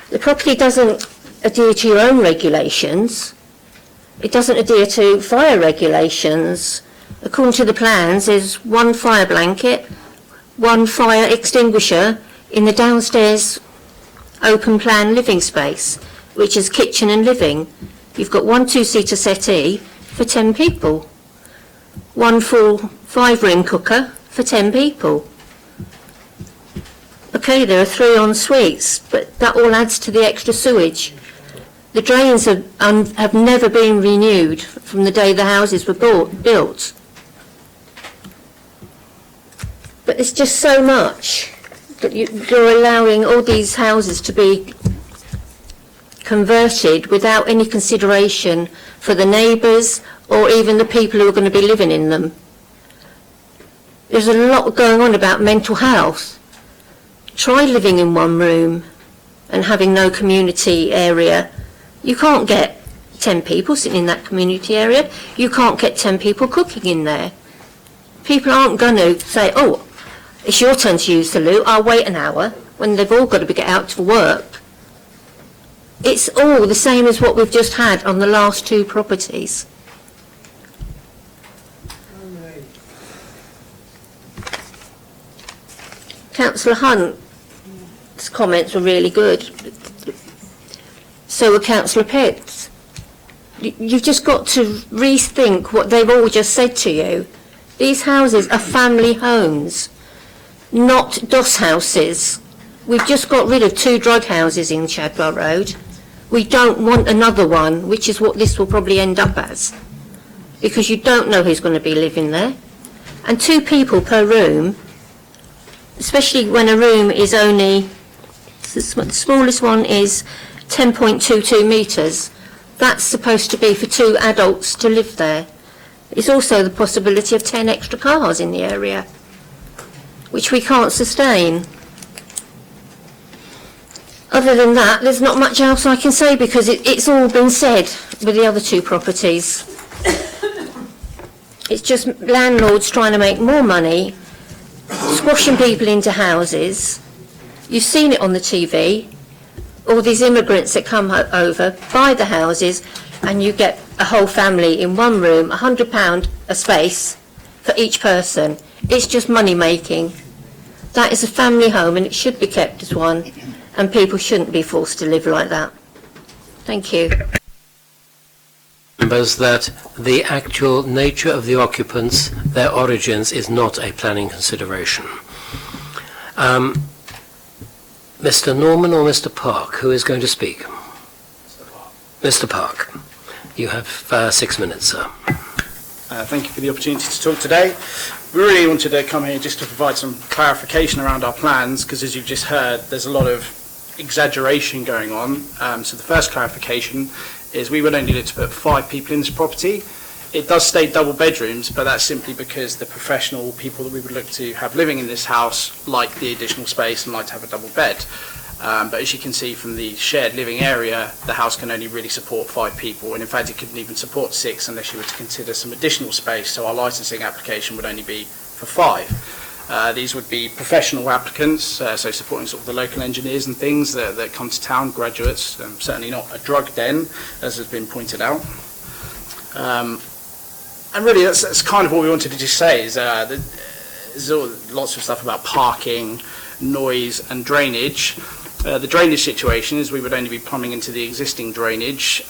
The property doesn't adhere to your own regulations. It doesn't adhere to fire regulations. According to the plans, there's one fire blanket, one fire extinguisher in the downstairs open plan living space, which is kitchen and living. You've got one 2-seater settee for 10 people. One full 5-ring cooker for 10 people. Okay, there are 3 en suites, but that all adds to the extra sewage. The drains have never been renewed from the day the houses were built. But it's just so much that you're allowing all these houses to be converted without any consideration for the neighbours or even the people who are going to be living in them. There's a lot going on about mental health. Try living in one room and having no community area. You can't get 10 people sitting in that community area. You can't get 10 people cooking in there. People aren't going to say, oh, it's your turn to use the loo, I'll wait an hour, when they've all got to get out to work. It's all the same as what we've just had on the last 2 properties. Councillor Hunt's comments were really good. So were Councillor Pitts. You've just got to rethink what they've all just said to you. These houses are family homes, not doss houses. We've just got rid of 2 drug houses in Chadwell Road. We don't want another one, which is what this will probably end up as, because you don't know who's going to be living there. And 2 people per room, especially when a room is only, the smallest one is 10.22 metres, that's supposed to be for 2 adults to live there. There's also the possibility of 10 extra cars in the area, which we can't sustain. Other than that, there's not much else I can say because it's all been said with the other 2 properties. It's just landlords trying to make more money, squashing people into houses. You've seen it on the TV. All these immigrants that come over, buy the houses, and you get a whole family in one room, £100 a space for each person. It's just money making. That is a family home and it should be kept as one, and people shouldn't be forced to live like that. Thank you. Members, that the actual nature of the occupants, their origins, is not a planning consideration. Mr. Norman or Mr. Park, who is going to speak? Mr. Park, you have 6 minutes, sir. Thank you for the opportunity to talk today. We really wanted to come here just to provide some clarification around our plans, because as you've just heard, there's a lot of exaggeration going on. So the first clarification is we would only look to put 5 people in this property. It does state double bedrooms, but that's simply because the professional people that we would look to have living in this house like the additional space and like to have a double bed. But as you can see from the shared living area, the house can only really support 5 people, and in fact it couldn't even support 6 unless you were to consider some additional space, so our licensing application would only be for 5. These would be professional applicants, so supporting sort of the local engineers and things that come to town, graduates, certainly not a drug den, as has been pointed out. And really, that's kind of what we wanted to just say, is there's lots of stuff about parking, noise and drainage. The drainage situation is we would only be plumbing into the existing drainage.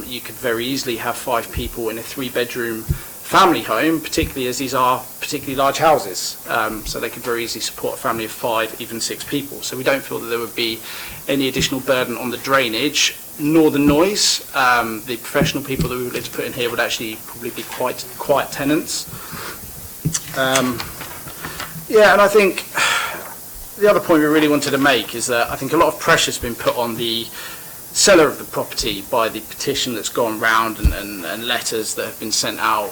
You could very easily have 5 people in a 3-bedroom family home, particularly as these are particularly large houses. So they could very easily support a family of 5, even 6 people. So we don't feel that there would be any additional burden on the drainage, nor the noise. The professional people that we would like to put in here would actually probably be quite quiet tenants. Yeah, and I think the other point we really wanted to make is that I think a lot of pressure has been put on the seller of the property by the petition that's gone round and letters that have been sent out.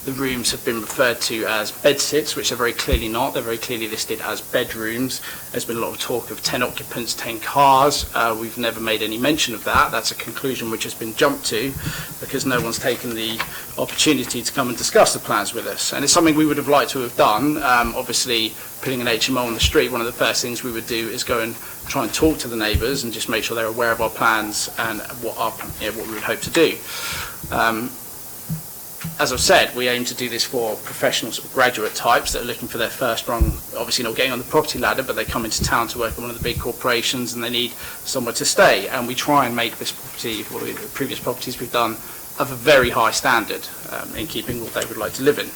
The rooms have been referred to as bedsits, which are very clearly not. They're very clearly listed as bedrooms. There's been a lot of talk of 10 occupants, 10 cars. We've never made any mention of that. That's a conclusion which has been jumped to because no one's taken the opportunity to come and discuss the plans with us. And it's something we would have liked to have done. Obviously, putting an HMO on the street, one of the first things we would do is go and try and talk to the neighbours and just make sure they're aware of our plans and what we would hope to do. As I've said, we aim to do this for professional sort of graduate types that are looking for their first rung, obviously not getting on the property ladder, but they come into town to work in one of the big corporations and they need somewhere to stay. And we try and make this property, the previous properties we've done, of a very high standard in keeping what they would like to live in.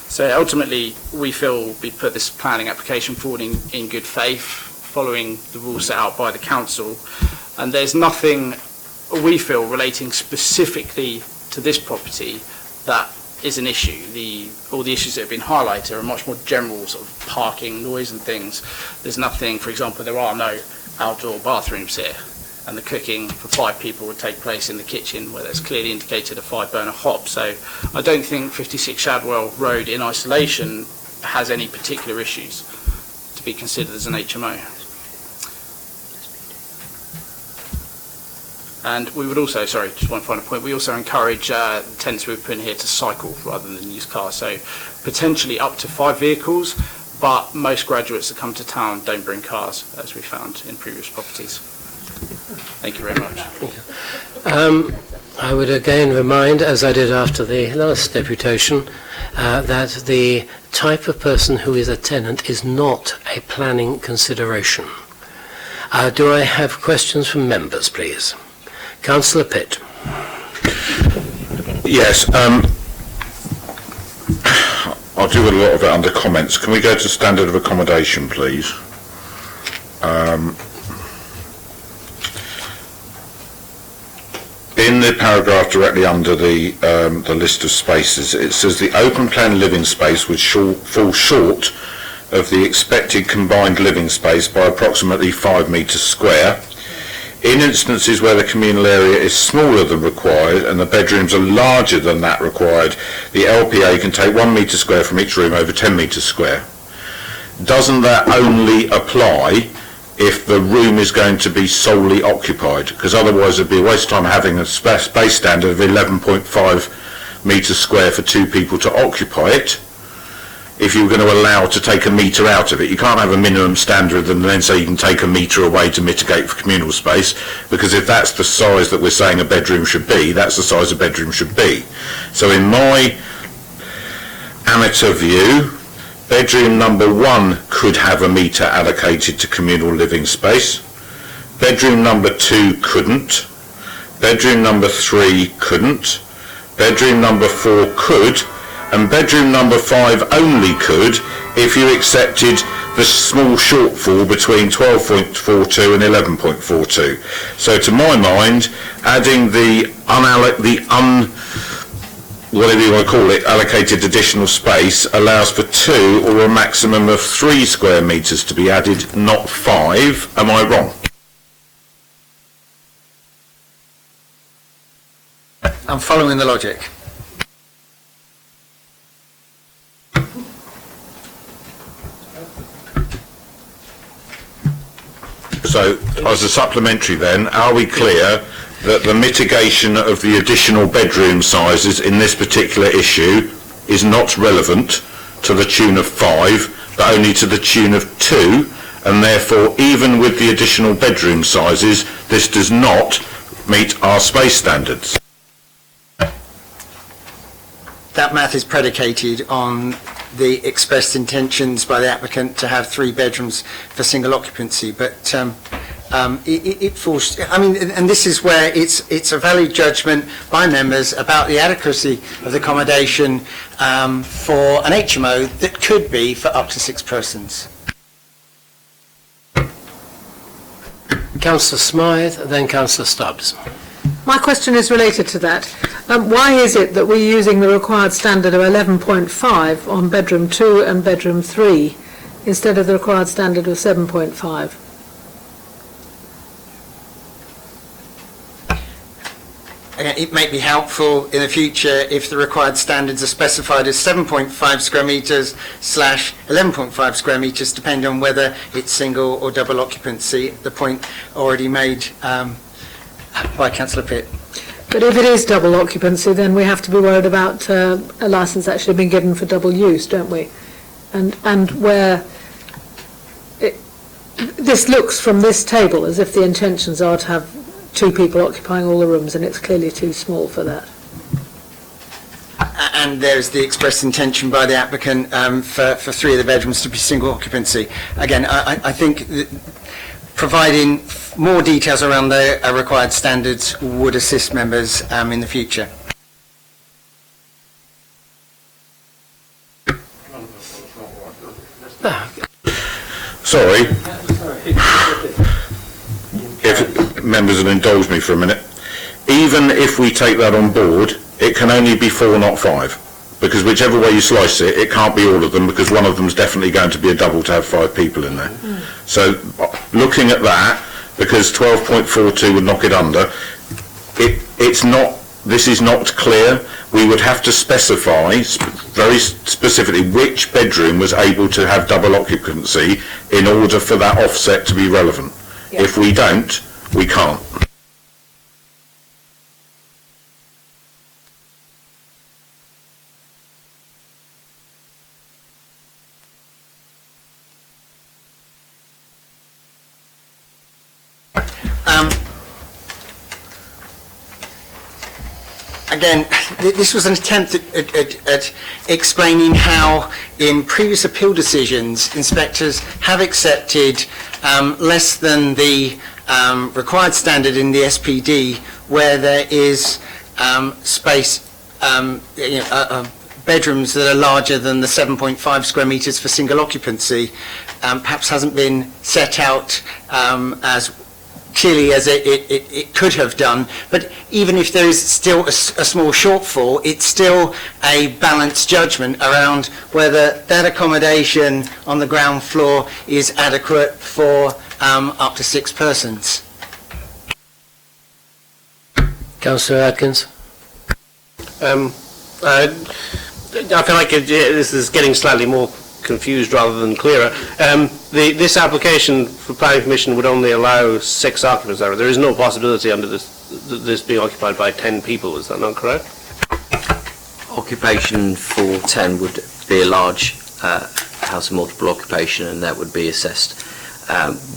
So ultimately, we feel we put this planning application forward in good faith, following the rules set out by the council, and there's nothing we feel relating specifically to this property that is an issue. All the issues that have been highlighted are much more general, sort of parking, noise and things. There's nothing, for example, there are no outdoor bathrooms here, and the cooking for 5 people would take place in the kitchen where there's clearly indicated a 5-burner hob. So I don't think 56 Shadwell Road in isolation has any particular issues to be considered as an HMO. And we would also, sorry, just one final point, we also encourage tenants we would put in here to cycle rather than use cars. So potentially up to 5 vehicles, but most graduates that come to town don't bring cars, as we found in previous properties. Thank you very much. I would again remind, as I did after the last deputation, that the type of person who is a tenant is not a planning consideration. Do I have questions from members, please? Councillor Pitt. Yes, I'll do a lot of it under comments. Can we go to standard of accommodation, please? In the paragraph directly under the list of spaces, it says the open plan living space would fall short of the expected combined living space by approximately 5 metres square. In instances where the communal area is smaller than required and the bedrooms are larger than that required, the LPA can take 1 metre square from each room over 10 metres square. Doesn't that only apply if the room is going to be solely occupied? Because otherwise it'd be a waste of time having a space standard of 11.5 metres square for 2 people to occupy it. If you were going to allow to take a metre out of it, you can't have a minimum standard and then say you can take a metre away to mitigate for communal space, because if that's the size that we're saying a bedroom should be, that's the size a bedroom should be. So in my amateur view, bedroom number 1 could have a metre allocated to communal living space. Bedroom number 2 couldn't. Bedroom number 3 couldn't. Bedroom number 4 could. And bedroom number 5 only could if you accepted the small shortfall between 12.42 and 11.42. So to my mind, adding whatever you want to call it, allocated additional space allows for 2 or a maximum of 3 square metres to be added, not 5. Am I wrong? I'm following the logic. So, as a supplementary then, are we clear that the mitigation of the additional bedroom sizes in this particular issue is not relevant to the tune of 5, but only to the tune of 2, and therefore, even with the additional bedroom sizes, this does not meet our space standards. That math is predicated on the expressed intentions by the applicant to have 3 bedrooms for single occupancy, but it falls, I mean, and this is where it's a valid judgment by members about the adequacy of the accommodation for an HMO that could be for up to 6 persons. Councillor Smythe, then Councillor Stubbs. My question is related to that. Why is it that we're using the required standard of 11.5 on bedroom 2 and bedroom 3 instead of the required standard of 7.5? It may be helpful in the future if the required standards are specified as 7.5 square metres / 11.5 square metres, depending on whether it's single or double occupancy, the point already made by Councillor Pitt. But if it is double occupancy, then we have to be worried about a licence actually being given for double use, don't we? And where this looks from this table as if the intentions are to have 2 people occupying all the rooms, and it's clearly too small for that. And there's the express intention by the applicant for 3 of the bedrooms to be single occupancy. Again, I think that providing more details around the required standards would assist members in the future. Sorry. If members will indulge me for a minute. Even if we take that on board, it can only be 4, not 5. Because whichever way you slice it, it can't be all of them, because one of them's definitely going to be a double to have 5 people in there. So looking at that, because 12.42 would knock it under, this is not clear. We would have to specify very specifically which bedroom was able to have double occupancy in order for that offset to be relevant. Yeah. If we don't, we can't. Again, this was an attempt at explaining how, in previous appeal decisions, inspectors have accepted less than the required standard in the SPD, where there is space, bedrooms that are larger than the 7.5 square metres for single occupancy, perhaps hasn't been set out as clearly as it could have done. But even if there is still a small shortfall, it's still a balanced judgment around whether that accommodation on the ground floor is adequate for up to 6 persons. Councillor Atkins. I feel like this is getting slightly more confused rather than clearer. This application for planning permission would only allow 6 occupants. There is no possibility under this being occupied by 10 people. Is that not correct? Occupation for 10 would be a large house of multiple occupation, and that would be assessed.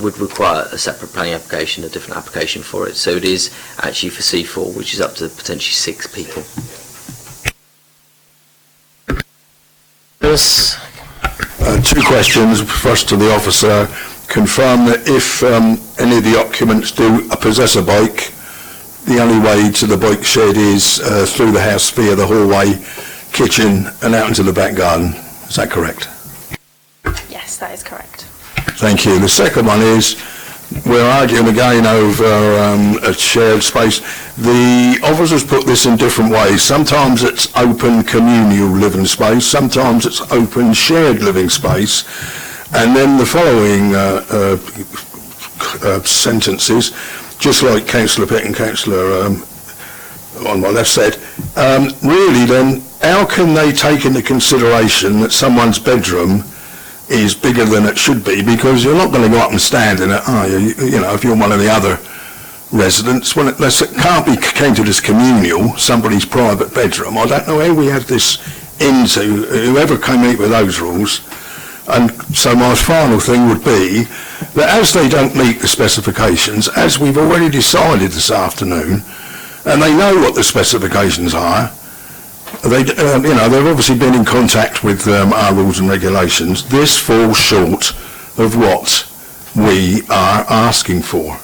Would require a separate planning application, a different application for it. So it is actually for C4, which is up to potentially 6 people. Yes. 2 questions. First to the officer. Confirm that if any of the occupants do possess a bike, the only way to the bike shed is through the house via the hallway, kitchen and out into the back garden. Is that correct? Yes, that is correct. Thank you. The second one is, we're arguing again over a shared space. The officers put this in different ways. Sometimes it's open communal living space, sometimes it's open shared living space, and then the following sentences, just like Councillor Pitt and Councillor on my left said, really then, how can they take into consideration that someone's bedroom is bigger than it should be, because you're not going to go up and stand in it, are you? You know, if you're one of the other residents, well, it can't be counted as communal, somebody's private bedroom. I don't know how we have this into whoever came in with those rules. And so my final thing would be that as they don't meet the specifications, as we've already decided this afternoon, and they know what the specifications are, they, they've obviously been in contact with our rules and regulations. This falls short of what we are asking for.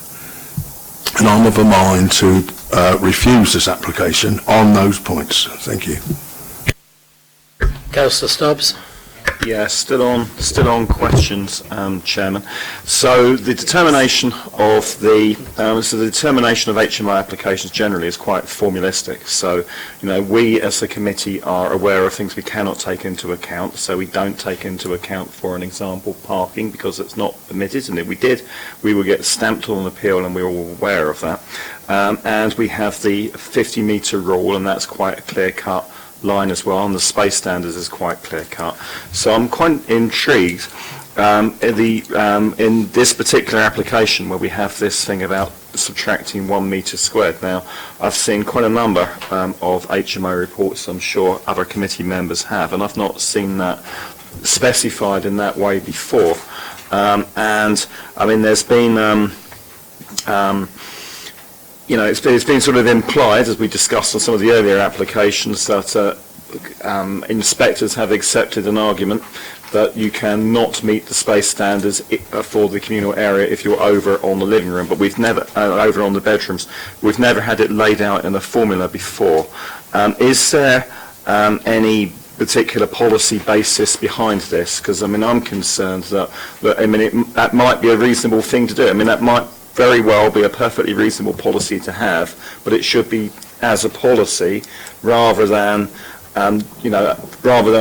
And I'm of a mind to refuse this application on those points. Thank you. Councillor Stubbs. Yeah, still on questions, Chairman. So the determination of the determination of HMO applications generally is quite formalistic. So, we as a committee are aware of things we cannot take into account. So we don't take into account, for an example, parking because it's not permitted. And if we did, we would get stamped on an appeal, and we're all aware of that. And we have the 50-metre rule, and that's quite a clear-cut line as well, and the space standards is quite clear cut. So I'm quite intrigued in this particular application where we have this thing about subtracting 1 metre squared. Now, I've seen quite a number of HMO reports, I'm sure other committee members have, and I've not seen that specified in that way before. And I mean, there's been it's been sort of implied, as we discussed on some of the earlier applications, that inspectors have accepted an argument that you cannot meet the space standards for the communal area if you're over on the living room, but we've never, over on the bedrooms. We've never had it laid out in a formula before. Is there any particular policy basis behind this? Because, I mean, I'm concerned that that might be a reasonable thing to do. I mean, that might very well be a perfectly reasonable policy to have, but it should be as a policy rather than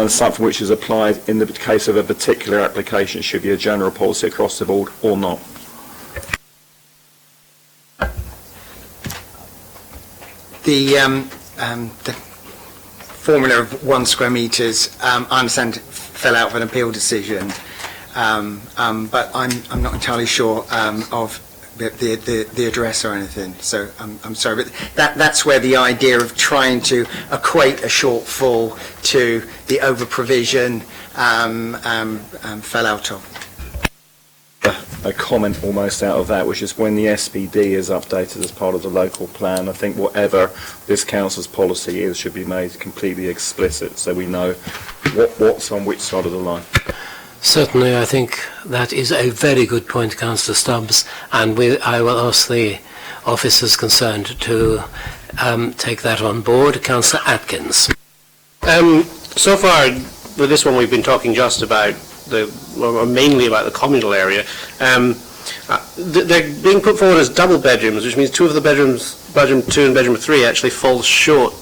something which is applied in the case of a particular application. It should be a general policy across the board or not. The formula of 1 square metres, I understand, fell out of an appeal decision, but I'm not entirely sure of the address or anything, so I'm sorry, but that's where the idea of trying to equate a shortfall to the over-provision fell out of. A comment almost out of that, which is when the SPD is updated as part of the local plan, I think whatever this council's policy is should be made completely explicit so we know what's on which side of the line. Certainly, I think that is a very good point, Councillor Stubbs, and I will ask the officers concerned to take that on board. Councillor Atkins. So far, with this one, we've been talking just about mainly about the communal area. They're being put forward as double bedrooms, which means two of the bedrooms, bedroom 2 and bedroom 3, actually falls short.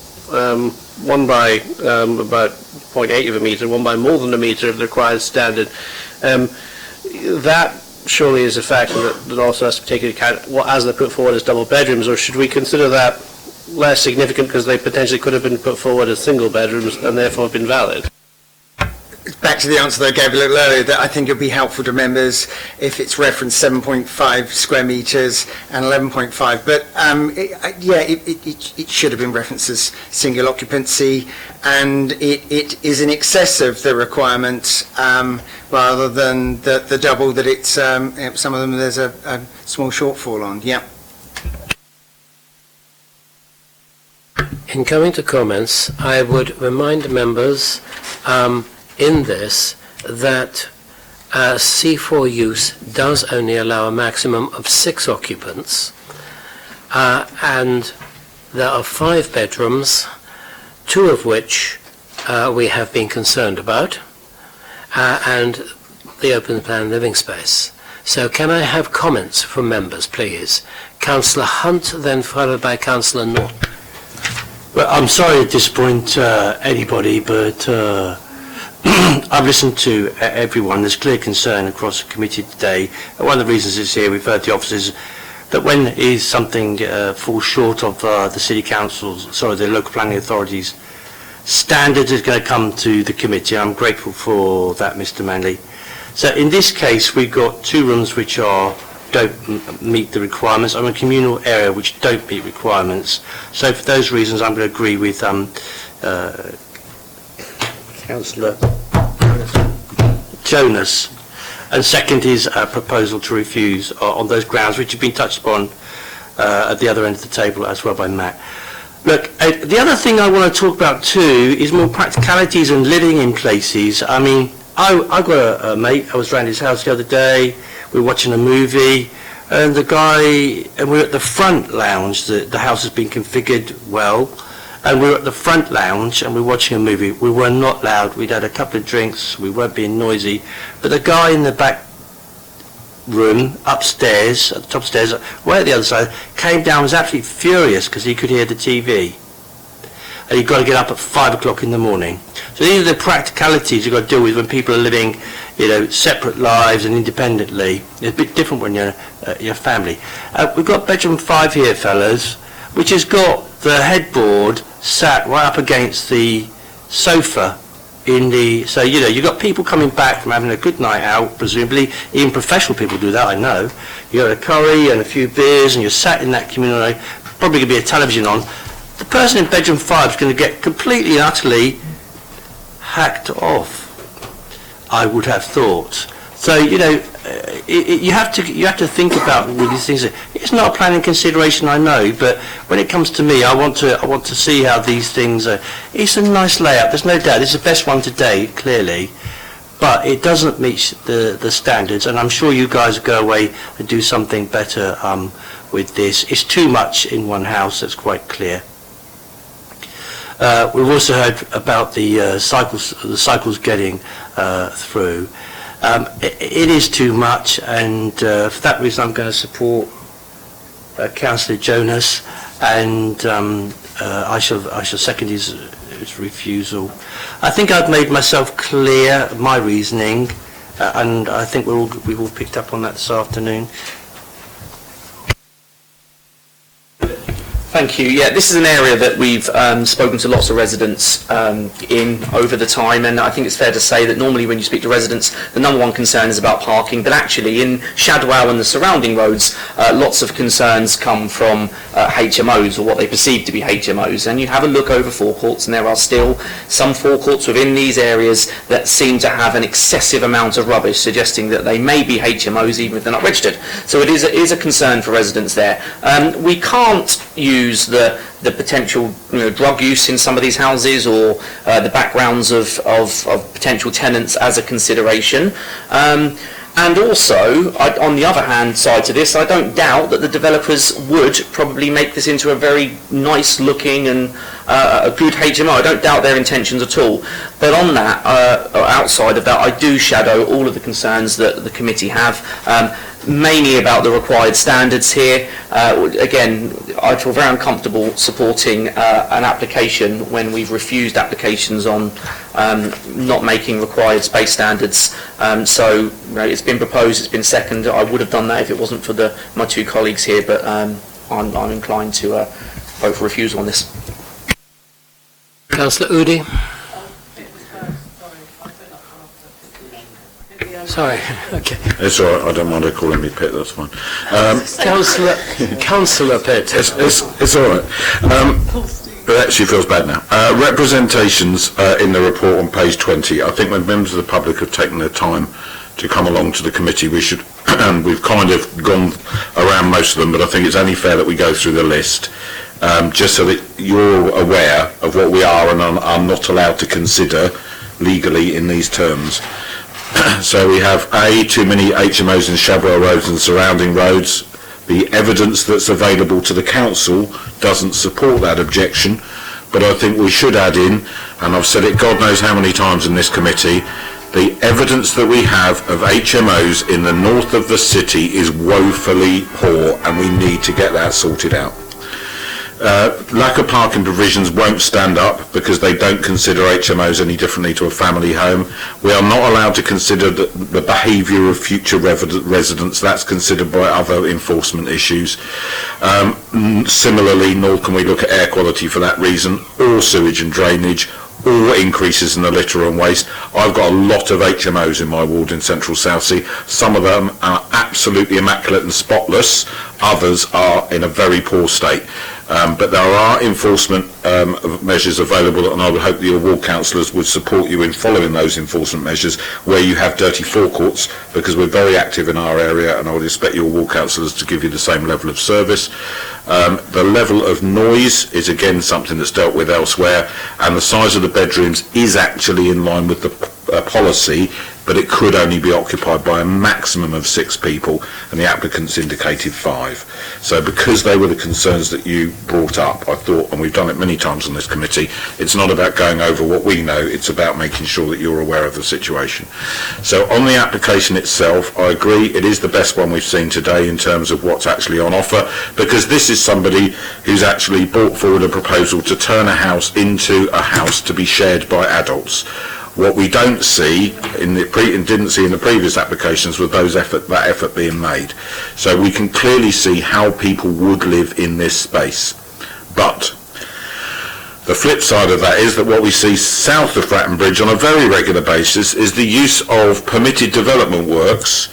One by about 0.8 of a metre, one by more than a metre of the required standard. That surely is a factor that also has to be taken into account as they're put forward as double bedrooms, or should we consider that less significant because they potentially could have been put forward as single bedrooms and therefore been valid? Back to the answer that I gave a little earlier, that I think it would be helpful to members if it's referenced 7.5 square metres and 11.5, but it should have been referenced as single occupancy, and it is in excess of the requirement rather than the double that it's, some of them there's a small shortfall on, yeah. In coming to comments, I would remind members in this that C4 use does only allow a maximum of 6 occupants, and there are 5 bedrooms, 2 of which we have been concerned about, and the open plan living space. So can I have comments from members, please? Councillor Hunt, then followed by Councillor Norton. Well, I'm sorry to disappoint anybody, but I've listened to everyone. There's clear concern across the committee today. One of the reasons it's here, we've heard the officers, that when something falls short of the city council's, the local planning authorities' standards, is going to come to the committee. I'm grateful for that, Mr. Manley. So in this case, we've got 2 rooms which don't meet the requirements, and a communal area which don't meet requirements. So for those reasons, I'm going to agree with Councillor Jonas. And second is a proposal to refuse on those grounds, which have been touched upon at the other end of the table as well by Matt. Look, the other thing I want to talk about too is more practicalities and living in places. I mean, I got a mate, I was around his house the other day, we were watching a movie, and we were at the front lounge. The house has been configured well, and we were at the front lounge and we were watching a movie. We were not loud, we'd had a couple of drinks, we weren't being noisy, but the guy in the back room upstairs, at the top stairs, way at the other side, came down, was absolutely furious because he could hear the TV. And you've got to get up at 5 o'clock in the morning. So these are the practicalities you've got to deal with when people are living, separate lives and independently. It's a bit different when you're your family. We've got bedroom 5 here, fellas, which has got the headboard sat right up against the sofa so you've got people coming back from having a good night out, presumably, even professional people do that, I know. You got a curry and a few beers and you're sat in that community, probably going to be a television on. The person in bedroom 5 is going to get completely and utterly hacked off, I would have thought. So, you have to think about all these things. It's not a planning consideration, I know, but when it comes to me, I want to see how these things are. It's a nice layout, there's no doubt. It's the best one to date, clearly, but it doesn't meet the standards, and I'm sure you guys will go away and do something better with this. It's too much in one house, that's quite clear. We've also heard about the cycles getting through. It is too much, and for that reason I'm going to support Councillor Jonas, and I shall second his refusal. I think I've made myself clear, my reasoning, and I think we've all picked up on that this afternoon. Thank you. Yeah, this is an area that we've spoken to lots of residents in over the time, and I think it's fair to say that normally when you speak to residents, the number one concern is about parking, but actually in Shadwell and the surrounding roads, lots of concerns come from HMOs, or what they perceive to be HMOs, and you have a look over forecourts and there are still some forecourts within these areas that seem to have an excessive amount of rubbish, suggesting that they may be HMOs even if they're not registered. So it is a concern for residents there. We can't use the potential drug use in some of these houses, or the backgrounds of potential tenants as a consideration. And also, on the other hand side to this, I don't doubt that the developers would probably make this into a very nice looking and a good HMO. I don't doubt their intentions at all. But on that, outside of that, I do shadow all of the concerns that the committee have. Mainly about the required standards here. Again, I feel very uncomfortable supporting an application when we've refused applications on not making required space standards. So it's been proposed, it's been seconded. I would have done that if it wasn't for my two colleagues here, but I'm inclined to vote for refusal on this. Councillor Udi. Sorry, okay. It's all right, I don't mind her calling me Pitt, that's fine. Councillor Pitt. It's all right. But actually feels bad now. Representations in the report on page 20. I think when members of the public have taken their time to come along to the committee, we should, and we've kind of gone around most of them, but I think it's only fair that we go through the list, just so that you're aware of what we are and are not allowed to consider legally in these terms. So we have too many HMOs in Shadwell roads and surrounding roads. The evidence that's available to the council doesn't support that objection, but I think we should add in, and I've said it God knows how many times in this committee, the evidence that we have of HMOs in the north of the city is woefully poor, and we need to get that sorted out. Lack of parking provisions won't stand up because they don't consider HMOs any differently to a family home. We are not allowed to consider the behaviour of future residents. That's considered by other enforcement issues. Similarly, nor can we look at air quality for that reason, or sewage and drainage, or increases in the litter and waste. I've got a lot of HMOs in my ward in Central Southsea. Some of them are absolutely immaculate and spotless. Others are in a very poor state. But there are enforcement measures available, and I would hope that your ward councillors would support you in following those enforcement measures where you have dirty forecourts, because we're very active in our area, and I would expect your ward councillors to give you the same level of service. The level of noise is again something that's dealt with elsewhere, and the size of the bedrooms is actually in line with the policy, but it could only be occupied by a maximum of 6 people, and the applicants indicated 5. So because they were the concerns that you brought up, I thought, and we've done it many times on this committee, it's not about going over what we know, it's about making sure that you're aware of the situation. So on the application itself, I agree, it is the best one we've seen today in terms of what's actually on offer, because this is somebody who's actually brought forward a proposal to turn a house into a house to be shared by adults. What we don't see and didn't see in the previous applications was that effort being made. So we can clearly see how people would live in this space. But the flip side of that is that what we see south of Fratton Bridge on a very regular basis is the use of permitted development works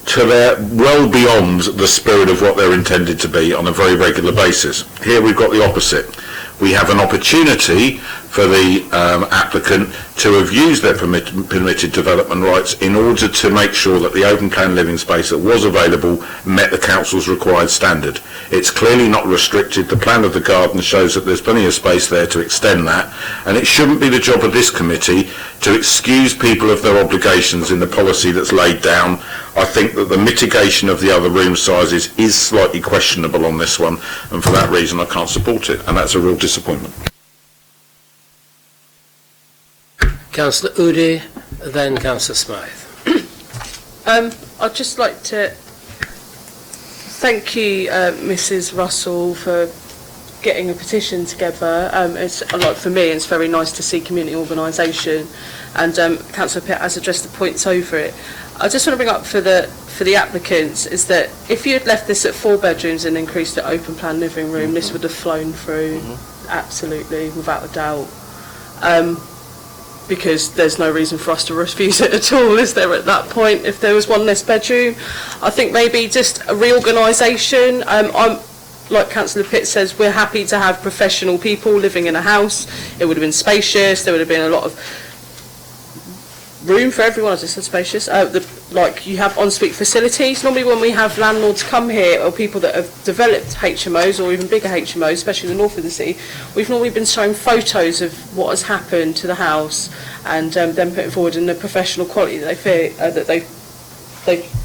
to their well beyond the spirit of what they're intended to be on a very regular basis. Here we've got the opposite. We have an opportunity for the applicant to have used their permitted development rights in order to make sure that the open plan living space that was available met the council's required standard. It's clearly not restricted. The plan of the garden shows that there's plenty of space there to extend that, and it shouldn't be the job of this committee to excuse people of their obligations in the policy that's laid down. I think that the mitigation of the other room sizes is slightly questionable on this one, and for that reason I can't support it, and that's a real disappointment. Councillor Oudey, then Councillor Smythe. I'd just like to thank you, Mrs. Russell, for getting a petition together. It's a lot for me. It's very nice to see community organisation, and Councillor Pitt has addressed the points over it. I just want to bring up for the applicants is that if you had left this at 4 bedrooms and increased the open plan living room, this would have flown through, absolutely, without a doubt. Because there's no reason for us to refuse it at all, is there, at that point, if there was one less bedroom? I think maybe just a reorganisation. I'm like Councillor Pitt says, we're happy to have professional people living in a house. It would have been spacious, there would have been a lot of room for everyone, as I said, spacious. Like you have ensuite facilities. Normally when we have landlords come here, or people that have developed HMOs or even bigger HMOs, especially in the north of the city, we've normally been showing photos of what has happened to the house, and then putting forward in the professional quality that they feel, that they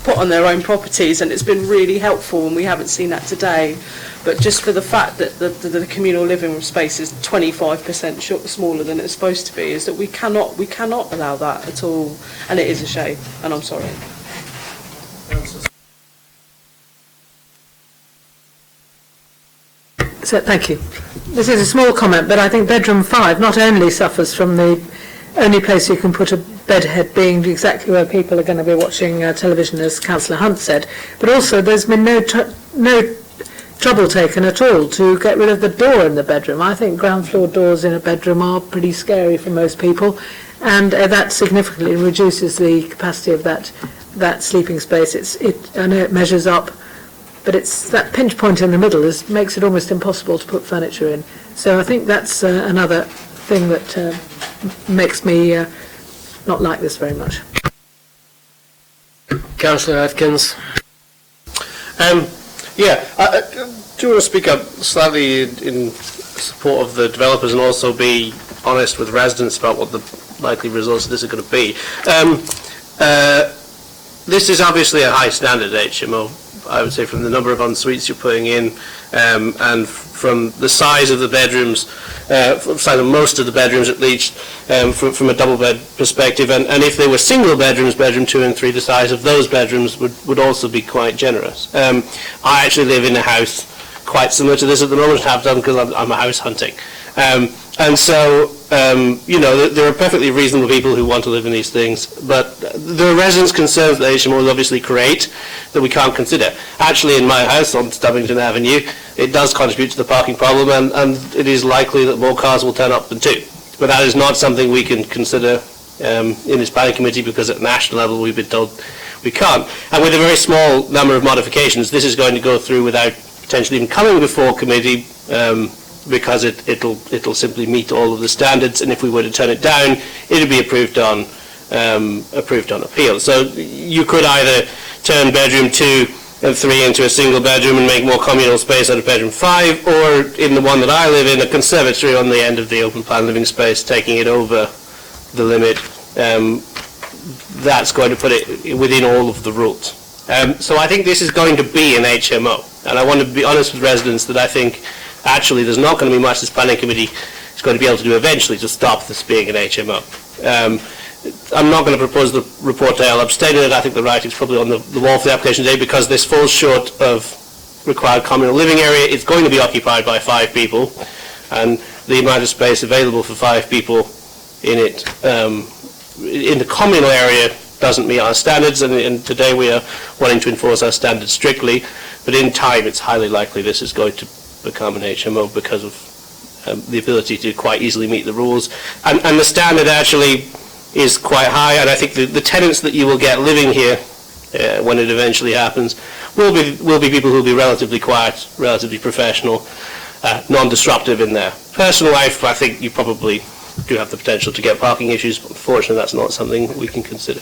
put on their own properties, and it's been really helpful, and we haven't seen that today. But just for the fact that the communal living space is 25% smaller than it's supposed to be, is that we cannot allow that at all, and it is a shame, and I'm sorry. So, thank you. This is a small comment, but I think bedroom 5 not only suffers from the only place you can put a bedhead being exactly where people are going to be watching television, as Councillor Hunt said, but also there's been no trouble taken at all to get rid of the door in the bedroom. I think ground floor doors in a bedroom are pretty scary for most people, and that significantly reduces the capacity of that sleeping space. I know it measures up, but it's that pinch point in the middle makes it almost impossible to put furniture in. So I think that's another thing that makes me not like this very much. Councillor Atkins. Yeah, I do want to speak up slightly in support of the developers and also be honest with residents about what the likely results of this are going to be. This is obviously a high standard HMO, I would say, from the number of en-suites you're putting in, and from the size of the bedrooms, size of most of the bedrooms at least, from a double bed perspective, and if they were single bedrooms, bedroom 2 and 3, the size of those bedrooms would also be quite generous. I actually live in a house quite similar to this at the moment, have done because I'm a house hunting. And so, you know, there are perfectly reasonable people who want to live in these things, but there are residents' concerns that HMOs obviously create that we can't consider. Actually, in my house on Stubbington Avenue, it does contribute to the parking problem, and it is likely that more cars will turn up than 2. But that is not something we can consider in this planning committee, because at national level we've been told we can't. And with a very small number of modifications, this is going to go through without potentially even coming before committee, because it'll simply meet all of the standards, and if we were to turn it down, it'll be approved on appeal. So you could either turn bedroom 2 and 3 into a single bedroom and make more communal space out of bedroom 5, or in the one that I live in, a conservatory on the end of the open plan living space, taking it over the limit. That's going to put it within all of the rules. So I think this is going to be an HMO, and I want to be honest with residents that I think actually there's not going to be much this planning committee is going to be able to do eventually to stop this being an HMO. I'm not going to propose the report today. I'll abstain on it. I think the writing's probably on the wall for the application today, because this falls short of required communal living area. It's going to be occupied by 5 people, and the amount of space available for 5 people in it, in the communal area, doesn't meet our standards, and today we are wanting to enforce our standards strictly, but in time it's highly likely this is going to become an HMO because of the ability to quite easily meet the rules, and the standard actually is quite high, and I think the tenants that you will get living here when it eventually happens will be people who will be relatively quiet, relatively professional, non-disruptive in their personal life. I think you probably do have the potential to get parking issues, but unfortunately that's not something we can consider.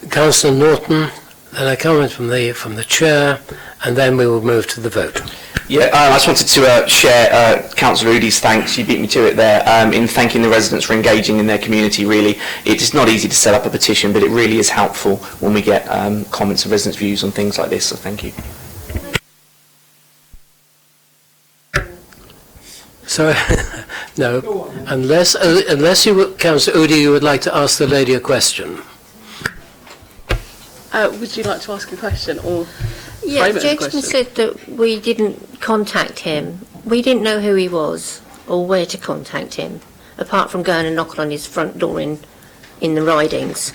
Councillor Norton, then a comment from the chair, and then we will move to the vote. Yeah, I just wanted to share Councillor Udi's thanks, you beat me to it there, in thanking the residents for engaging in their community, really. It's not easy to set up a petition, but it really is helpful when we get comments and residents' views on things like this, so thank you. So, no, unless you, Councillor Udi, you would like to ask the lady a question. Would you like to ask a question, or Yeah, frame it as a Jason question? said that we didn't contact him. We didn't know who he was or where to contact him, apart from going and knocking on his front door in the ridings.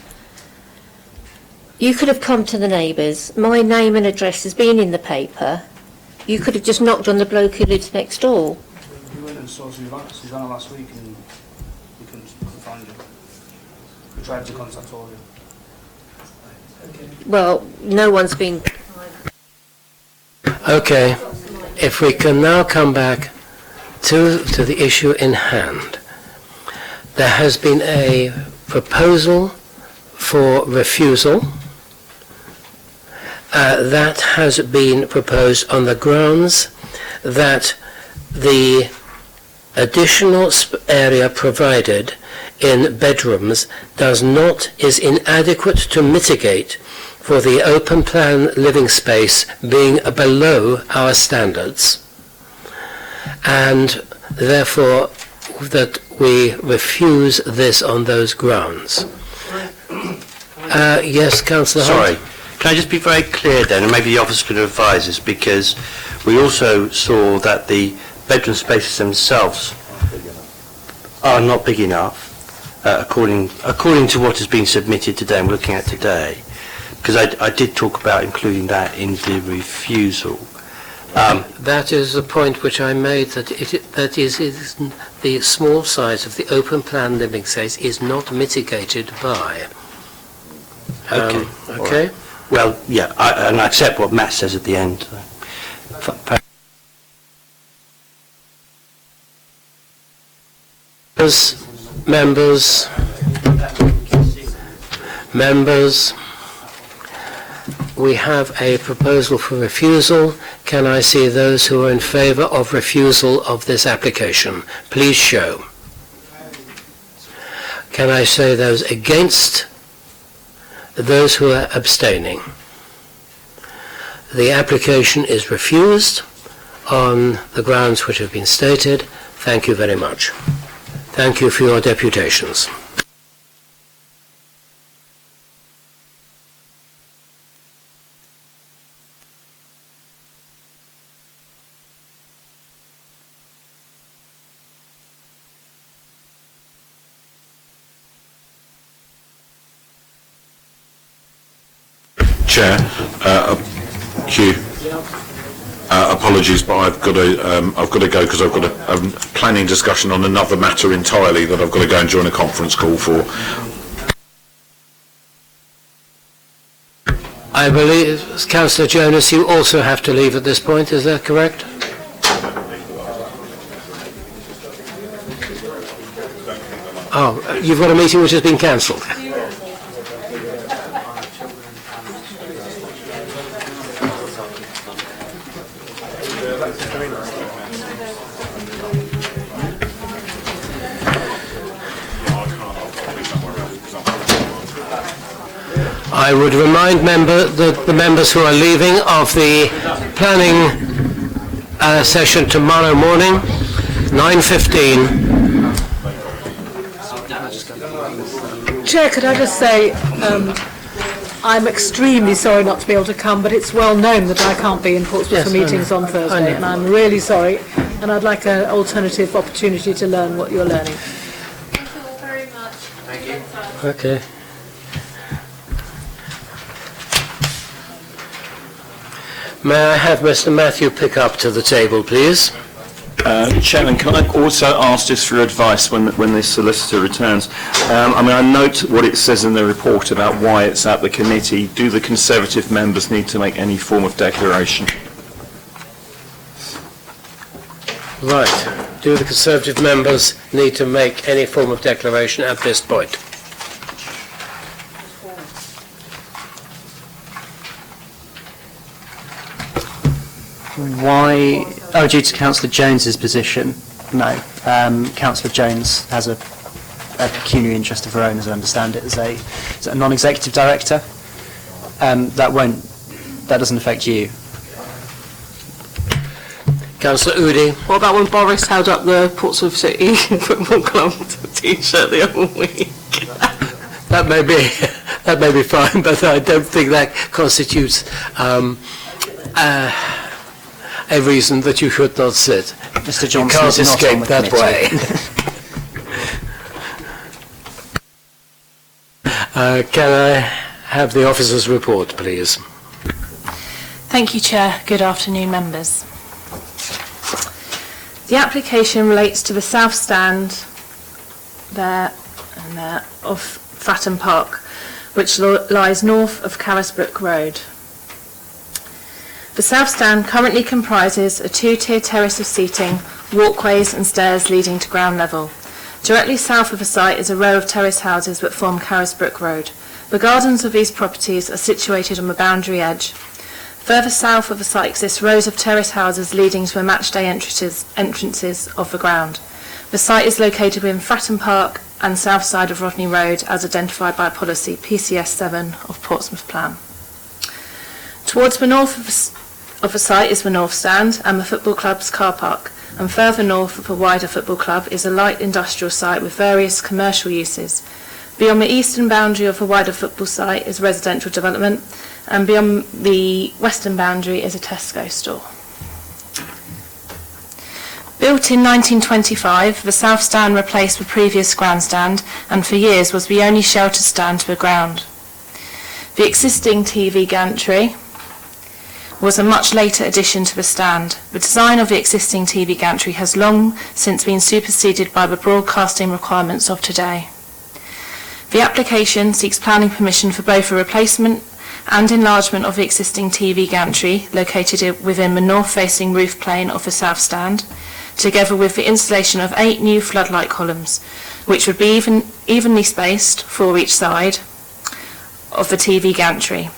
You could have come to the neighbours. My name and address has been in the paper. You could have just knocked on the bloke who lives next door. We went and saw Susanna last week and we couldn't find her. We tried to contact all of you. Well, no one's been... Okay, if we can now come back to the issue in hand. There has been a proposal for refusal that has been proposed on the grounds that the additional area provided in bedrooms is inadequate to mitigate for the open plan living space being below our standards, and therefore that we refuse this on those grounds. Yes, Councillor Hunt. Sorry, can I just be very clear then, and maybe the officer could advise us, because we also saw that the bedroom spaces themselves are not big enough, according to what has been submitted today and we're looking at today, because I did talk about including that in the refusal. That is the point which I made, that the small size of the open plan living space is not mitigated by. Okay. Okay. Well, yeah, and I accept what Matt says at the end. Members, we have a proposal for refusal. Can I see those who are in favour of refusal of this application? Please show. Can I say those against? Those who are abstaining. The application is refused on the grounds which have been stated. Thank you very much. Thank you for your deputations. Chair, Hugh, apologies, but I've got to go because I've got a planning discussion on another matter entirely that I've got to go and join a conference call for. I believe, Councillor Jonas, you also have to leave at this point, is that correct? Oh, you've got a meeting which has been cancelled. I would remind the members who are leaving of the planning session tomorrow morning, 9:15. Chair, could I just say, I'm extremely sorry not to be able to come, but it's well known that I can't be in Portsmouth Yes, for meetings I know. on I Thursday, know. and I'm really sorry, and I'd like an alternative opportunity to learn what you're learning. Thank you all very much. Thank you. Okay. May I have Mr. Matthew pick up to the table, please? Chairman, can I also ask just for advice when the solicitor returns? I note what it says in the report about why it's at the committee. Do the Conservative members need to make any form of declaration? Right. Do the Conservative members need to make any form of declaration at this point? Why? Oh, due to Councillor Jones's position? No. Councillor Jones has a pecuniary interest of her own, as I understand it, as a non-executive director. That doesn't affect you. Councillor Udi. What about when Boris held up the Portsmouth City Football Club T-shirt the other week? That may be fine, but I don't think that constitutes a reason that you should not sit. Mr. Johnson you can't is not escape on the that way. Can I have the officer's report, please? Thank you, Chair. Good afternoon, members. The application relates to the south stand there and there of Fratton Park, which lies north of Carisbrook Road. The south stand currently comprises a two-tier terrace of seating, walkways and stairs leading to ground level. Directly south of the site is a row of terrace houses that form Carisbrook Road. The gardens of these properties are situated on the boundary edge. Further south of the site exist rows of terrace houses leading to the matchday entrances of the ground. The site is located within Fratton Park and south side of Rodney Road as identified by policy PCS 7 of Portsmouth Plan. Towards the north of the site is the North Stand and the football club's car park, and further north of the wider football club is a light industrial site with various commercial uses. Beyond the eastern boundary of the wider football site is residential development, and beyond the western boundary is a Tesco store. Built in 1925, the south stand replaced the previous grandstand and for years was the only sheltered stand to the ground. The existing TV gantry was a much later addition to the stand. The design of the existing TV gantry has long since been superseded by the broadcasting requirements of today. The application seeks planning permission for both a replacement and enlargement of the existing TV gantry located within the north-facing roof plane of the south stand, together with the installation of 8 new floodlight columns, which would be evenly spaced for each side of the TV gantry.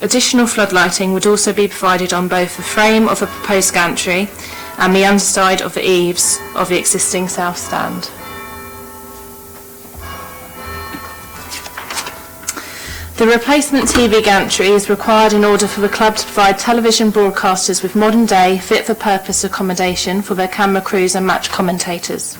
Additional floodlighting would also be provided on both the frame of the proposed gantry and the underside of the eaves of the existing south stand. The replacement TV gantry is required in order for the club to provide television broadcasters with modern-day, fit-for-purpose accommodation for their camera crews and match commentators.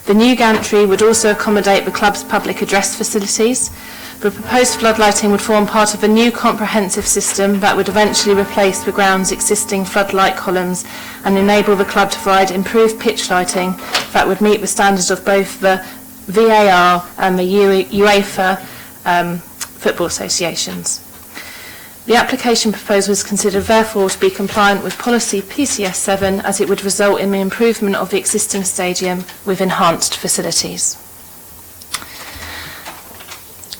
The new gantry would also accommodate the club's public address facilities. The proposed floodlighting would form part of a new comprehensive system that would eventually replace the ground's existing floodlight columns and enable the club to provide improved pitch lighting that would meet the standards of both the VAR and the UEFA football associations. The application proposal is considered therefore to be compliant with policy PCS 7 as it would result in the improvement of the existing stadium with enhanced facilities.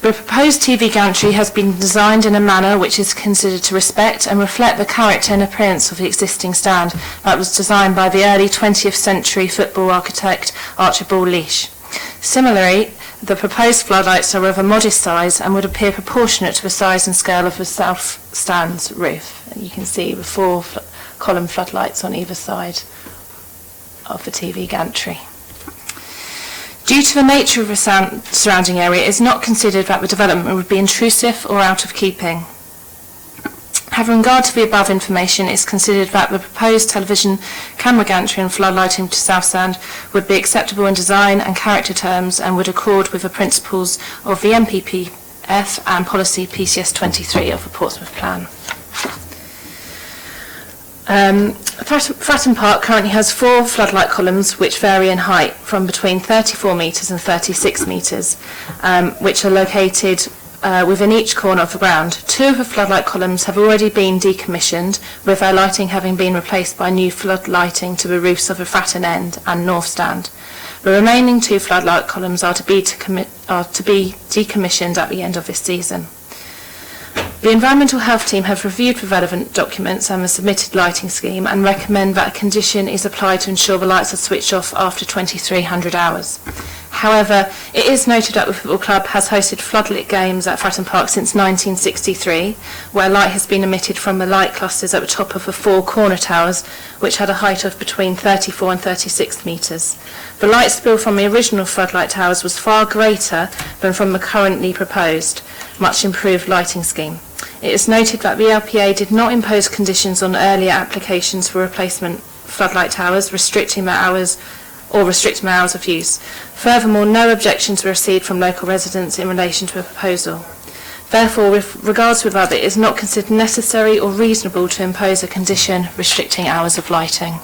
The proposed TV gantry has been designed in a manner which is considered to respect and reflect the character and appearance of the existing stand that was designed by the early 20th century football architect Archibald Leach. Similarly, the proposed floodlights are of a modest size and would appear proportionate to the size and scale of the south stand's roof. And you can see the 4 column floodlights on either side of the TV gantry. Due to the nature of the surrounding area, it is not considered that the development would be intrusive or out of keeping. Having regard to the above information, it is considered that the proposed television camera gantry and floodlighting to South Stand would be acceptable in design and character terms and would accord with the principles of the MPPF and policy PCS 23 of the Portsmouth Plan. Fratton Park currently has 4 floodlight columns which vary in height from between 34 metres and 36 metres, which are located within each corner of the ground. 2 of the floodlight columns have already been decommissioned, with their lighting having been replaced by new floodlighting to the roofs of the Fratton End and North Stand. The remaining 2 floodlight columns are to be decommissioned at the end of this season. The Environmental Health Team have reviewed the relevant documents and the submitted lighting scheme and recommend that a condition is applied to ensure the lights are switched off after 2300 hours. However, it is noted that the football club has hosted floodlit games at Fratton Park since 1963, where light has been emitted from the light clusters at the top of the 4 corner towers, which had a height of between 34 and 36 metres. The light spill from the original floodlight towers was far greater than from the currently proposed, much improved lighting scheme. It is noted that the LPA did not impose conditions on earlier applications for replacement floodlight towers, restricting their hours of use. Furthermore, no objections were received from local residents in relation to the proposal. Therefore, with regards to the above, it is not considered necessary or reasonable to impose a condition restricting hours of lighting.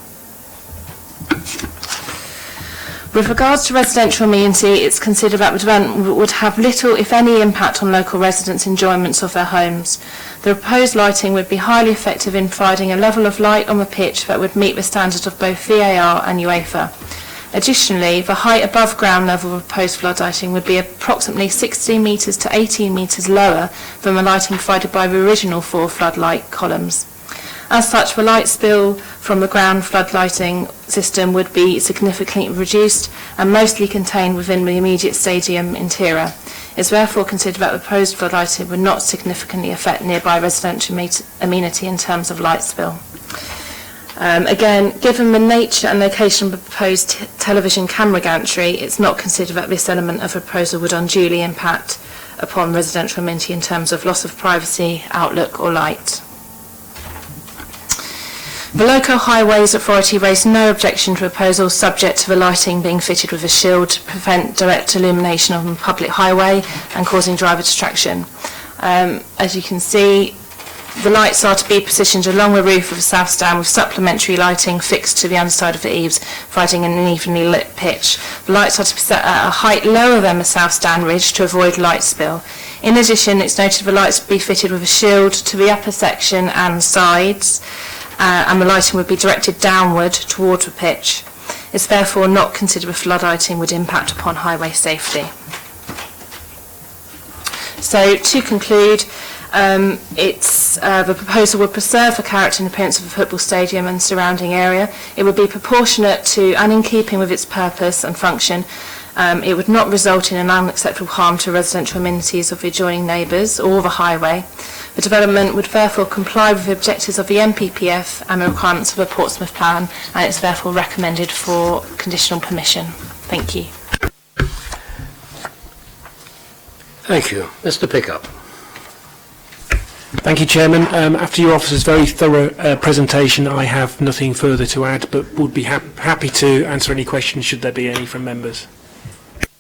With regards to residential amenity, it's considered that the development would have little, if any, impact on local residents' enjoyments of their homes. The proposed lighting would be highly effective in providing a level of light on the pitch that would meet the standards of both VAR and UEFA. Additionally, the height above ground level of proposed floodlighting would be approximately 16 metres to 18 metres lower than the lighting provided by the original 4 floodlight columns. As such, the light spill from the ground floodlighting system would be significantly reduced and mostly contained within the immediate stadium interior. It is therefore considered that the proposed floodlighting would not significantly affect nearby residential amenity in terms of light spill. Again, given the nature and location of the proposed television camera gantry, it's not considered that this element of the proposal would unduly impact upon residential amenity in terms of loss of privacy, outlook or light. The Local Highways Authority raised no objection to the proposal subject to the lighting being fitted with a shield to prevent direct illumination on the public highway and causing driver distraction. As you can see, the lights are to be positioned along the roof of the south stand with supplementary lighting fixed to the underside of the eaves, providing an evenly lit pitch. The lights are to be set at a height lower than the south stand ridge to avoid light spill. In addition, it's noted the lights be fitted with a shield to the upper section and sides, and the lighting would be directed downward towards the pitch. It's therefore not considered the flood lighting would impact upon highway safety. So to conclude, the proposal would preserve the character and appearance of the football stadium and surrounding area. It would be proportionate to and in keeping with its purpose and function. It would not result in an unacceptable harm to residential amenities of the adjoining neighbours or the highway. The development would therefore comply with the objectives of the MPPF and the requirements of the Portsmouth Plan, and it's therefore recommended for conditional permission. Thank you. Thank you. Mr. Pickup. Thank you, Chairman. After your officer's very thorough presentation, I have nothing further to add, but would be happy to answer any questions should there be any from members.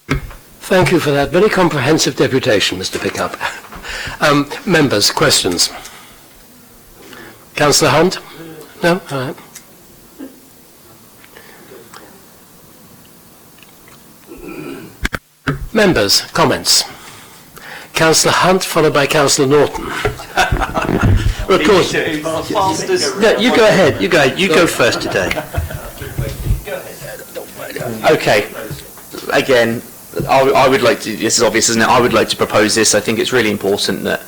Thank you for that very comprehensive deputation, Mr. Pickup. Members, questions? Councillor Hunt? No? All right. Members, comments? Councillor Hunt, followed by Councillor Norton. Of course. No, you go ahead. You go first today. Okay. Again, I would like to, this is obvious, isn't it? I would like to propose this. I think it's really important that,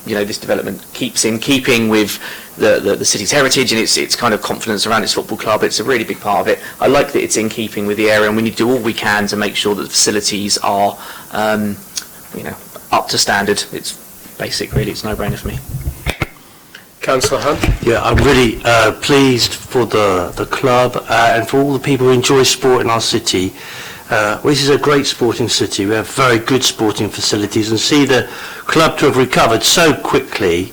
this development keeps in keeping with the city's heritage and its kind of confidence around its football club. It's a really big part of it. I like that it's in keeping with the area, and we need to do all we can to make sure that the facilities are, up to standard. It's basic, really. It's a no-brainer for me. Councillor Hunt? Yeah, I'm really pleased for the club and for all the people who enjoy sport in our city. This is a great sporting city. We have very good sporting facilities, and see the club to have recovered so quickly,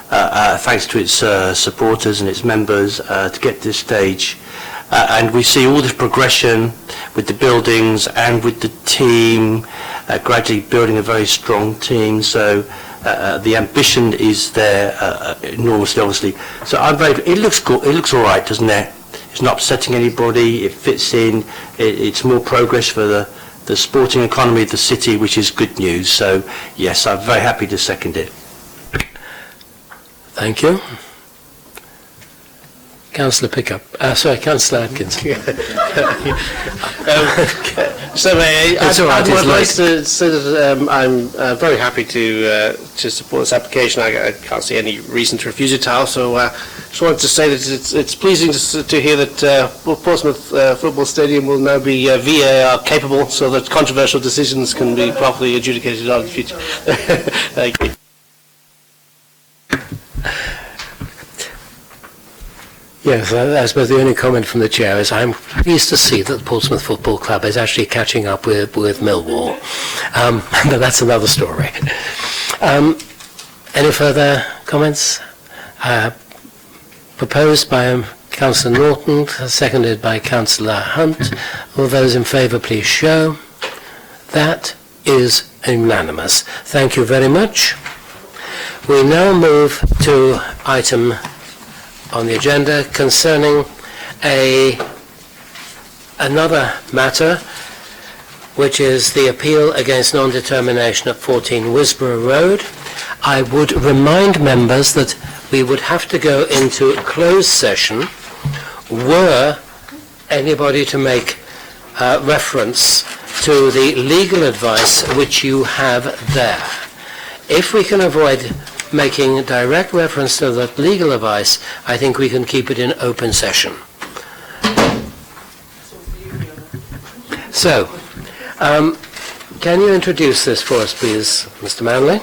thanks to its supporters and its members, to get to this stage. And we see all this progression with the buildings and with the team, gradually building a very strong team. So the ambition is there enormously, obviously. So it looks good. It looks all right, doesn't it? It's not upsetting anybody. It fits in. It's more progress for the sporting economy of the city, which is good news. So yes, I'm very happy to second it. Thank you. Councillor Pickup. Councillor Atkins. So It's all right, I it's would like late. to say that I'm very happy to support this application. I can't see any reason to refuse it, Tal. So just wanted to say that it's pleasing to hear that Portsmouth Football Stadium will now be VAR capable, so that controversial decisions can be properly adjudicated on in the future. Thank you. Yes, I suppose the only comment from the chair is I'm pleased to see that the Portsmouth Football Club is actually catching up with Millwall. But that's another story. Any further comments? Proposed by Councillor Norton, seconded by Councillor Hunt. All those in favour, please show. That is unanimous. Thank you very much. We now move to item on the agenda concerning another matter, which is the appeal against non-determination at 14 Wisborough Road. I would remind members that we would have to go into closed session were anybody to make reference to the legal advice which you have there. If we can avoid making direct reference to that legal advice, I think we can keep it in open session. So, can you introduce this for us, please, Mr. Manley?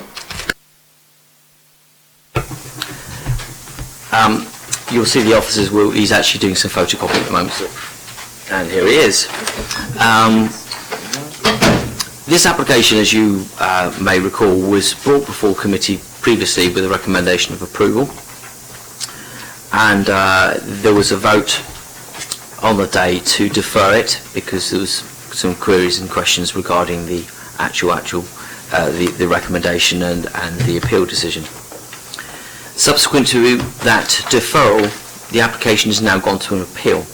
You'll see the officers he's actually doing some photocopying at the moment. And here he is. This application, as you may recall, was brought before committee previously with a recommendation of approval, and there was a vote on the day to defer it because there was some queries and questions regarding the the recommendation and the appeal decision. Subsequent to that deferral, the application has now gone to an appeal.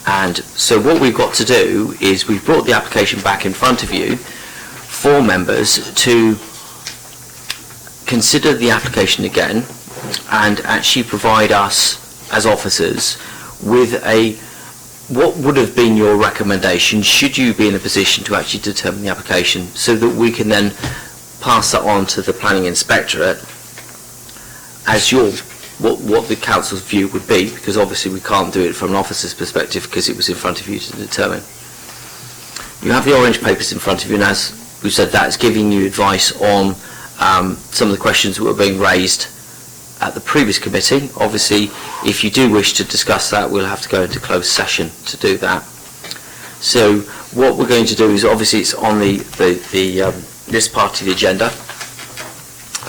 And so what we've got to do is we've brought the application back in front of you for members to consider the application again and actually provide us as officers with what would have been your recommendation should you be in a position to actually determine the application, so that we can then pass that on to the planning inspectorate as what the council's view would be, because obviously we can't do it from an officer's perspective because it was in front of you to determine. You have the orange papers in front of you, and as we said, that's giving you advice on some of the questions that were being raised at the previous committee. Obviously, if you do wish to discuss that, we'll have to go into closed session to do that. So what we're going to do is, obviously it's on this part of the agenda.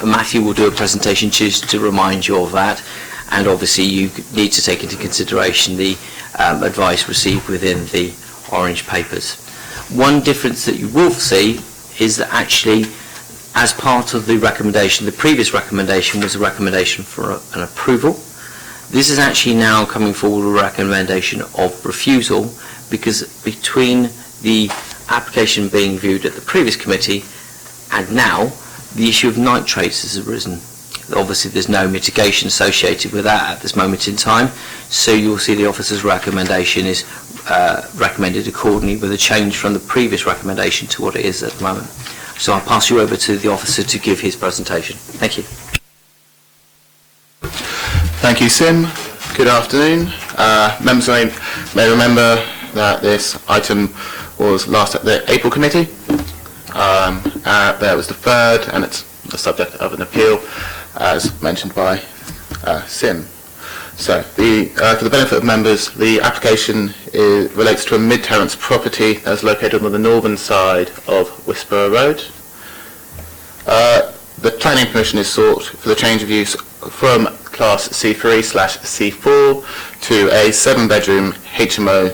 Matthew will do a presentation just to remind you of that, and obviously you need to take into consideration the advice received within the orange papers. One difference that you will see is that actually, as part of the recommendation, the previous recommendation was a recommendation for an approval. This is actually now coming forward with a recommendation of refusal, because between the application being viewed at the previous committee and now, the issue of nitrates has arisen. Obviously there's no mitigation associated with that at this moment in time, so you'll see the officer's recommendation is recommended accordingly with a change from the previous recommendation to what it is at the moment. So I'll pass you over to the officer to give his presentation. Thank you. Thank you, Sim. Good afternoon. Members may remember that this item was last at the April committee. There was deferred, and it's the subject of an appeal, as mentioned by Sim. So, for the benefit of members, the application relates to a mid-terrace property that is located on the northern side of Whisperer Road. The planning permission is sought for the change of use from Class C3/C4 to a 7-bedroom HMO,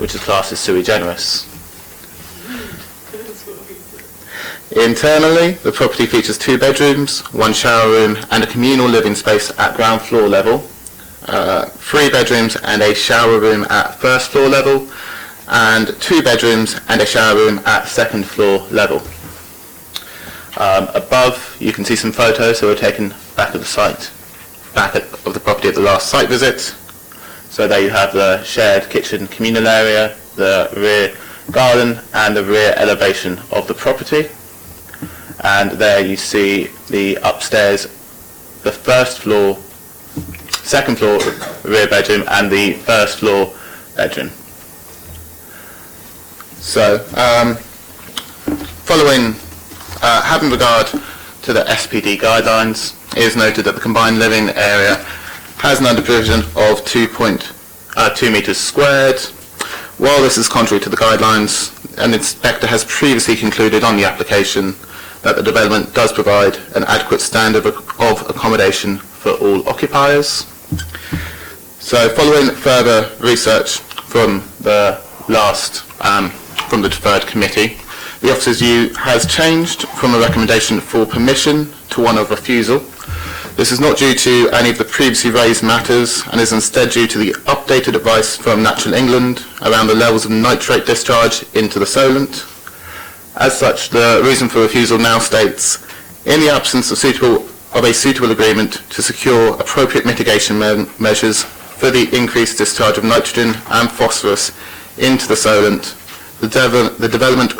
which is classed as sui generis. Internally, the property features 2 bedrooms, 1 shower room and a communal living space at ground floor level, 3 bedrooms and a shower room at first floor level, and 2 bedrooms and a shower room at second floor level. Above, you can see some photos that were taken back of the property at the last site visit. So there you have the shared kitchen communal area, the rear garden and the rear elevation of the property. And there you see the upstairs, the first floor, second floor rear bedroom and the first floor bedroom. So, having regard to the SPD guidelines, it is noted that the combined living area has an under provision of 2 metres squared. While this is contrary to the guidelines, an inspector has previously concluded on the application that the development does provide an adequate standard of accommodation for all occupiers. So following further research from the deferred committee, the officer's view has changed from a recommendation for permission to one of refusal. This is not due to any of the previously raised matters and is instead due to the updated advice from Natural England around the levels of nitrate discharge into the Solent. As such, the reason for refusal now states, in the absence of a suitable agreement to secure appropriate mitigation measures for the increased discharge of nitrogen and phosphorus into the Solent, the development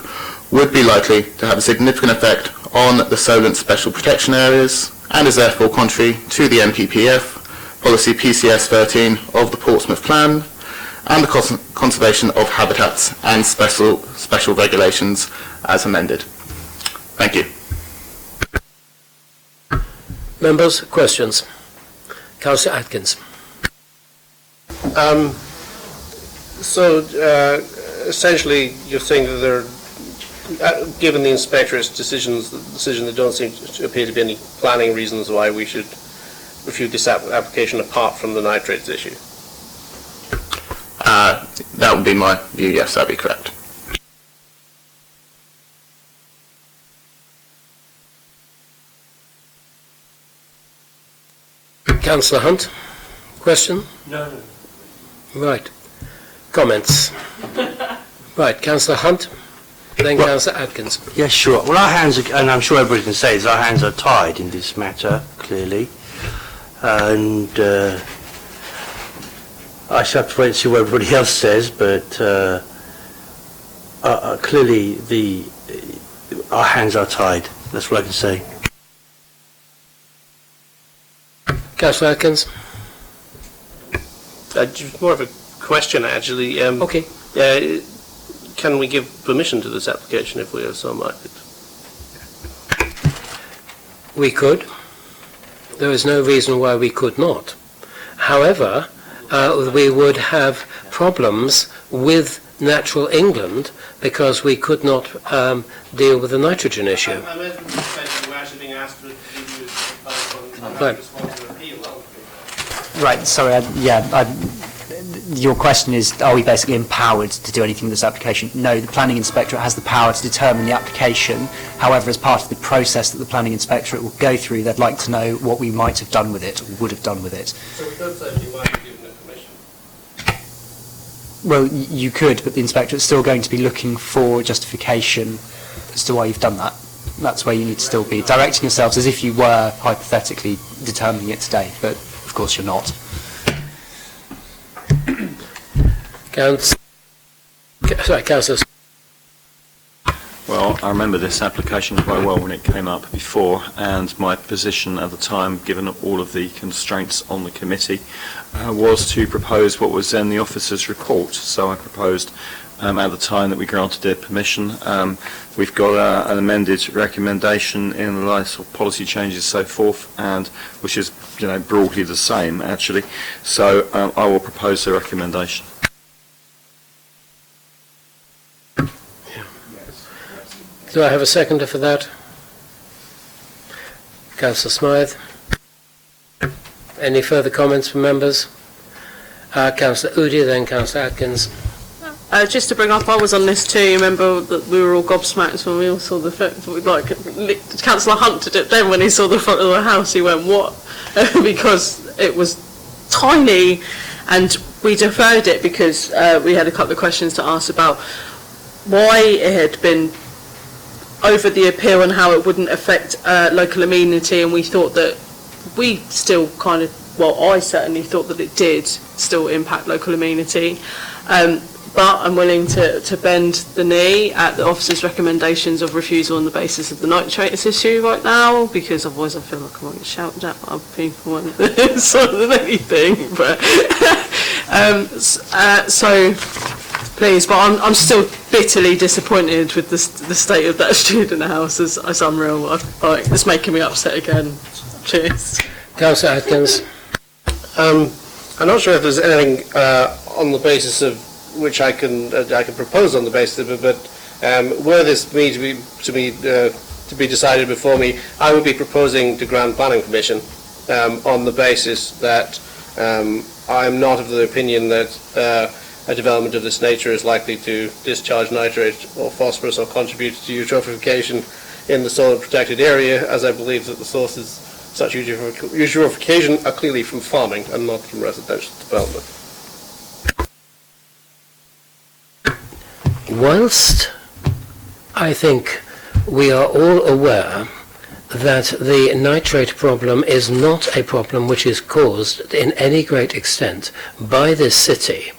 would be likely to have a significant effect on the Solent special protection areas and is therefore contrary to the NPPF, policy PCS 13 of the Portsmouth Plan, and the conservation of habitats and special regulations as amended. Thank you. Members, questions? Councillor Atkins. Essentially, you're saying that there, given the inspector's decision, there don't seem to appear to be any planning reasons why we should refute this application apart from the nitrates issue. That would be my view, yes, that'd be correct. Councillor Hunt, question? No. Right. Comments? Right, Councillor Hunt, then Councillor Atkins. Yes, sure. Well, our hands are, and I'm sure everybody can say this, our hands are tied in this matter, clearly. And I shall have to wait and see what everybody else says, but clearly our hands are tied. That's what I can say. Councillor Atkins. More of a question, actually. Okay. Can we give permission to this application if we are so minded? We could. There is no reason why we could not. However, we would have problems with Natural England because we could not deal with the nitrogen issue. I meant to say we're actually being asked to give you advice on how to respond to an appeal. Right, sorry, your question is, are we basically empowered to do anything with this application? No, the planning inspectorate has the power to determine the application. However, as part of the process that the planning inspectorate will go through, they'd like to know what we might have done with it, or would have done with it. So we could say you might be given a permission? Well, you could, but the inspectorate's still going to be looking for justification as to why you've done that. That's where you need to still be, directing yourselves as if you were hypothetically determining it today, but of course you're not. Sorry, Councillor. Well, I remember this application quite well when it came up before, and my position at the time, given all of the constraints on the committee, was to propose what was then the officer's report. So I proposed at the time that we granted their permission. We've got an amended recommendation in the light of policy changes and so forth, and which is, broadly the same actually. So I will propose the recommendation. Do I have a seconder for that? Councillor Smythe. Any further comments from members? Councillor Udi, then Councillor Atkins. Just to bring up, I was on this too. Remember that we were all gobsmacked when we all saw the Councillor Hunt did it then when he saw the front of the house. He went, "What?" Because it was tiny, and we deferred it because we had a couple of questions to ask about why it had been over the appeal and how it wouldn't affect local amenity, and we thought that we still kind of, well, I certainly thought that it did still impact local amenity. But I'm willing to bend the knee at the officer's recommendations of refusal on the basis of the nitrates issue right now, because otherwise I feel like I might get shouted at by other people and sort of anything. But so please, but I'm still bitterly disappointed with the state of that student house. It's unreal. It's making me upset again. Cheers. Councillor Atkins. I'm not sure if there's anything on the basis of which I can propose on the basis of it, but were this to be decided before me, I would be proposing to grant planning permission on the basis that I am not of the opinion that a development of this nature is likely to discharge nitrate or phosphorus or contribute to eutrophication in the soil protected area, as I believe that the sources of such eutrophication are clearly from farming and not from residential development. Whilst I think we are all aware that the nitrate problem is not a problem which is caused in any great extent by this city,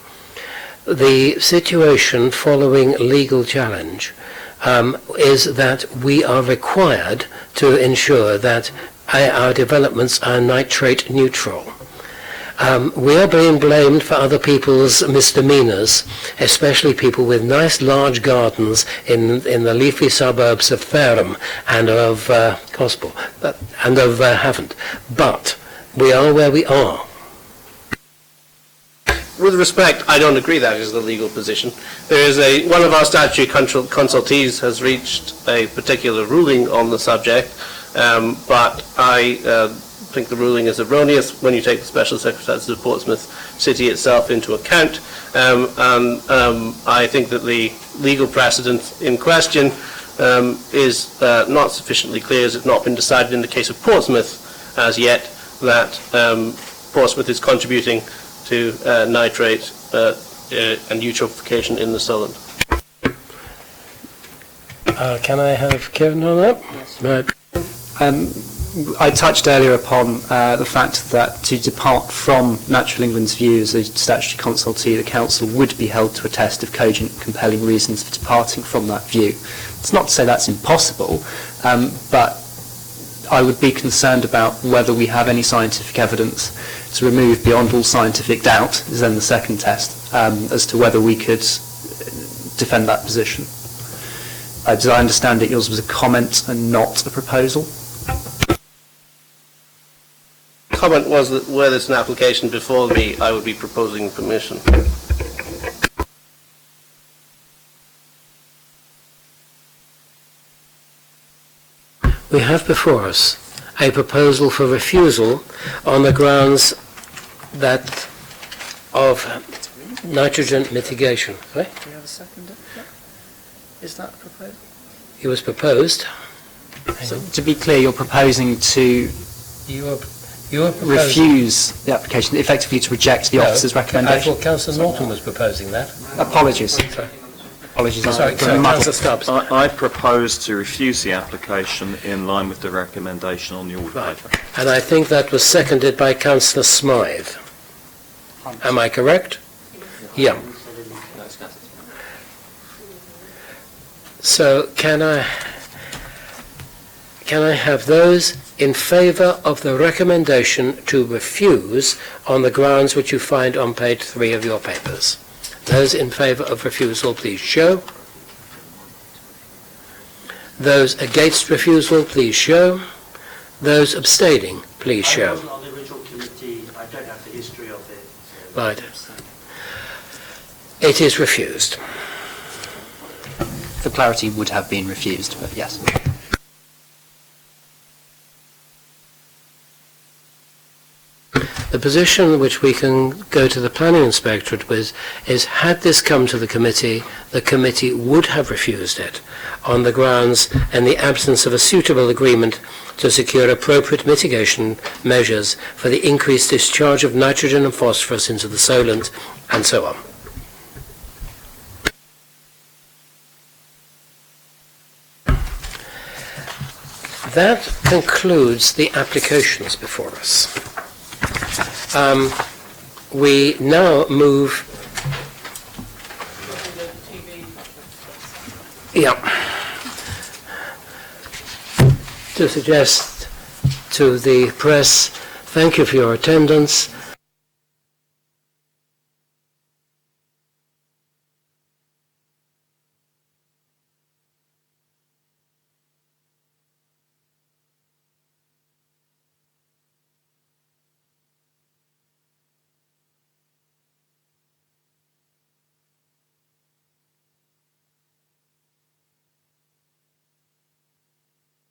the situation following legal challenge is that we are required to ensure that our developments are nitrate neutral. We are being blamed for other people's misdemeanours, especially people with nice large gardens in the leafy suburbs of Fareham and of Gospel and of Havant. But we are where we are. With respect, I don't agree that is the legal position. There is one of our statutory consultees has reached a particular ruling on the subject, but I think the ruling is erroneous when you take the special circumstances of Portsmouth City itself into account, and I think that the legal precedent in question is not sufficiently clear, as it's not been decided in the case of Portsmouth as yet, that Portsmouth is contributing to nitrate and eutrophication in the Solent. Can I have Kevin on that? Yes. Right. I touched earlier upon the fact that to depart from Natural England's view as a statutory consultee, the Council would be held to a test of cogent, compelling reasons for departing from that view. It's not to say that's impossible, but I would be concerned about whether we have any scientific evidence to remove beyond all scientific doubt, is then the second test, as to whether we could defend that position. Did I understand that yours was a comment and not a proposal? Comment was that were this an application before me, I would be proposing permission. We have before us a proposal for refusal on the grounds that of nitrogen mitigation. Right? Do you have a second? Is that a proposal? It was proposed. So, to be clear, you're proposing to refuse the application, effectively to reject the officer's recommendation? I thought Councillor Norton was proposing that. Apologies. Apologies. Sorry, Councillor Stubbs. I propose to refuse the application in line with the recommendation on the order paper. And I think that was seconded by Councillor Smythe. Am I correct? Yeah. So can I have those in favour of the recommendation to refuse on the grounds which you find on page 3 of your papers? Those in favour of refusal, please show. Those against refusal, please show. Those abstaining, please show. I wasn't on the original committee. I don't have the history of it. Right. It is refused. For clarity, would have been refused, but yes. The position which we can go to the planning inspectorate with is, had this come to the committee would have refused it on the grounds, in the absence of a suitable agreement to secure appropriate mitigation measures for the increased discharge of nitrogen and phosphorus into the Solent, and so on. That concludes the applications before us. We now move... to suggest to the press, thank you for your attendance.